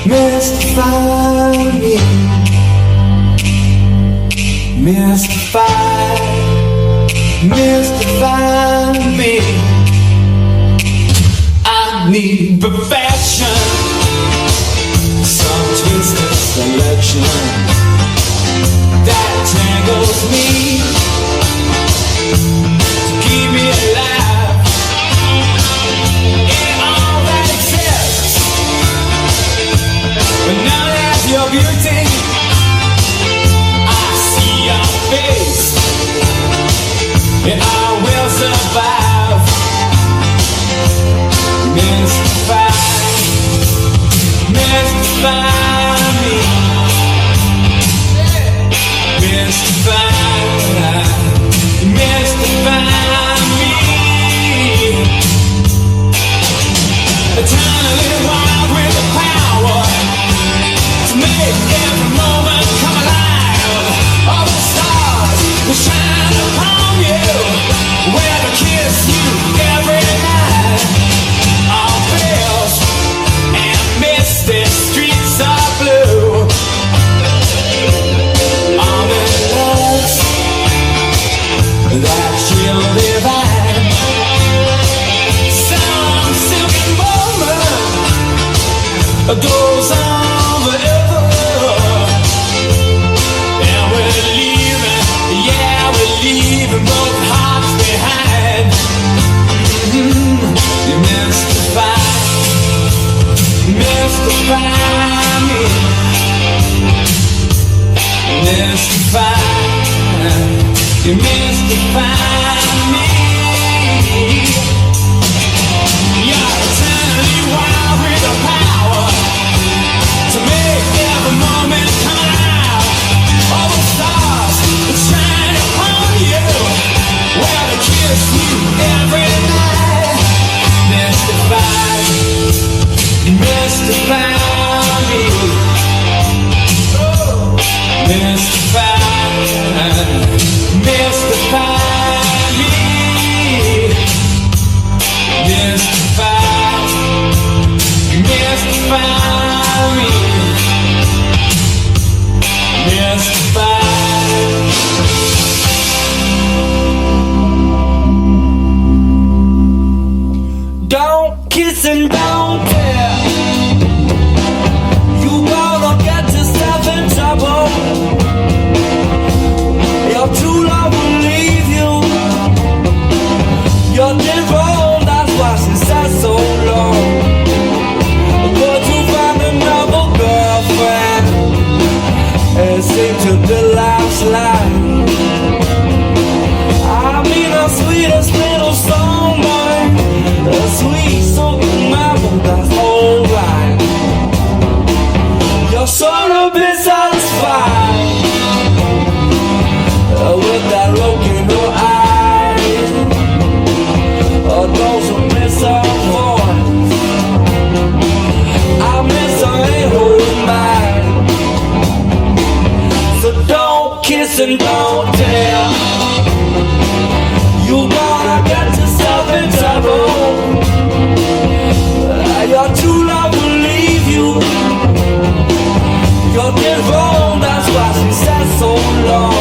mystify me. I need perfection, some twisted selection that tangles me to keep me alive in all that exists. But now that your beauty, I see your face in all goes on forever. And we're leaving, yeah, we're leaving both hearts behind. You mystify me. Mystify, you mystify me. You're eternally wild with the power to make every moment come out. All the stars shine upon you, well to kiss you every night. Mystify, mystify me. Mystify, mystify me. Mystify, mystify me. Mystify. Don't kiss and don't tell. You gonna get yourself in trouble. Your true love will leave you. You're dead wrong, that's why she said so long. But you find another girlfriend and sing to the last line. I mean the sweetest little song, boy. The sweet soaking mama, that's alright. You're sort of been satisfied with that look in her eyes. Those who miss her voice, I miss her ain't holding back. So don't kiss and don't tell. You gonna get yourself in trouble. Your true love will leave you. You're dead wrong, that's why she said so long.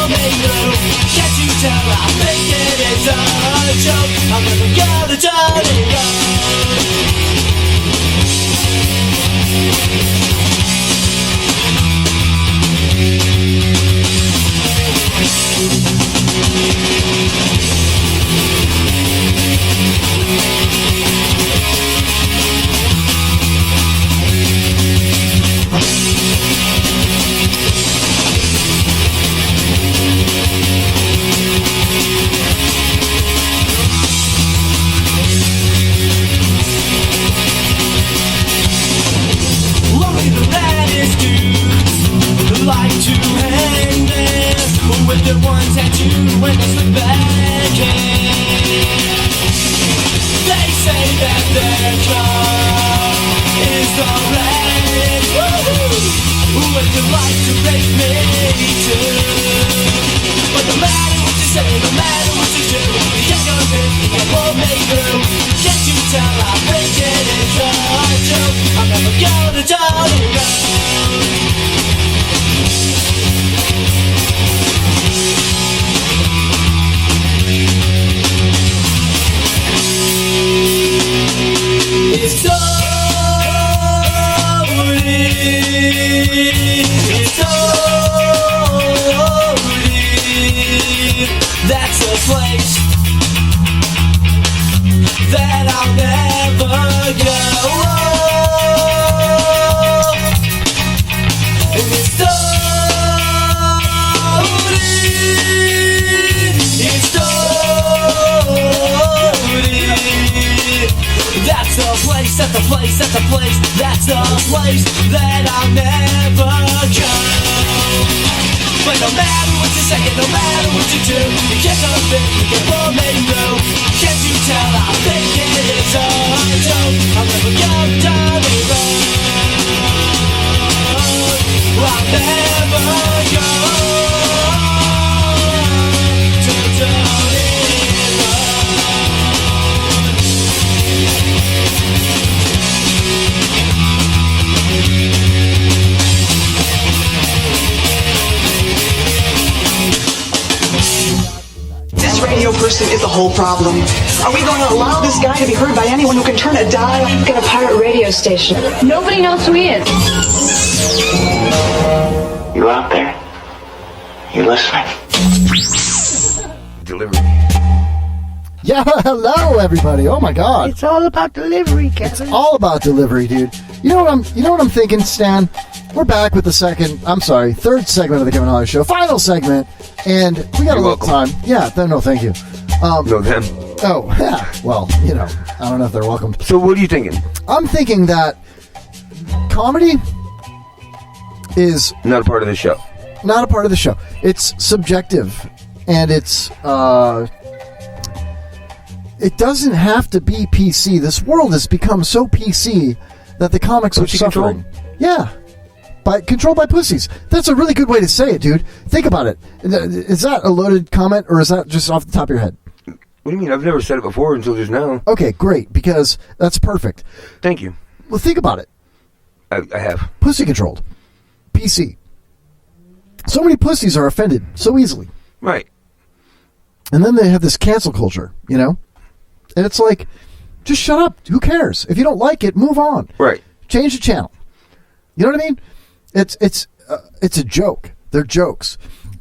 tornado. Can't you tell I think it is a joke? I'm never gonna turn it on. Lonely the baddest dudes like to hang there with their one tattoo when they slip back in. They say that their car is the red. Would you like to rape me too? But no matter what you say, no matter what you do, you can't go this, you won't make through. Can't you tell I think it is a joke? I'm never gonna turn it around. It's so it's so that's a place that I'll never go. And it's so that's a place, that's a place, that's a place, that's a place that I'll never go. But no matter what you say, no matter what you do, you can't go fit, you can't pull me through. Can't you tell I think it is a joke? I'll never go down the road. I'll never go to dirty This radio person is the whole problem. Are we going to allow this guy to be heard by anyone who can turn a dial? Got a pirate radio station. Nobody knows who he is. You out there? You listening? Delivery. Yeah, hello everybody. Oh my God. It's all about delivery, Kevin. It's all about delivery, dude. You know what I'm thinking, Stan? We're back with the third segment of the Kevin Holly Show. Final segment. And we got a little time. Yeah, no, thank you. No, them. Oh, yeah. Well, I don't know if they're welcome. So what are you thinking? I'm thinking that comedy is not a part of the show. Not a part of the show. It's subjective. And it's, it doesn't have to be PC. This world has become so PC that the comics are suffering. Yeah. Controlled by pussies. That's a really good way to say it, dude. Think about it. Is that a loaded comment, or is that just off the top of your head? What do you mean? I've never said it before until just now. Okay, great, because that's perfect. Thank you. Well, think about it. I have. Pussy controlled. PC. So many pussies are offended so easily. Right. And then they have this cancel culture, And it's like, just shut up. Who cares? If you don't like it, move on. Right. Change the channel. You know what I mean? It's a joke. They're jokes.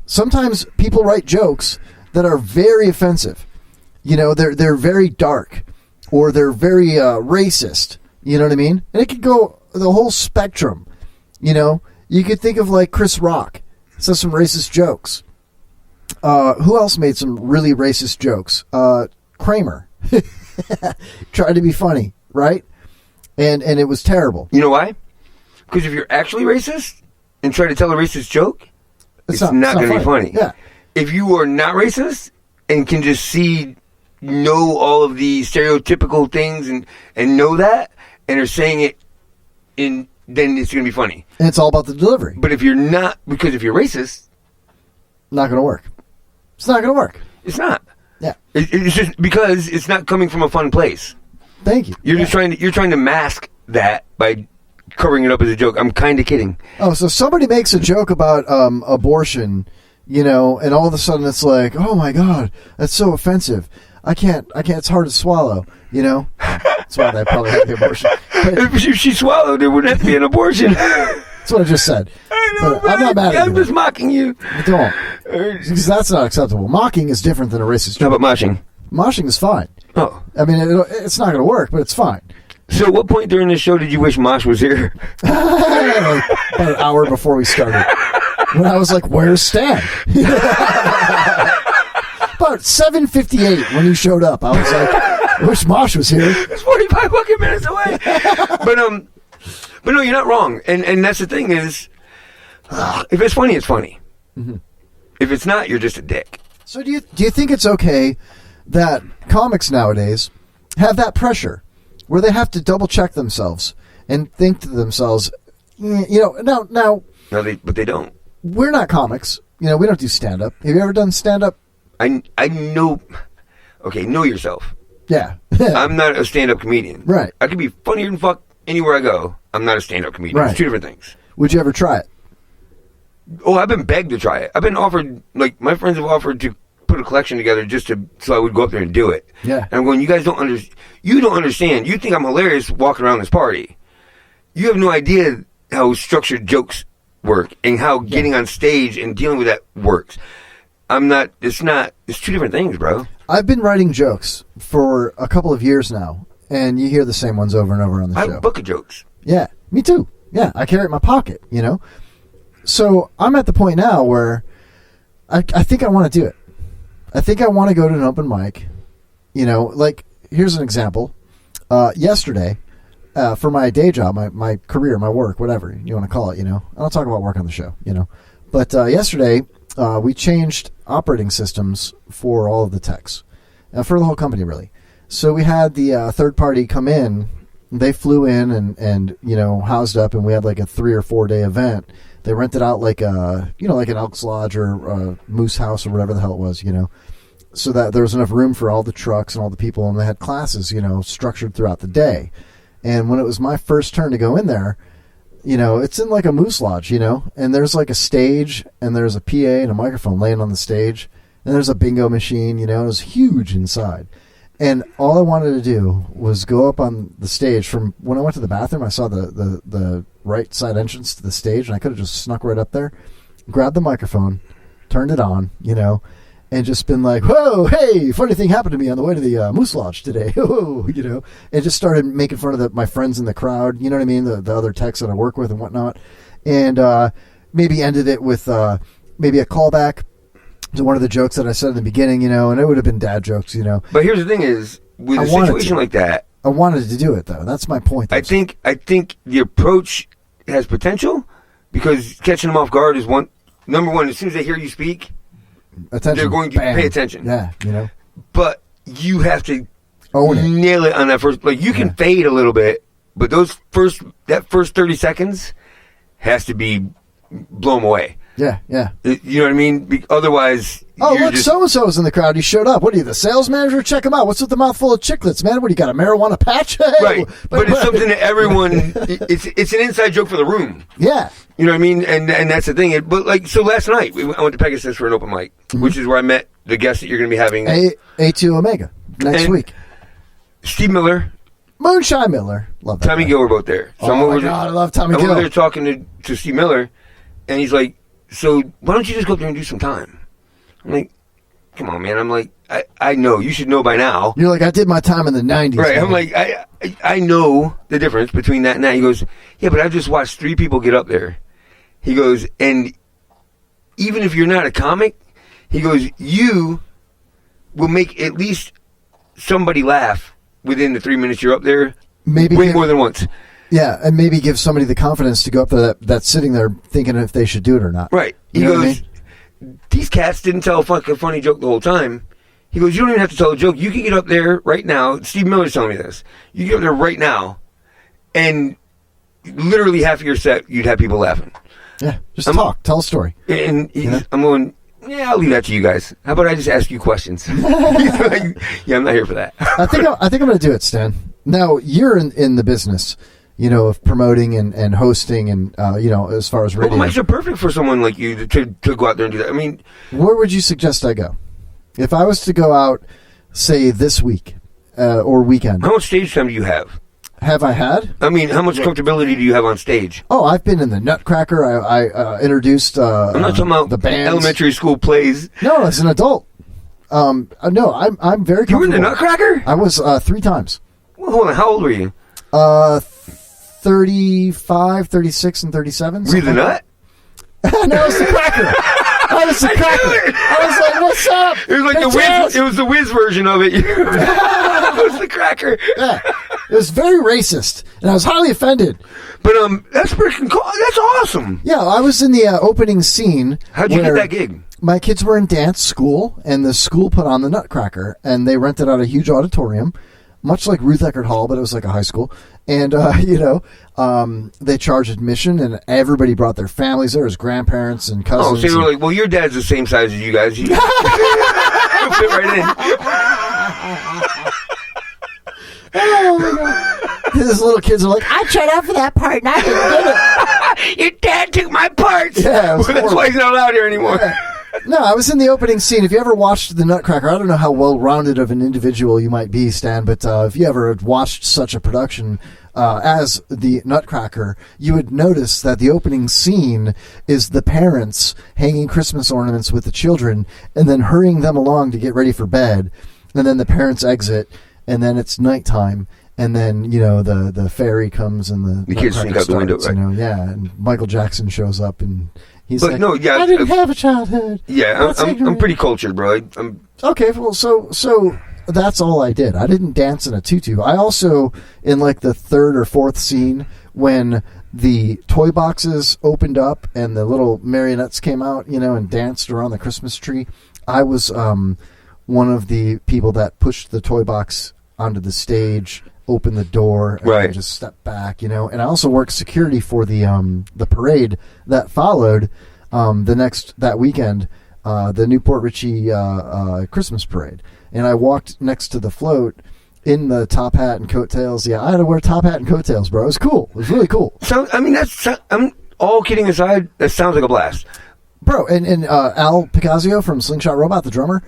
Sometimes people write jokes that are very offensive. They're very dark, or they're very racist. You know what I mean? And it could go the whole spectrum. You could think of like Chris Rock says some racist jokes. Who else made some really racist jokes? Kramer tried to be funny, right? And it was terrible. You know why? Because if you're actually racist and try to tell a racist joke, it's not going to be funny. Yeah. If you are not racist and can just know all of the stereotypical things and know that and are saying it, then it's going to be funny. And it's all about the delivery. But if you're not, because if you're racist, not going to work. It's not going to work. It's not. Yeah. It's just because it's not coming from a fun place. Thank you. You're just trying to mask that by covering it up as a joke. I'm kind of kidding. Oh, so somebody makes a joke about abortion, you know, and all of a sudden it's like, oh my God, that's so offensive. I can't, it's hard to swallow, you know? That's why they probably had the abortion. But if she swallowed, there wouldn't have to be an abortion. That's what I just said. I know, I'm not mad at you. I'm just mocking you. Don't. Because that's not acceptable. Mocking is different than a racist joke. How about moshing? Moshing is fine. Oh. I mean, it's not going to work, but it's fine. So at what point during this show did you wish Mosh was here? About an hour before we started. When I was like, where's Stan? About 7:58 when you showed up. I was like, I wish Mosh was here. It's 45 fucking minutes away. But no, you're not wrong. And that's the thing is, if it's funny, it's funny. Mm-hmm. If it's not, you're just a dick. So do you think it's okay that comics nowadays have that pressure where they have to double check themselves and think to themselves, you know, now No, but they don't. We're not comics. You know, we don't do stand up. Have you ever done stand up? I know. Okay, know yourself. Yeah. I'm not a stand up comedian. Right. I could be funnier than fuck anywhere I go. I'm not a stand up comedian. Right. It's two different things. Would you ever try it? Oh, I've been begged to try it. I've been offered, like, my friends have offered to put a collection together so I would go up there and do it. Yeah. And I'm going, you guys don't understand. You think I'm hilarious walking around this party. You have no idea how structured jokes work and how getting on stage and dealing with that works. It's two different things, bro. I've been writing jokes for a couple of years now, and you hear the same ones over and over on the show. I have a book of jokes. Yeah, me too. Yeah, I carry it in my pocket, you know? So I'm at the point now where I think I want to do it. I think I want to go to an open mic. You know, like, here's an example. Yesterday, for my day job, my career, my work, whatever you want to call it, you know. I don't talk about work on the show, you know. But yesterday, we changed operating systems for all of the techs, for the whole company, really. So we had the third party come in. They flew in and you know, housed up, and we had like a 3 or 4 day event. They rented out like like an Elks Lodge or a Moose House or whatever the hell it was, you know, so that there was enough room for all the trucks and all the people, and they had classes, you know, structured throughout the day. And when it was my first turn to go in there, you know, it's in like a Moose Lodge, you know, and there's like a stage, and there's a PA and a microphone laying on the stage, and there's a bingo machine, you know, it was huge inside. And all I wanted to do was go up on the stage. From when I went to the bathroom, I saw the right side entrance to the stage, and I could have just snuck right up there, grabbed the microphone, turned it on, you know, and just been like, whoa, hey, funny thing happened to me on the way to the Moose Lodge today, whoa, you know, and just started making fun of my friends in the crowd, you know what I mean, the other techs that I work with and whatnot, and maybe ended it with maybe a callback to one of the jokes that I said in the beginning, you know, and it would have been dad jokes, you know. But here's the thing is, with a situation like that, I wanted to do it, though. That's my point. I think the approach has potential, because catching them off guard is number one. As soon as they hear you speak, they're going to pay attention. Yeah, you know. But you have to own it, nail it on that first. Like, you can fade a little bit, but that first 30 seconds has to be blow them away. Yeah, yeah. You know what I mean? Otherwise, oh, look, so-and-so's in the crowd. He showed up. What are you, the sales manager? Check him out. What's with the mouthful of chiclets, man? What, do you got a marijuana patch? Hey. Right. But it's something that everyone, it's an inside joke for the room. Yeah. You know what I mean? And that's the thing. But like, so last night, I went to Pegasus for an open mic, which is where I met the guest that you're going to be having. A2 Omega next week. Steve Miller. Moonshine Miller. Love that Tommy guy. Gill were both there. So oh, my God, I love Tommy Gill. I'm over there talking to Steve Miller, and he's like, so why don't you just go up there and do some time? I'm like, come on, man. I'm like, I know. You should know by now. You're like, I did my time in the 90s. Right. Man. I'm like, I know the difference between that and that. He goes, yeah, but I've just watched 3 people get up there. He goes, and even if you're not a comic, he goes, you will make at least somebody laugh within the 3 minutes you're up there. Maybe way more than once. Yeah, and maybe give somebody the confidence to go up there that's sitting there thinking if they should do it or not. Right. He goes, these cats didn't tell a funny joke the whole time. He goes, you don't even have to tell a joke. You can get up there right now. Steve Miller's telling me this. You get up there right now, and literally half of your set, you'd have people laughing. Yeah, just talk. Tell a story. And I'm going, yeah, I'll leave that to you guys. How about I just ask you questions? He's like, yeah, I'm not here for that. I think I'm going to do it, Stan. Now, you're in the business. of promoting and hosting and as far as radio. Open mics are perfect for someone like you to go out there and do that. I mean, where would you suggest I go if I was to go out, say this week or weekend? How much stage time do you have? Have I had? I mean, how much comfortability do you have on stage? Oh, I've been in the Nutcracker. I introduced. I'm not talking about the bands. Elementary school plays. No, as an adult. No, I'm very comfortable. You were in the Nutcracker? I was 3 times. Well, hold on, how old were you? 35, 36, and 37. Were you the nut? No, I was the cracker. I was the cracker. I was like, "What's up?" It was like the Wiz. It was the Wiz version of it. It was the cracker. Yeah, it was very racist, and I was highly offended. But that's freaking cool. That's awesome. Yeah, I was in the opening scene. How'd you get that gig? My kids were in dance school, and the school put on the Nutcracker, and they rented out a huge auditorium, much like Ruth Eckerd Hall, but it was like a high school. And, they charged admission, and everybody brought their families there, as grandparents and cousins. Oh, so you were like, well, your dad's the same size as you guys. You fit right in. Oh, my God. These little kids are like, I tried out for that part, and I didn't get it. Your dad took my parts. Yeah, that's why he's not out here anymore. Yeah. No, I was in the opening scene. If you ever watched the Nutcracker, I don't know how well-rounded of an individual you might be, Stan, but if you ever had watched such a production as the Nutcracker, you would notice that the opening scene is the parents hanging Christmas ornaments with the children and then hurrying them along to get ready for bed. And then the parents exit, and then it's nighttime. And then, the fairy comes and the kids sneak out the window, right? And Michael Jackson shows up and he's but like, no, yeah, I didn't have a childhood. Yeah, I'm pretty cultured, bro. Okay, well, so that's all I did. I didn't dance in a tutu. I also, in like the 3rd or 4th scene, when the toy boxes opened up and the little marionettes came out, and danced around the Christmas tree, I was one of the people that pushed the toy box onto the stage, opened the door, and then just stepped back, And I also worked security for the parade that followed that weekend, the Newport Richie Christmas parade. And I walked next to the float in the top hat and coattails. Yeah, I had to wear top hat and coattails, bro. It was cool. It was really cool. So, I mean, I'm all kidding aside, that sounds like a blast. Bro, and Al Picasio from Slingshot Robot, the drummer,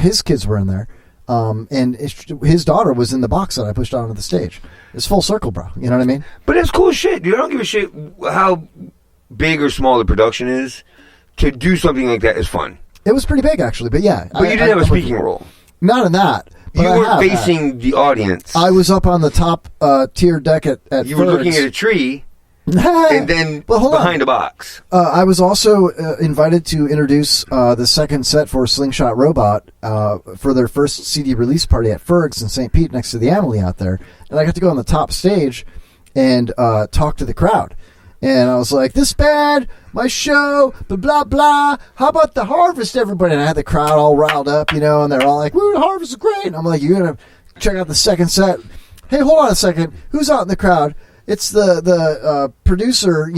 his kids were in there. And his daughter was in the box that I pushed onto the stage. It's full circle, bro. You know what I mean? But it's cool as shit, dude. I don't give a shit how big or small the production is. To do something like that is fun. It was pretty big, actually, but yeah. But you didn't have a speaking role. Not in that. You weren't facing the audience. I was up on the top tier deck at You were looking at a tree. And then behind a box. I was also invited to introduce the second set for Slingshot Robot for their first CD release party at Ferg's in St. Pete next to the Amelie out there. And I got to go on the top stage and talk to the crowd. And I was like, this band, my show, blah, blah, blah. How about the Harvest, everybody? And I had the crowd all riled up, and they're all like, woo, the Harvest is great. And I'm like, you're going to check out the second set. Hey, hold on a second. Who's out in the crowd? It's the producer,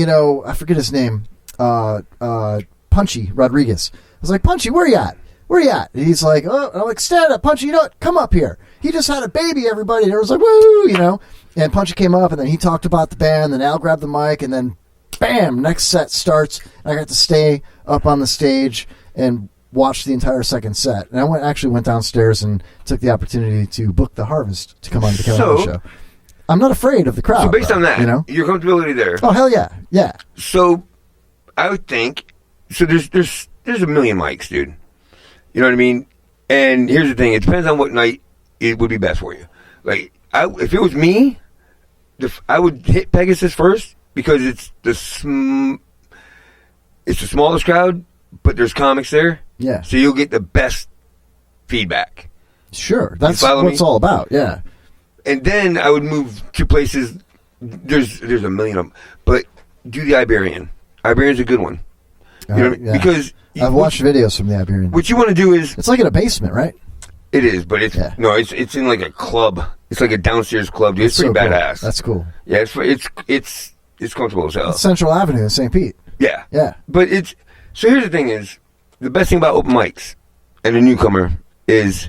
I forget his name, Punchy Rodriguez. I was like, Punchy, where you at? Where you at? And he's like, oh, and I'm like, stand up, Punchy, come up here. He just had a baby, everybody. And it was like, woo, And Punchy came up, and then he talked about the band, and Al grabbed the mic, and then, bam, next set starts. And I got to stay up on the stage and watch the entire second set. And I actually went downstairs and took the opportunity to book the Harvest to come on the Kevin Hart Show. I'm not afraid of the crowd. So based on that, your comfortability there. Oh, hell yeah. Yeah. So I would think, there's a million mics, dude. You know what I mean? And here's the thing. It depends on what night it would be best for you. Like, if it was me, I would hit Pegasus first because it's the smallest crowd, but there's comics there. Yeah. So you'll get the best feedback. Sure. That's what it's all about. Yeah. And then I would move to places. There's a million of them, but do the Iberian. Iberian's a good one. Because I've watched videos from the Iberian. What you want to do is it's like in a basement, right? It is, but it's in like a club. It's like a downstairs club, dude. It's pretty badass. Cool. That's cool. Yeah, it's comfortable as hell. It's Central Avenue in St. Pete. Yeah, yeah. But so here's the thing: is the best thing about open mics and a newcomer is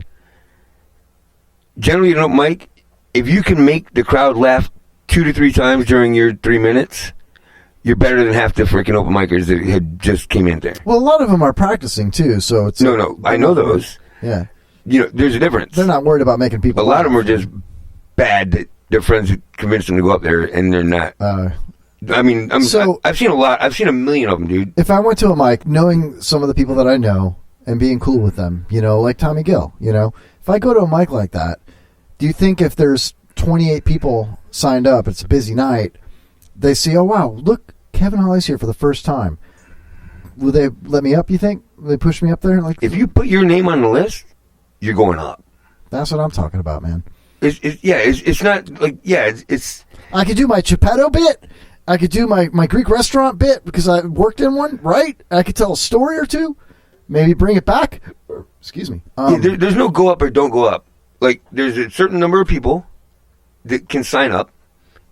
generally an open mic. If you can make the crowd laugh 2 to 3 times during your 3 minutes, you're better than half the freaking open micers that had just came in there. Well, a lot of them are practicing too, so it's no. I know those. Yeah, there's a difference. They're not worried about making people. A lot of them are just bad that their friends convinced them to go up there, and they're not. I mean, I've seen a lot. I've seen a million of them, dude. If I went to a mic, knowing some of the people that I know and being cool with them, like Tommy Gill, if I go to a mic like that, do you think if there's 28 people signed up, it's a busy night, they see, oh wow, look, Kevin Holly's here for the first time. Will they let me up, you think? Will they push me up there? Like, if you put your name on the list, you're going up. That's what I'm talking about, man. It's not like, it's... I could do my Geppetto bit. I could do my Greek restaurant bit because I worked in one, right? I could tell a story or two. Maybe bring it back. Excuse me. There's no go up or don't go up. Like, there's a certain number of people that can sign up.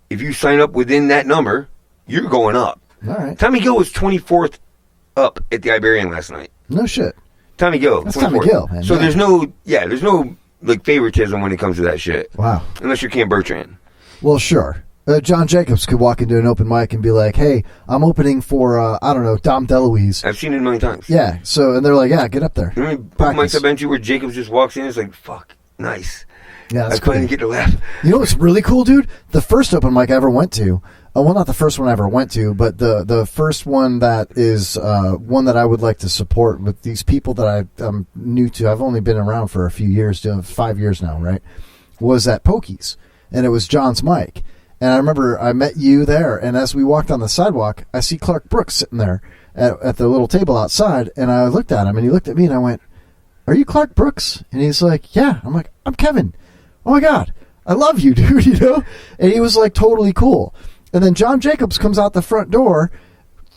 If you sign up within that number, you're going up. All right. Tommy Gill was 24th up at the Iberian last night. No shit. Tommy Gill. That's 24th. Tommy Gill, man. So there's no like favoritism when it comes to that shit. Wow. Unless you're Cam Bertrand. Well, sure. John Jacobs could walk into an open mic and be like, hey, I'm opening for, I don't know, Dom DeLuise. I've seen it a million times. Yeah. So, and they're like, yeah, get up there. You know open mics I've been to where Jacobs just walks in, it's like, fuck, nice. Yeah, that's I couldn't get to laugh. You know what's really cool, dude? The first open mic I ever went to, well, not the first one I ever went to, but the first one that is one that I would like to support with these people that I'm new to. I've only been around for a few years, 5 years now, right? Was at Pokey's, and it was John's mic. And I remember I met you there, and as we walked on the sidewalk, I see Clark Brooks sitting there at the little table outside, and I looked at him, and he looked at me, and I went, are you Clark Brooks? And he's like, yeah. I'm like, I'm Kevin. Oh my God, I love you, dude, And he was like totally cool. And then John Jacobs comes out the front door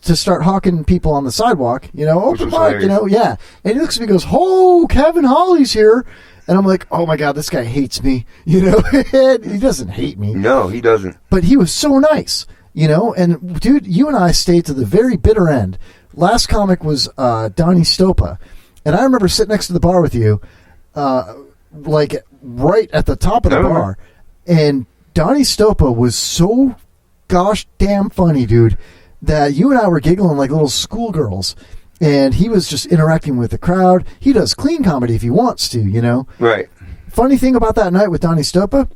to start hawking people on the sidewalk, open mic, yeah. And he looks at me and goes, oh, Kevin Holly's here. And I'm like, oh my God, this guy hates me, And he doesn't hate me. No, he doesn't. But he was so nice, And dude, you and I stayed to the very bitter end. Last comic was Donnie Stopa. And I remember sitting next to the bar with you, like right at the top of the bar. And Donnie Stopa was so gosh damn funny, dude, that you and I were giggling like little schoolgirls. And he was just interacting with the crowd. He does clean comedy if he wants to, Right. Funny thing about that night with Donnie Stopa,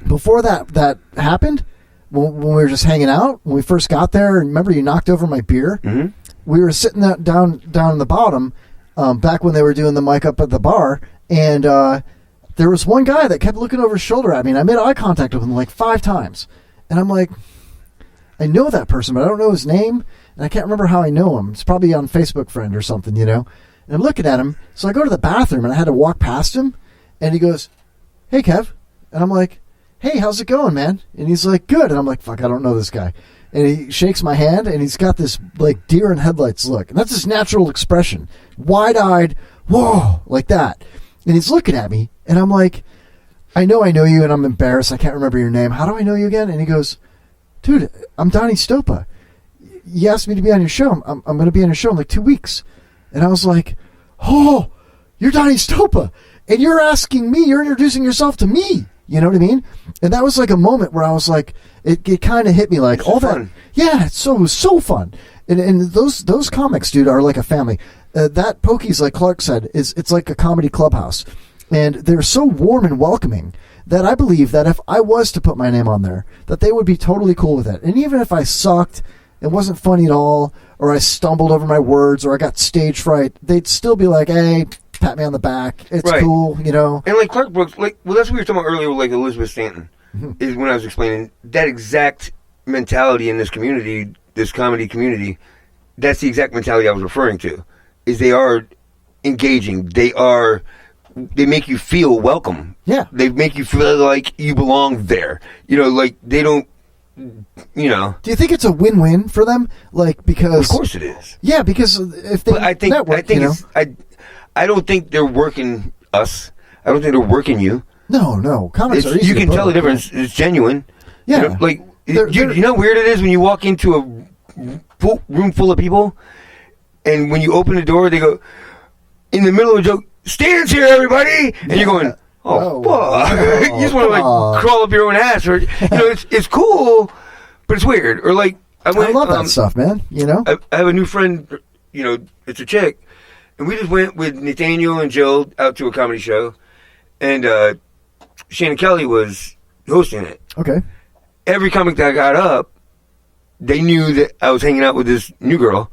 before that happened, when we were just hanging out, when we first got there, and remember you knocked over my beer? Mm-hmm. We were sitting down in the bottom, back when they were doing the mic up at the bar, and there was one guy that kept looking over his shoulder at me, and I made eye contact with him like 5 times. And I'm like, I know that person, but I don't know his name, and I can't remember how I know him. It's probably on Facebook friend or something, And I'm looking at him, so I go to the bathroom, and I had to walk past him, and he goes, hey, Kev. And I'm like, hey, how's it going, man? And he's like, good. And I'm like, fuck, I don't know this guy. And he shakes my hand, and he's got this, like, deer in headlights look. And that's his natural expression. Wide-eyed, whoa, like that. And he's looking at me, and I'm like, I know you, and I'm embarrassed. I can't remember your name. How do I know you again? And he goes, dude, I'm Donnie Stopa. You asked me to be on your show. I'm going to be on your show in like 2 weeks. And I was like, oh, you're Donnie Stopa. And you're introducing yourself to me. You know what I mean? And that was like a moment where I was like, it kind of hit me like, all that. Yeah, it was so fun. And those comics, dude, are like a family. That Pokey's, like Clark said, it's like a comedy clubhouse. And they're so warm and welcoming that I believe that if I was to put my name on there, that they would be totally cool with it. And even if I sucked, it wasn't funny at all, or I stumbled over my words, or I got stage fright, they'd still be like, hey, pat me on the back. It's cool, And like Clark Brooks, that's what we were talking about earlier with like Elizabeth Stanton, is when I was explaining that exact mentality in this community, this comedy community, that's the exact mentality I was referring to, is they are engaging. They make you feel welcome. Yeah. They make you feel like you belong there. Like they don't, Do you think it's a win-win for them? Like, because... Of course it is. Yeah, because if they network, I don't think they're working us. I don't think they're working you. No. Comics are easy. You can tell the difference. It's genuine. Yeah. You know how weird it is when you walk into a room full of people, and when you open the door, they go, in the middle of a joke, Stan's here, everybody! And you're going, Oh, fuck. You just want to like crawl up your own ass, or it's cool, but it's weird. Or like I love that stuff, man. I have a new friend. It's a chick, and we just went with Nathaniel and Jill out to a comedy show, and Shannon Kelly was hosting it. Okay. Every comic that got up, they knew that I was hanging out with this new girl,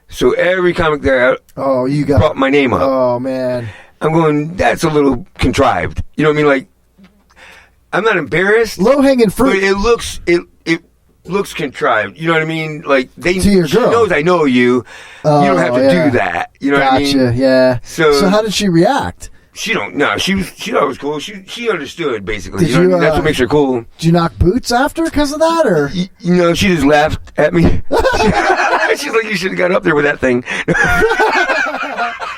so every comic that brought my name up. Oh man. I'm going, that's a little contrived. You know what I mean? Like, I'm not embarrassed. Low-hanging fruit. But it looks contrived. You know what I mean? Like, she girl. knows I know you. You don't have to do that. You know what I mean? Yeah. So how did she react? She thought it was cool. She understood, basically. You know what I mean? That's what makes her cool. Did you knock boots after because of that? Or she just laughed at me. She's like, you should have got up there with that thing.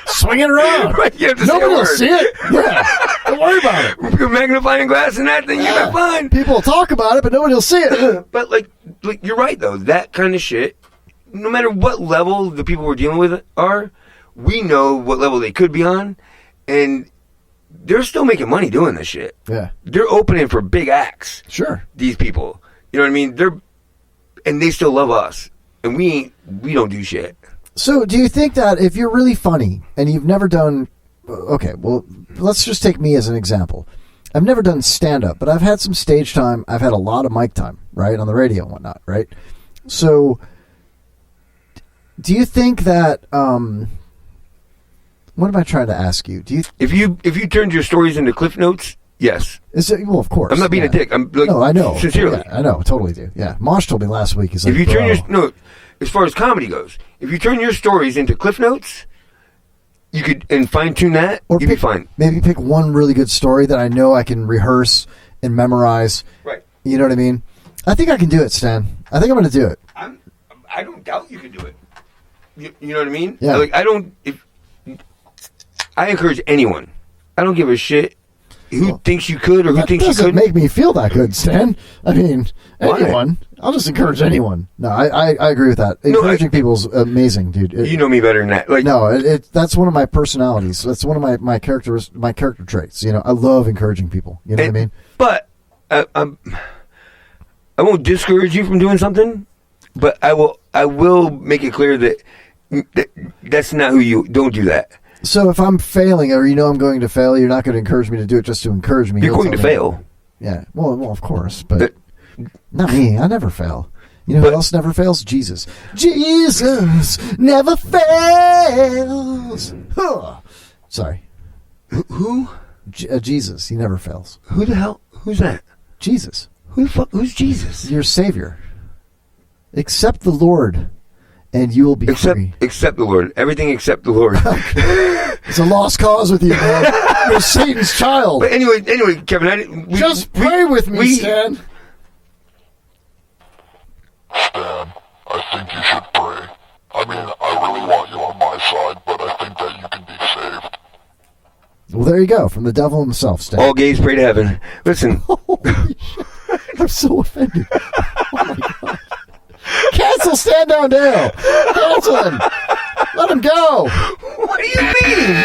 Swing it around. Right, you have to Nobody will see it. Yeah. Don't worry about it. With a magnifying glass and that thing, you'll be fine. People will talk about it, but nobody will see it. But like you're right though. That kind of shit, no matter what level the people we're dealing with are, we know what level they could be on, and they're still making money doing this shit. Yeah. They're opening for big acts. Sure. These people. You know what I mean? And they still love us. And we don't do shit. So, do you think that if you're really funny and you've never done... Okay, well, let's just take me as an example. I've never done stand-up, but I've had some stage time. I've had a lot of mic time, right, on the radio and whatnot, right? So, do you think that... what am I trying to ask you? If you turned your stories into Cliff Notes, yes. Well, of course. I'm not being a dick. I'm like, no, I know. Sincerely. Yeah, I know, totally do. Yeah. Mosh told me last week. He's like, if you turn as far as comedy goes, if you turn your stories into Cliff Notes, you could, and fine-tune that, you'd be fine. Maybe pick one really good story that I know I can rehearse and memorize. Right. You know what I mean? I think I can do it, Stan. I think I'm going to do it. I don't doubt you can do it. You know what I mean? Yeah. Like, I encourage anyone. I don't give a shit who thinks you could or who thinks you couldn't. That doesn't make me feel that good, Stan. I mean, anyone. I'll just encourage anyone. No, I agree with that. Encouraging people's amazing, dude. You know me better than that. Like, no, that's one of my personalities. That's one of my character traits. I love encouraging people. You know what I mean? But I won't discourage you from doing something, but I will make it clear that that's not who you. Don't do that. So if I'm failing, or I'm going to fail, you're not going to encourage me to do it just to encourage me. You're going to fail. Yeah. Well, of course, but not me. I never fail. You know who else never fails? Jesus. Jesus never fails. Huh. Sorry. Who? Jesus. He never fails. Who the hell? Who's that? Jesus. Who the fuck? Who's Jesus? Your Savior. Accept the Lord, and you will be free. Accept the Lord. Everything except the Lord. It's a lost cause with you, man. You're Satan's child. But anyway, Kevin, just pray with me, Stan. Stan, I think you should pray. I mean, I really want you on my side, but I think that you can be saved. Well, there you go. From the devil himself, Stan. All gays pray to heaven. Listen. I'm so offended. Oh, my God. Cancel Stan Down Deyo. Cancel him. Let him go. What do you mean?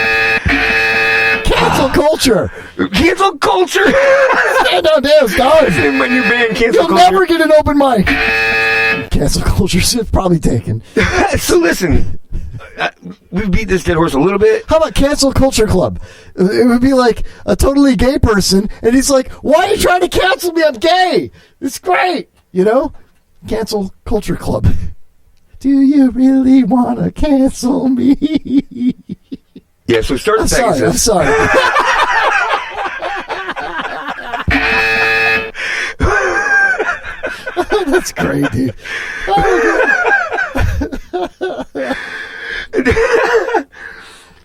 Cancel culture. Cancel culture. Stan Down Deyo's gone. My new band, Cancel You'll Culture. never get an open mic. Cancel culture's probably taken. So listen, we beat this dead horse a little bit. How about Cancel Culture Club? It would be like a totally gay person, and he's like, "Why are you trying to cancel me? I'm gay. It's great." Cancel Culture Club. Do you really want to cancel me? Yeah, so start the Pegasus. I'm sorry. That's great, dude.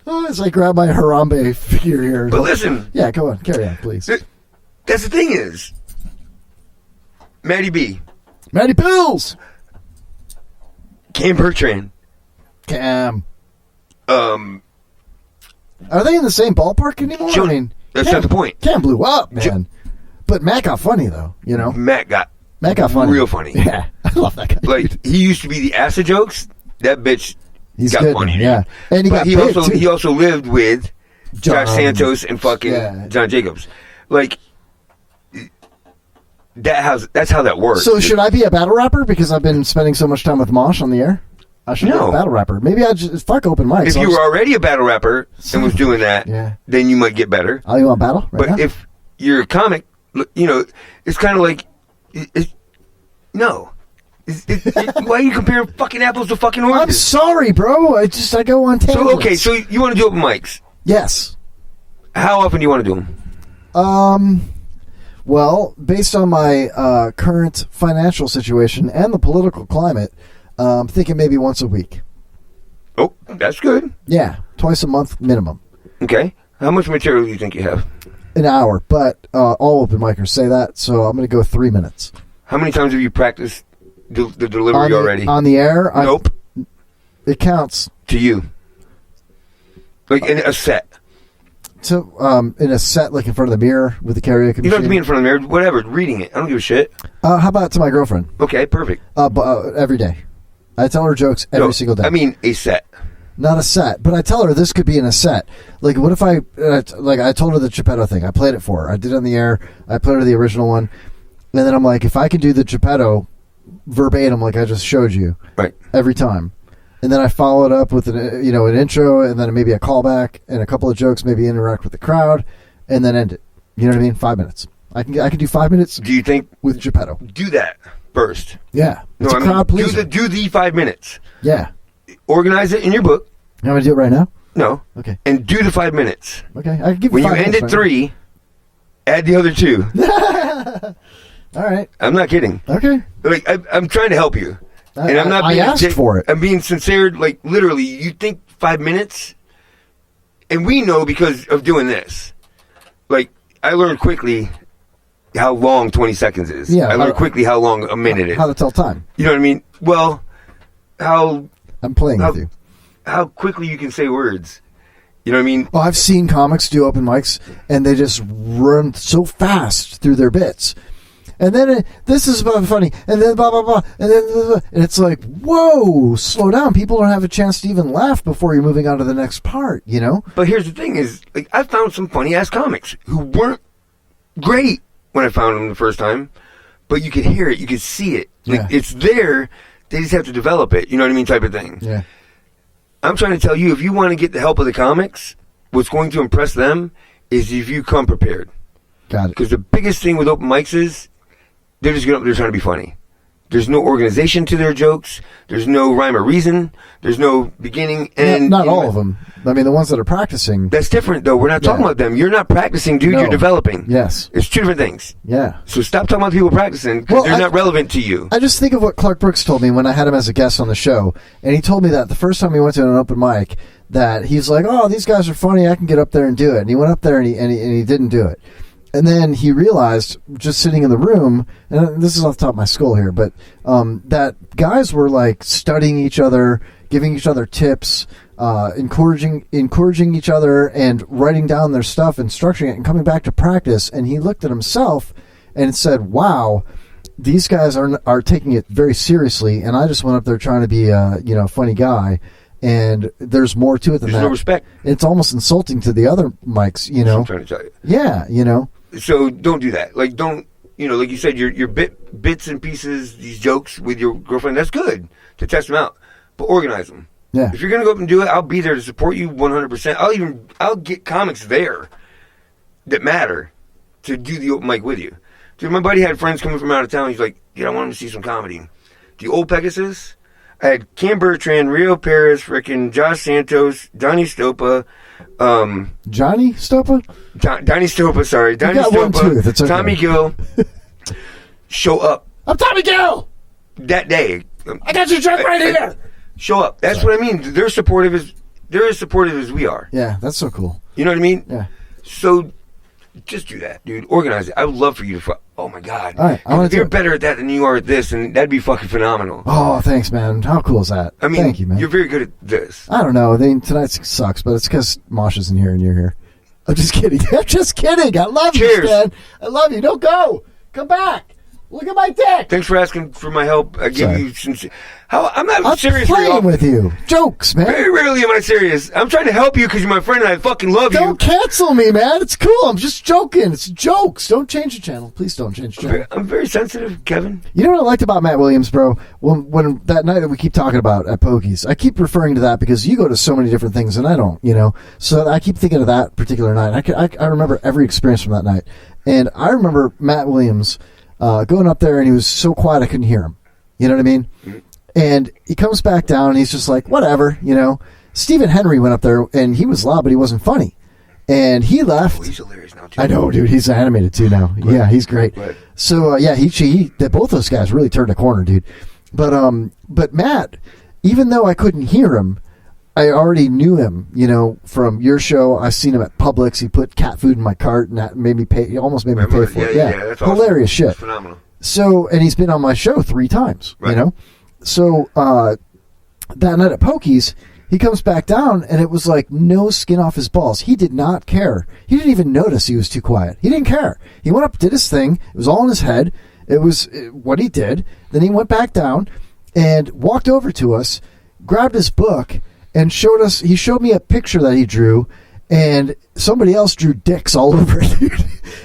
As I grab my Harambe figure here. But listen. Yeah, go on. Carry on, please. That's the thing is, Maddie B. Matty Pills. Cam Bertrand. Cam. Are they in the same ballpark anymore? That's not the point. Cam blew up, man. But Matt got funny, though, Matt got funny. Real funny. Yeah, I love that guy. Like, he used to be the acid jokes. That bitch He's got good, funny. Yeah. And he got big, too. He also lived with Josh Santos and fucking John Jacobs. Like, that's how that works. So should I be a battle rapper because I've been spending so much time with Mosh on the air? I should be a battle rapper. Maybe I just fuck open mics. If you were already a battle rapper and was doing that, then you might get better. Oh, you want battle? Right but now? if you're a comic, you know, it's kind of like, no. Why are you comparing fucking apples to fucking oranges? I'm sorry, bro. I go on tangents. So, okay, so you want to do open mics? Yes. How often do you want to do them? Well, based on my current financial situation and the political climate, I'm thinking maybe once a week. Oh, that's good. Yeah, twice a month minimum. Okay. How much material do you think you have? An hour, but all open micers say that, so I'm going to go 3 minutes. How many times have you practiced the delivery already? On the air? Nope. It counts. To you. Like in a set. So, in a set, like in front of the mirror with the karaoke machine? You don't have to be in front of the mirror. Whatever. Reading it. I don't give a shit. How about to my girlfriend? Okay, perfect. Every day. I tell her jokes every single day. I mean a set. Not a set, but I tell her this could be in a set. Like, what if I told her the Geppetto thing. I played it for her. I did it on the air. I played her the original one. And then I'm like, if I could do the Geppetto verbatim like I just showed you. Right. Every time. And then I follow it up with an intro and then maybe a callback and a couple of jokes, maybe interact with the crowd and then end it. You know what I mean? 5 minutes. I can do 5 minutes. Do you think with Geppetto? Do that first. Yeah. It's a crowd pleaser. Do the 5 minutes. Yeah. Organize it in your book. You want me to do it right now? No. Okay. And do the 5 minutes. Okay. I can give when you 5 you end minutes at right 3, add the other 2. All right. I'm not kidding. Okay. Like I'm trying to help you. And I'm not being I asked for it. I'm being sincere. Like, literally, you think 5 minutes? And we know because of doing this. Like, I learned quickly how long 20 seconds is. Yeah. I learned quickly how long a minute is. How to tell time. You know what I mean? Well, how... I'm playing with you. How quickly you can say words. You know what I mean? Oh, I've seen comics do open mics, and they just run so fast through their bits. And then this is funny, and then blah, blah, blah, and then blah, blah, and it's like, whoa, slow down. People don't have a chance to even laugh before you're moving on to the next part, you know? But here's the thing is, like, I found some funny-ass comics who weren't great when I found them the first time, but you could hear it, you could see it. Like, it's there, they just have to develop it, you know what I mean, type of thing. Yeah. I'm trying to tell you, if you want to get the help of the comics, what's going to impress them is if you come prepared. Got it. Because the biggest thing with open mics is, they're just going up there trying to be funny. There's no organization to their jokes. There's no rhyme or reason. There's no beginning and... Not all of them. I mean, the ones that are practicing... That's different, though. We're not talking about them. You're not practicing, dude. No. You're developing. Yes. It's two different things. Yeah. So stop talking about people practicing because they're not relevant to you. I just think of what Clark Brooks told me when I had him as a guest on the show. And he told me that the first time he went to an open mic, that he's like, oh, these guys are funny. I can get up there and do it. And he went up there and he didn't do it. And then he realized, just sitting in the room, and this is off the top of my skull here, but that guys were like studying each other, giving each other tips, encouraging each other, and writing down their stuff and structuring it, and coming back to practice. And he looked at himself and said, "Wow, these guys are taking it very seriously." And I just went up there trying to be a funny guy. And there's more to it than that. There's no respect. It's almost insulting to the other mics, you know. That's what I'm trying to tell you. Yeah, you know. So don't do that. Like, don't, like you said, your bits and pieces, these jokes with your girlfriend, that's good to test them out. But organize them. Yeah. If you're going to go up and do it, I'll be there to support you 100%. I'll get comics there that matter to do the open mic with you. Dude, my buddy had friends coming from out of town. He's like, dude, I want him to see some comedy. The old Pegasus, I had Cam Bertrand, Rio Perez, frickin' Josh Santos, Donnie Stopa, Johnny Stopa? Donnie Stopa, sorry. Donnie got Stopa, one tooth. It's okay. Tommy Gill show up. I'm Tommy Gill! That day. I got your drink right here! Show up. That's what I mean. They're as supportive as we are. Yeah, that's so cool. You know what I mean? Yeah. So just do that, dude. Organize it. I would love for you to oh my God. All right, you're better at that than you are at this, and that'd be fucking phenomenal. Oh, thanks, man. How cool is that? I mean, thank you, man. You're very good at this. I don't know. Tonight sucks, but it's because Mosh isn't here and you're here. I'm just kidding. I'm just kidding. I love you, man. I love you. Don't go. Come back. Look at my dick. Thanks for asking for my help. I give you sincere. I'm not I'm serious playing with you. Jokes, man. Very rarely am I serious. I'm trying to help you because you're my friend and I fucking love you. Don't cancel me, man. It's cool. I'm just joking. It's jokes. Don't change the channel. Please don't change the channel. I'm very sensitive, Kevin. You know what I liked about Matt Williams, bro? When that night that we keep talking about at Pokies, I keep referring to that because you go to so many different things and I don't, you know? So I keep thinking of that particular night. I remember every experience from that night. And I remember Matt Williams going up there and he was so quiet I couldn't hear him. You know what I mean? Mm-hmm. And he comes back down and he's just like, whatever, you know. Stephen Henry went up there and he was loud, but he wasn't funny. And he left. Oh, he's hilarious now, too. I know, dude. He's animated, too, now. Right. Yeah, he's great. Right. So, both those guys really turned a corner, dude. But Matt, even though I couldn't hear him, I already knew him, you know, from your show. I've seen him at Publix. He put cat food in my cart and that made me pay. He almost made me pay for it. Yeah, that's hilarious awesome. shit. That's phenomenal. So, and he's been on my show 3 times, you know? So, that night at Pokies, he comes back down, and it was like no skin off his balls. He did not care. He didn't even notice he was too quiet. He didn't care. He went up, did his thing. It was all in his head. It was what he did. Then he went back down and walked over to us, grabbed his book, and he showed me a picture that he drew, and somebody else drew dicks all over it, dude.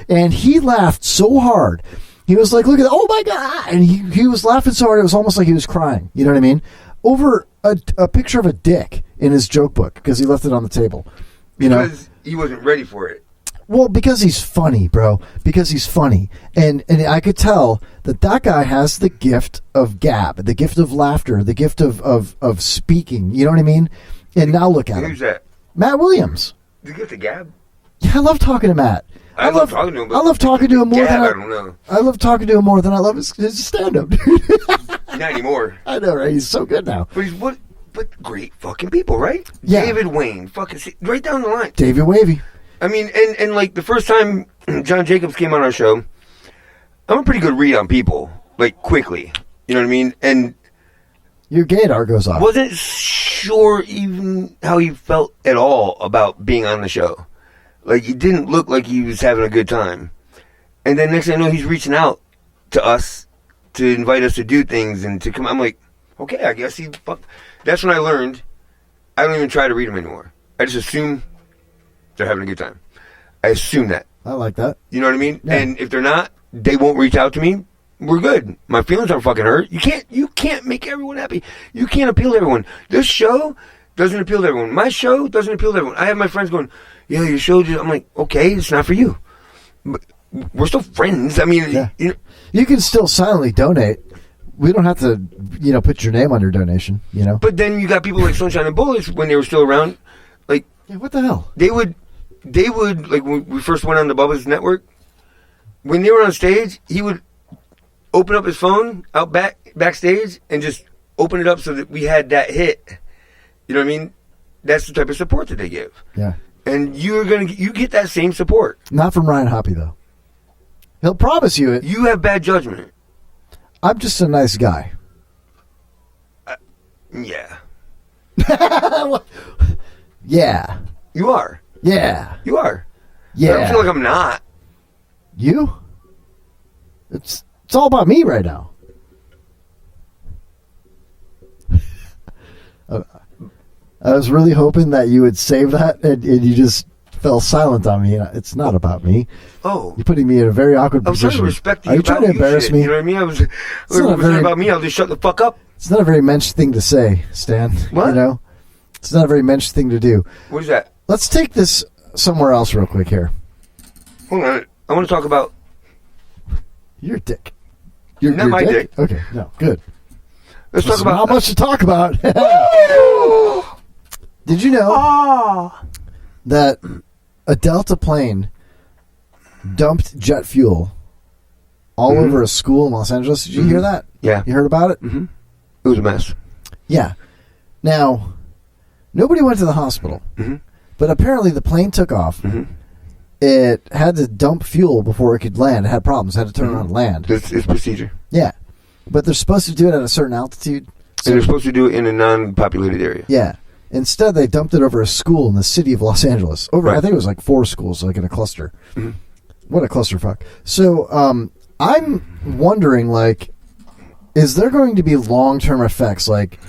And he laughed so hard. He was like, look at that. Oh, my God. And he was laughing so hard, it was almost like he was crying. You know what I mean? Over a picture of a dick in his joke book because he left it on the table. Because he wasn't ready for it. Well, because he's funny, bro. Because he's funny. And I could tell that guy has the gift of gab, the gift of laughter, the gift of speaking. You know what I mean? And now look at him. Who's that? Matt Williams. The gift of gab? Yeah, I love talking to Matt. I love talking to him. I love talking to him more than I don't know. I love talking to him more than I love his stand-up, dude. Not anymore. I know, right? He's so good now. But great fucking people, right? Yeah. David Wayne, fucking right down the line. David Wavy. I mean, and like the first time John Jacobs came on our show, I'm a pretty good read on people, like quickly. You know what I mean? And your gaydar goes off. Wasn't sure even how he felt at all about being on the show. Like, he didn't look like he was having a good time. And then next thing I know, he's reaching out to us to invite us to do things and to come. I'm like, okay, I guess he fucked. That's when I learned I don't even try to read them anymore. I just assume they're having a good time. I assume that. I like that. You know what I mean? Yeah. And if they're not, they won't reach out to me. We're good. My feelings aren't fucking hurt. You can't make everyone happy. You can't appeal to everyone. This show doesn't appeal to everyone. My show doesn't appeal to everyone. I have my friends going, yeah, your show just... I'm like, okay, it's not for you. But we're still friends. I mean, yeah. You can still silently donate. We don't have to, put your name on your donation, But then you got people like Sunshine and Bullets when they were still around. Like, yeah, what the hell? They would, like, when we first went on the Bubba's network, when they were on stage, he would open up his phone out backstage and just open it up so that we had that hit. You know what I mean? That's the type of support that they give. Yeah. And you get that same support. Not from Ryan Hoppy, though. He'll promise you it. You have bad judgment. I'm just a nice guy. Yeah. Yeah. You are. Yeah. You are. Yeah. I don't feel like I'm not. You? It's all about me right now. I was really hoping that you would save that, and you just fell silent on me. It's not about me. Oh. You're putting me in a very awkward position. I'm trying to respect you. Are you trying to embarrass me? You know what I mean? If it was about me, I'll just shut the fuck up. It's not a very mensch thing to say, Stan. What? It's not a very mensch thing to do. What is that? Let's take this somewhere else real quick here. Hold on. I want to talk about... Your dick. Not my dick. Okay, no, good. Let's talk about... Not much to talk about. Did you know that a Delta plane dumped jet fuel all over a school in Los Angeles? Did you hear that? Yeah. You heard about it? Mm-hmm. It was a mess. Yeah. Now, nobody went to the hospital, but apparently the plane took off. It had to dump fuel before it could land. It had problems. It had to turn around and land. It's procedure. Yeah. But they're supposed to do it at a certain altitude. So and they're supposed to do it in a non-populated area. Yeah. Instead, they dumped it over a school in the city of Los Angeles. I think it was like 4 schools, like in a cluster. What a clusterfuck. So, I'm wondering, like, is there going to be long-term effects? Like,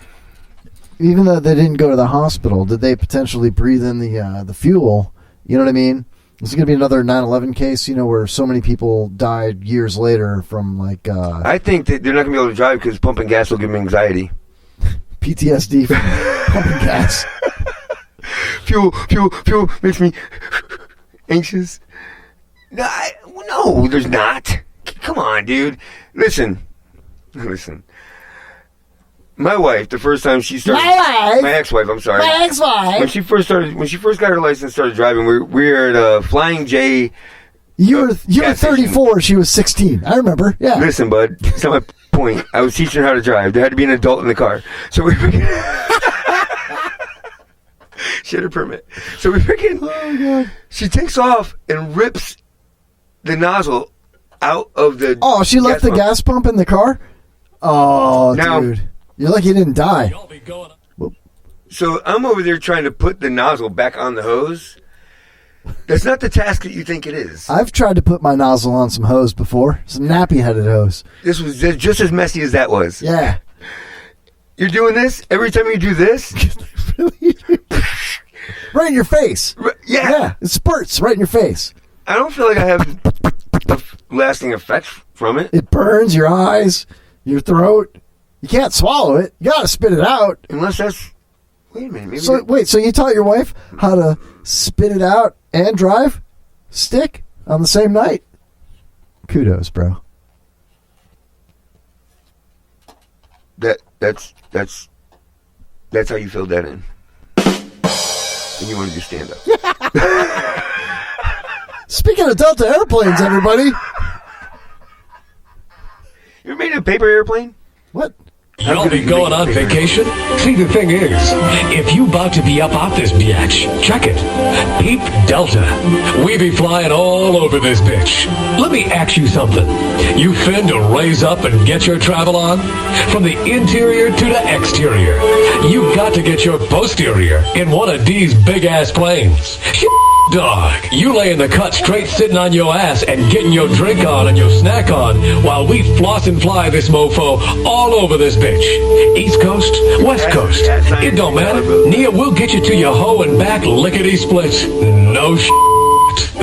even though they didn't go to the hospital, did they potentially breathe in the fuel? You know what I mean? Is it going to be another 9/11 case, where so many people died years later from, like... I think that they're not going to be able to drive because pumping gas will give them anxiety. PTSD from pumping gas. Fuel makes me anxious. No, there's not. Come on, dude. Listen. My wife, the first time she started... My ex-wife, I'm sorry. My ex-wife. When she first got her license and started driving, we were at a Flying J... You were 34, she was 16. I remember, yeah. Listen, bud, that's not my point. I was teaching her how to drive. There had to be an adult in the car. So we freaking... She had her permit. So we freaking... Oh, God. She takes off and rips the nozzle out of the... Oh, she left the gas pump in the car? Oh, now, dude. You're lucky you didn't die. So I'm over there trying to put the nozzle back on the hose. That's not the task that you think it is. I've tried to put my nozzle on some hose before. Some nappy-headed hose. This was just as messy as that was. Yeah. You're doing this? Every time you do this? Right in your face. Yeah. Yeah. It spurts right in your face. I don't feel like I have a lasting effect from it. It burns your eyes, your throat. You can't swallow it. You gotta spit it out. Unless that's... Wait a minute. So you taught your wife how to spit it out and drive stick on the same night? Kudos, bro. That's how you fill that in. And you want to do stand up. Speaking of Delta airplanes, everybody. You ever made a paper airplane? What? You'll be going on vacation? See, the thing is, if you about to be up off this biatch, check it. Peep Delta. We be flying all over this bitch. Let me ask you something. You finna raise up and get your travel on? From the interior to the exterior. You got to get your posterior in one of these big-ass planes. Dog, you lay in the cut straight sitting on your ass and getting your drink on and your snack on while we floss and fly this mofo all over this bitch. East Coast, West Coast, it don't matter. Nia will get you to your hoe and back lickety split. No shit.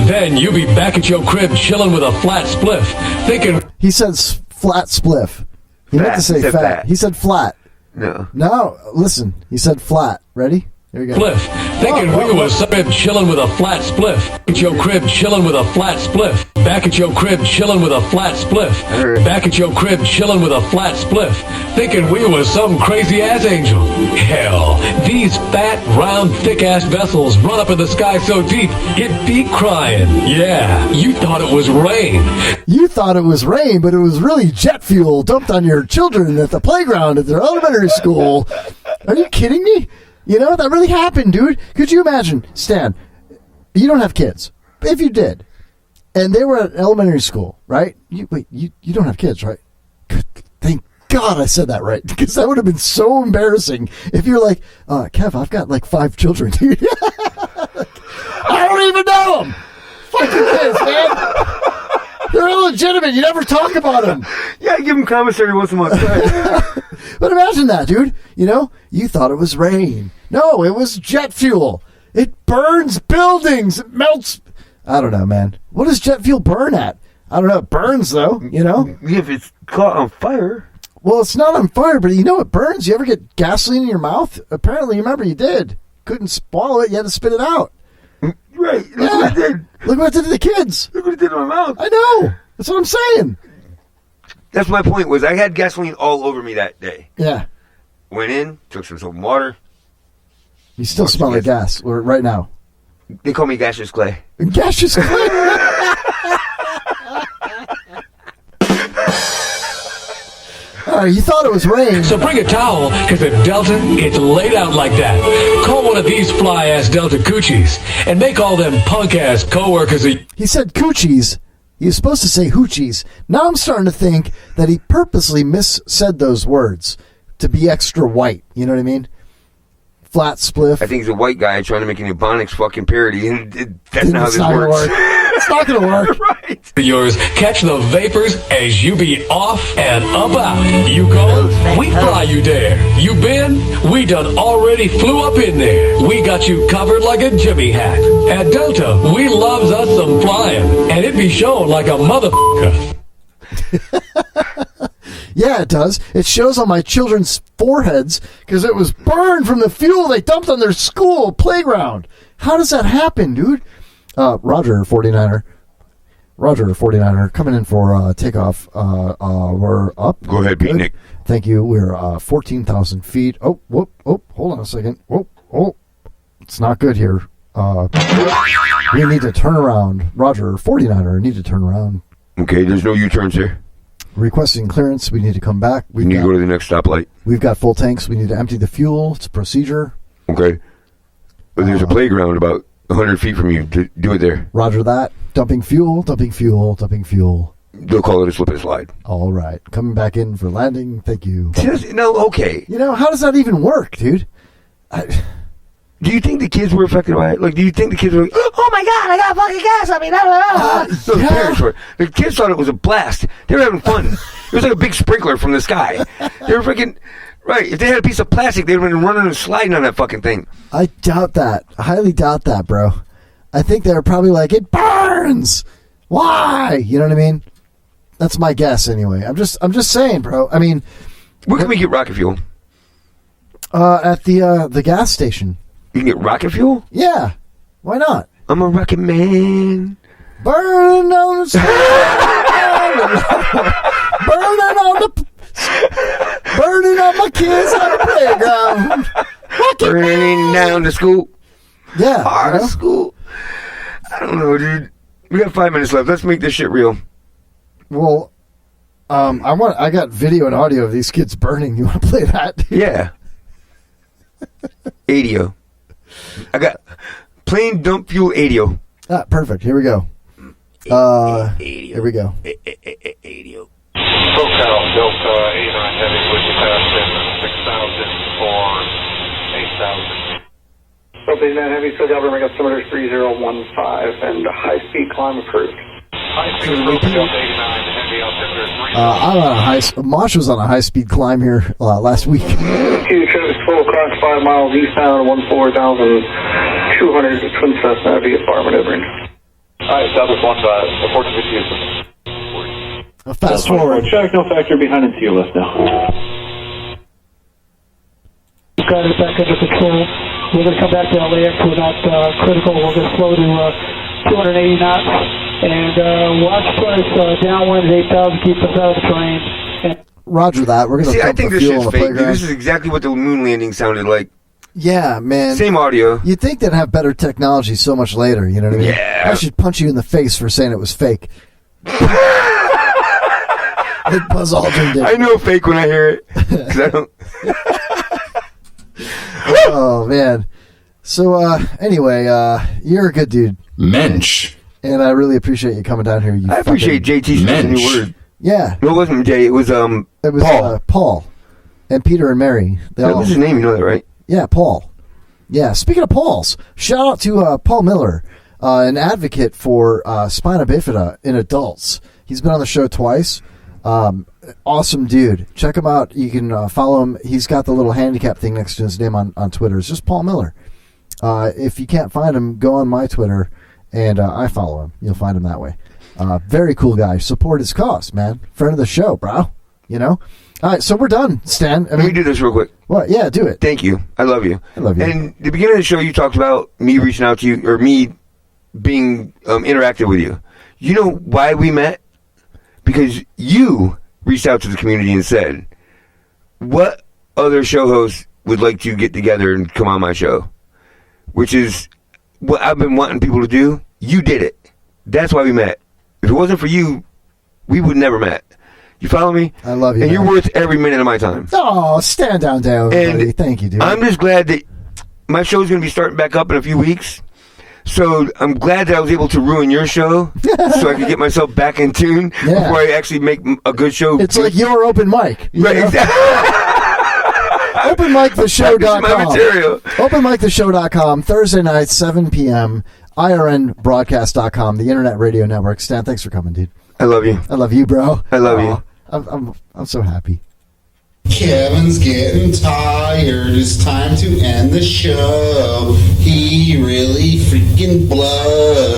Then you be back at your crib chilling with a flat spliff, thinking... He says flat spliff. He meant to say fat. He said flat. No, listen. He said flat. Ready? Here we go. Spliff. Thinking we was chilling with a flat spliff. At your crib chilling with a flat spliff. Back at your crib chilling with a flat spliff. Back at your crib chilling with a flat spliff. Thinking we was some crazy ass angel. Hell, these fat, round, thick ass vessels run up in the sky so deep, it be crying. Yeah, you thought it was rain. You thought it was rain, but it was really jet fuel dumped on your children at the playground at their elementary school. Are you kidding me? You know, that really happened, dude. Could you imagine, Stan, you don't have kids. If you did, and they were at elementary school, right? You don't have kids, right? Thank God I said that right, because that would have been so embarrassing if you're like, Kev, I've got like 5 children, dude. I don't even know them. Fuck your kids, man. They're illegitimate. You never talk about them. Yeah, give them commissary once a month. But imagine that, dude. You know, you thought it was rain. No, it was jet fuel. It burns buildings. It melts. I don't know, man. What does jet fuel burn at? I don't know. It burns, though, you know? If it's caught on fire. Well, it's not on fire, but you know it burns. You ever get gasoline in your mouth? Apparently, remember, you did. Couldn't swallow it. You had to spit it out. Right. Look what it did. Look what it did to the kids. Look what it did to my mouth. I know. That's what I'm saying. That's my point, was I had gasoline all over me that day. Yeah. Went in, took some soap and water. You still smell like gas right now. They call me gaseous clay. Gaseous clay? All right, you thought it was rain. So bring a towel, because at Delta, it's laid out like that. Call one of these fly-ass Delta coochies and make all them punk-ass co-workers... He said coochies. He was supposed to say hoochies. Now I'm starting to think that he purposely missaid those words to be extra white. You know what I mean? Flat spliff. I think he's a white guy trying to make an Ebonics fucking parody, and that's not how this works. It's not going to work. Right. yours catch the vapors as you be off and about. You going? We fly you there. You been? We done already flew up in there. We got you covered like a Jimmy hat. At Delta, we loves us some flying, and it be shown like a motherfucker. Yeah, it does. It shows on my children's foreheads because it was burned from the fuel they dumped on their school playground. How does that happen, dude? Roger, 49er. Roger, 49er, coming in for takeoff. We're up. Go ahead, Pete Nick. Thank you. We're 14,000 feet. Oh, whoop, whoop. Hold on a second. Whoop, oh. It's not good here. We need to turn around. Roger, 49er, need to turn around. Okay, there's no U-turns here. Requesting clearance. We need to come back. We need to go to the next stoplight. We've got full tanks. We need to empty the fuel. It's a procedure. Okay. But there's a playground about 100 feet from you. To do it there. Roger that. Dumping fuel, dumping fuel, dumping fuel. They'll call it a slip and slide. All right. Coming back in for landing. Thank you. No, okay. You know, how does that even work, dude? Do you think the kids were affected by it? Like, do you think the kids were like, oh my God, I got fucking gas on me. No, the parents were. The kids thought it was a blast. They were having fun. It was like a big sprinkler from the sky. They were freaking, right. If they had a piece of plastic, they would have been running and sliding on that fucking thing. I doubt that. I highly doubt that, bro. I think they're probably like, it burns. Why? You know what I mean? That's my guess anyway. I'm just saying, bro. I mean, where can we get rocket fuel? At the gas station. You can get rocket fuel? Yeah. Why not? I'm a rocket man. Burning on the burning on my kids on the playground. Burning down the school. Yeah. Our school. I don't know, dude. We got 5 minutes left. Let's make this shit real. Well, I got video and audio of these kids burning. You want to play that? Yeah. ADO. I got plain dump fuel ADO. Perfect. Here we go. Here we go. ADO. SoCal Delta 89 Heavy, would you pass in 6,000 or 8,000? Delta 89 Heavy, SoCal Birmingham, altimeter 3015, and high-speed climb approved. High-speed approved, Delta 89 Heavy, altimeter 3015. Mosh was on a high-speed climb here last week. Q traffic full across 5 miles eastbound, 14,200 Twin Cessna via far maneuvering. Alright, Southwest 15, reporting with you. Fast forward. Check, no factor behind into your list now. Got it back under control. We're going to come back to LAX. We're not critical. We're going to slow to 280 knots. And watch price downwind at 8,000. Keep us out of the terrain. Roger that. We're going to I think this shit's fake. Dude, this is exactly what the moon landing sounded like. Yeah, man. Same audio. You'd think they'd have better technology so much later. You know what I mean? Yeah. I should punch you in the face for saying it was fake. Like Buzz Aldrin did. I know fake when I hear it. 'Cause I don't. Oh, man. So, anyway, you're a good dude. Mensch. And I really appreciate you coming down here. You I appreciate JT's new word. Yeah. No, it wasn't Jay. It was Paul. Paul. And Peter and Mary. That was his name. You know that, right? Yeah, Paul. Yeah, speaking of Pauls, shout out to Paul Miller, an advocate for spina bifida in adults. He's been on the show twice. Awesome dude. Check him out. You can follow him. He's got the little handicap thing next to his name on Twitter. It's just Paul Miller. If you can't find him, go on my Twitter, and I follow him. You'll find him that way. Very cool guy. Support his cause, man. Friend of the show, bro. You know? All right, so we're done, Stan. Let me do this real quick. What? Yeah, do it. Thank you. I love you. I love you. And the beginning of the show, you talked about me reaching out to you, or me being interactive with you. You know why we met? Because you reached out to the community and said, what other show hosts would like to get together and come on my show? Which is what I've been wanting people to do. You did it. That's why we met. If it wasn't for you, we would never met. You follow me? I love you. And you're worth every minute of my time. Oh, stand down, buddy. Thank you, dude. I'm just glad that my show's going to be starting back up in a few weeks. So I'm glad that I was able to ruin your show so I could get myself back in tune before I actually make a good show. It's like your open mic. Right, exactly. OpenMicTheShow.com. My material. OpenMicTheShow.com. Thursday night, 7 p.m. IRNbroadcast.com, the Internet Radio Network. Stan, thanks for coming, dude. I love you. I love you, bro. I love you. I'm so happy. Kevin's getting tired. It's time to end the show. He really freaking blows.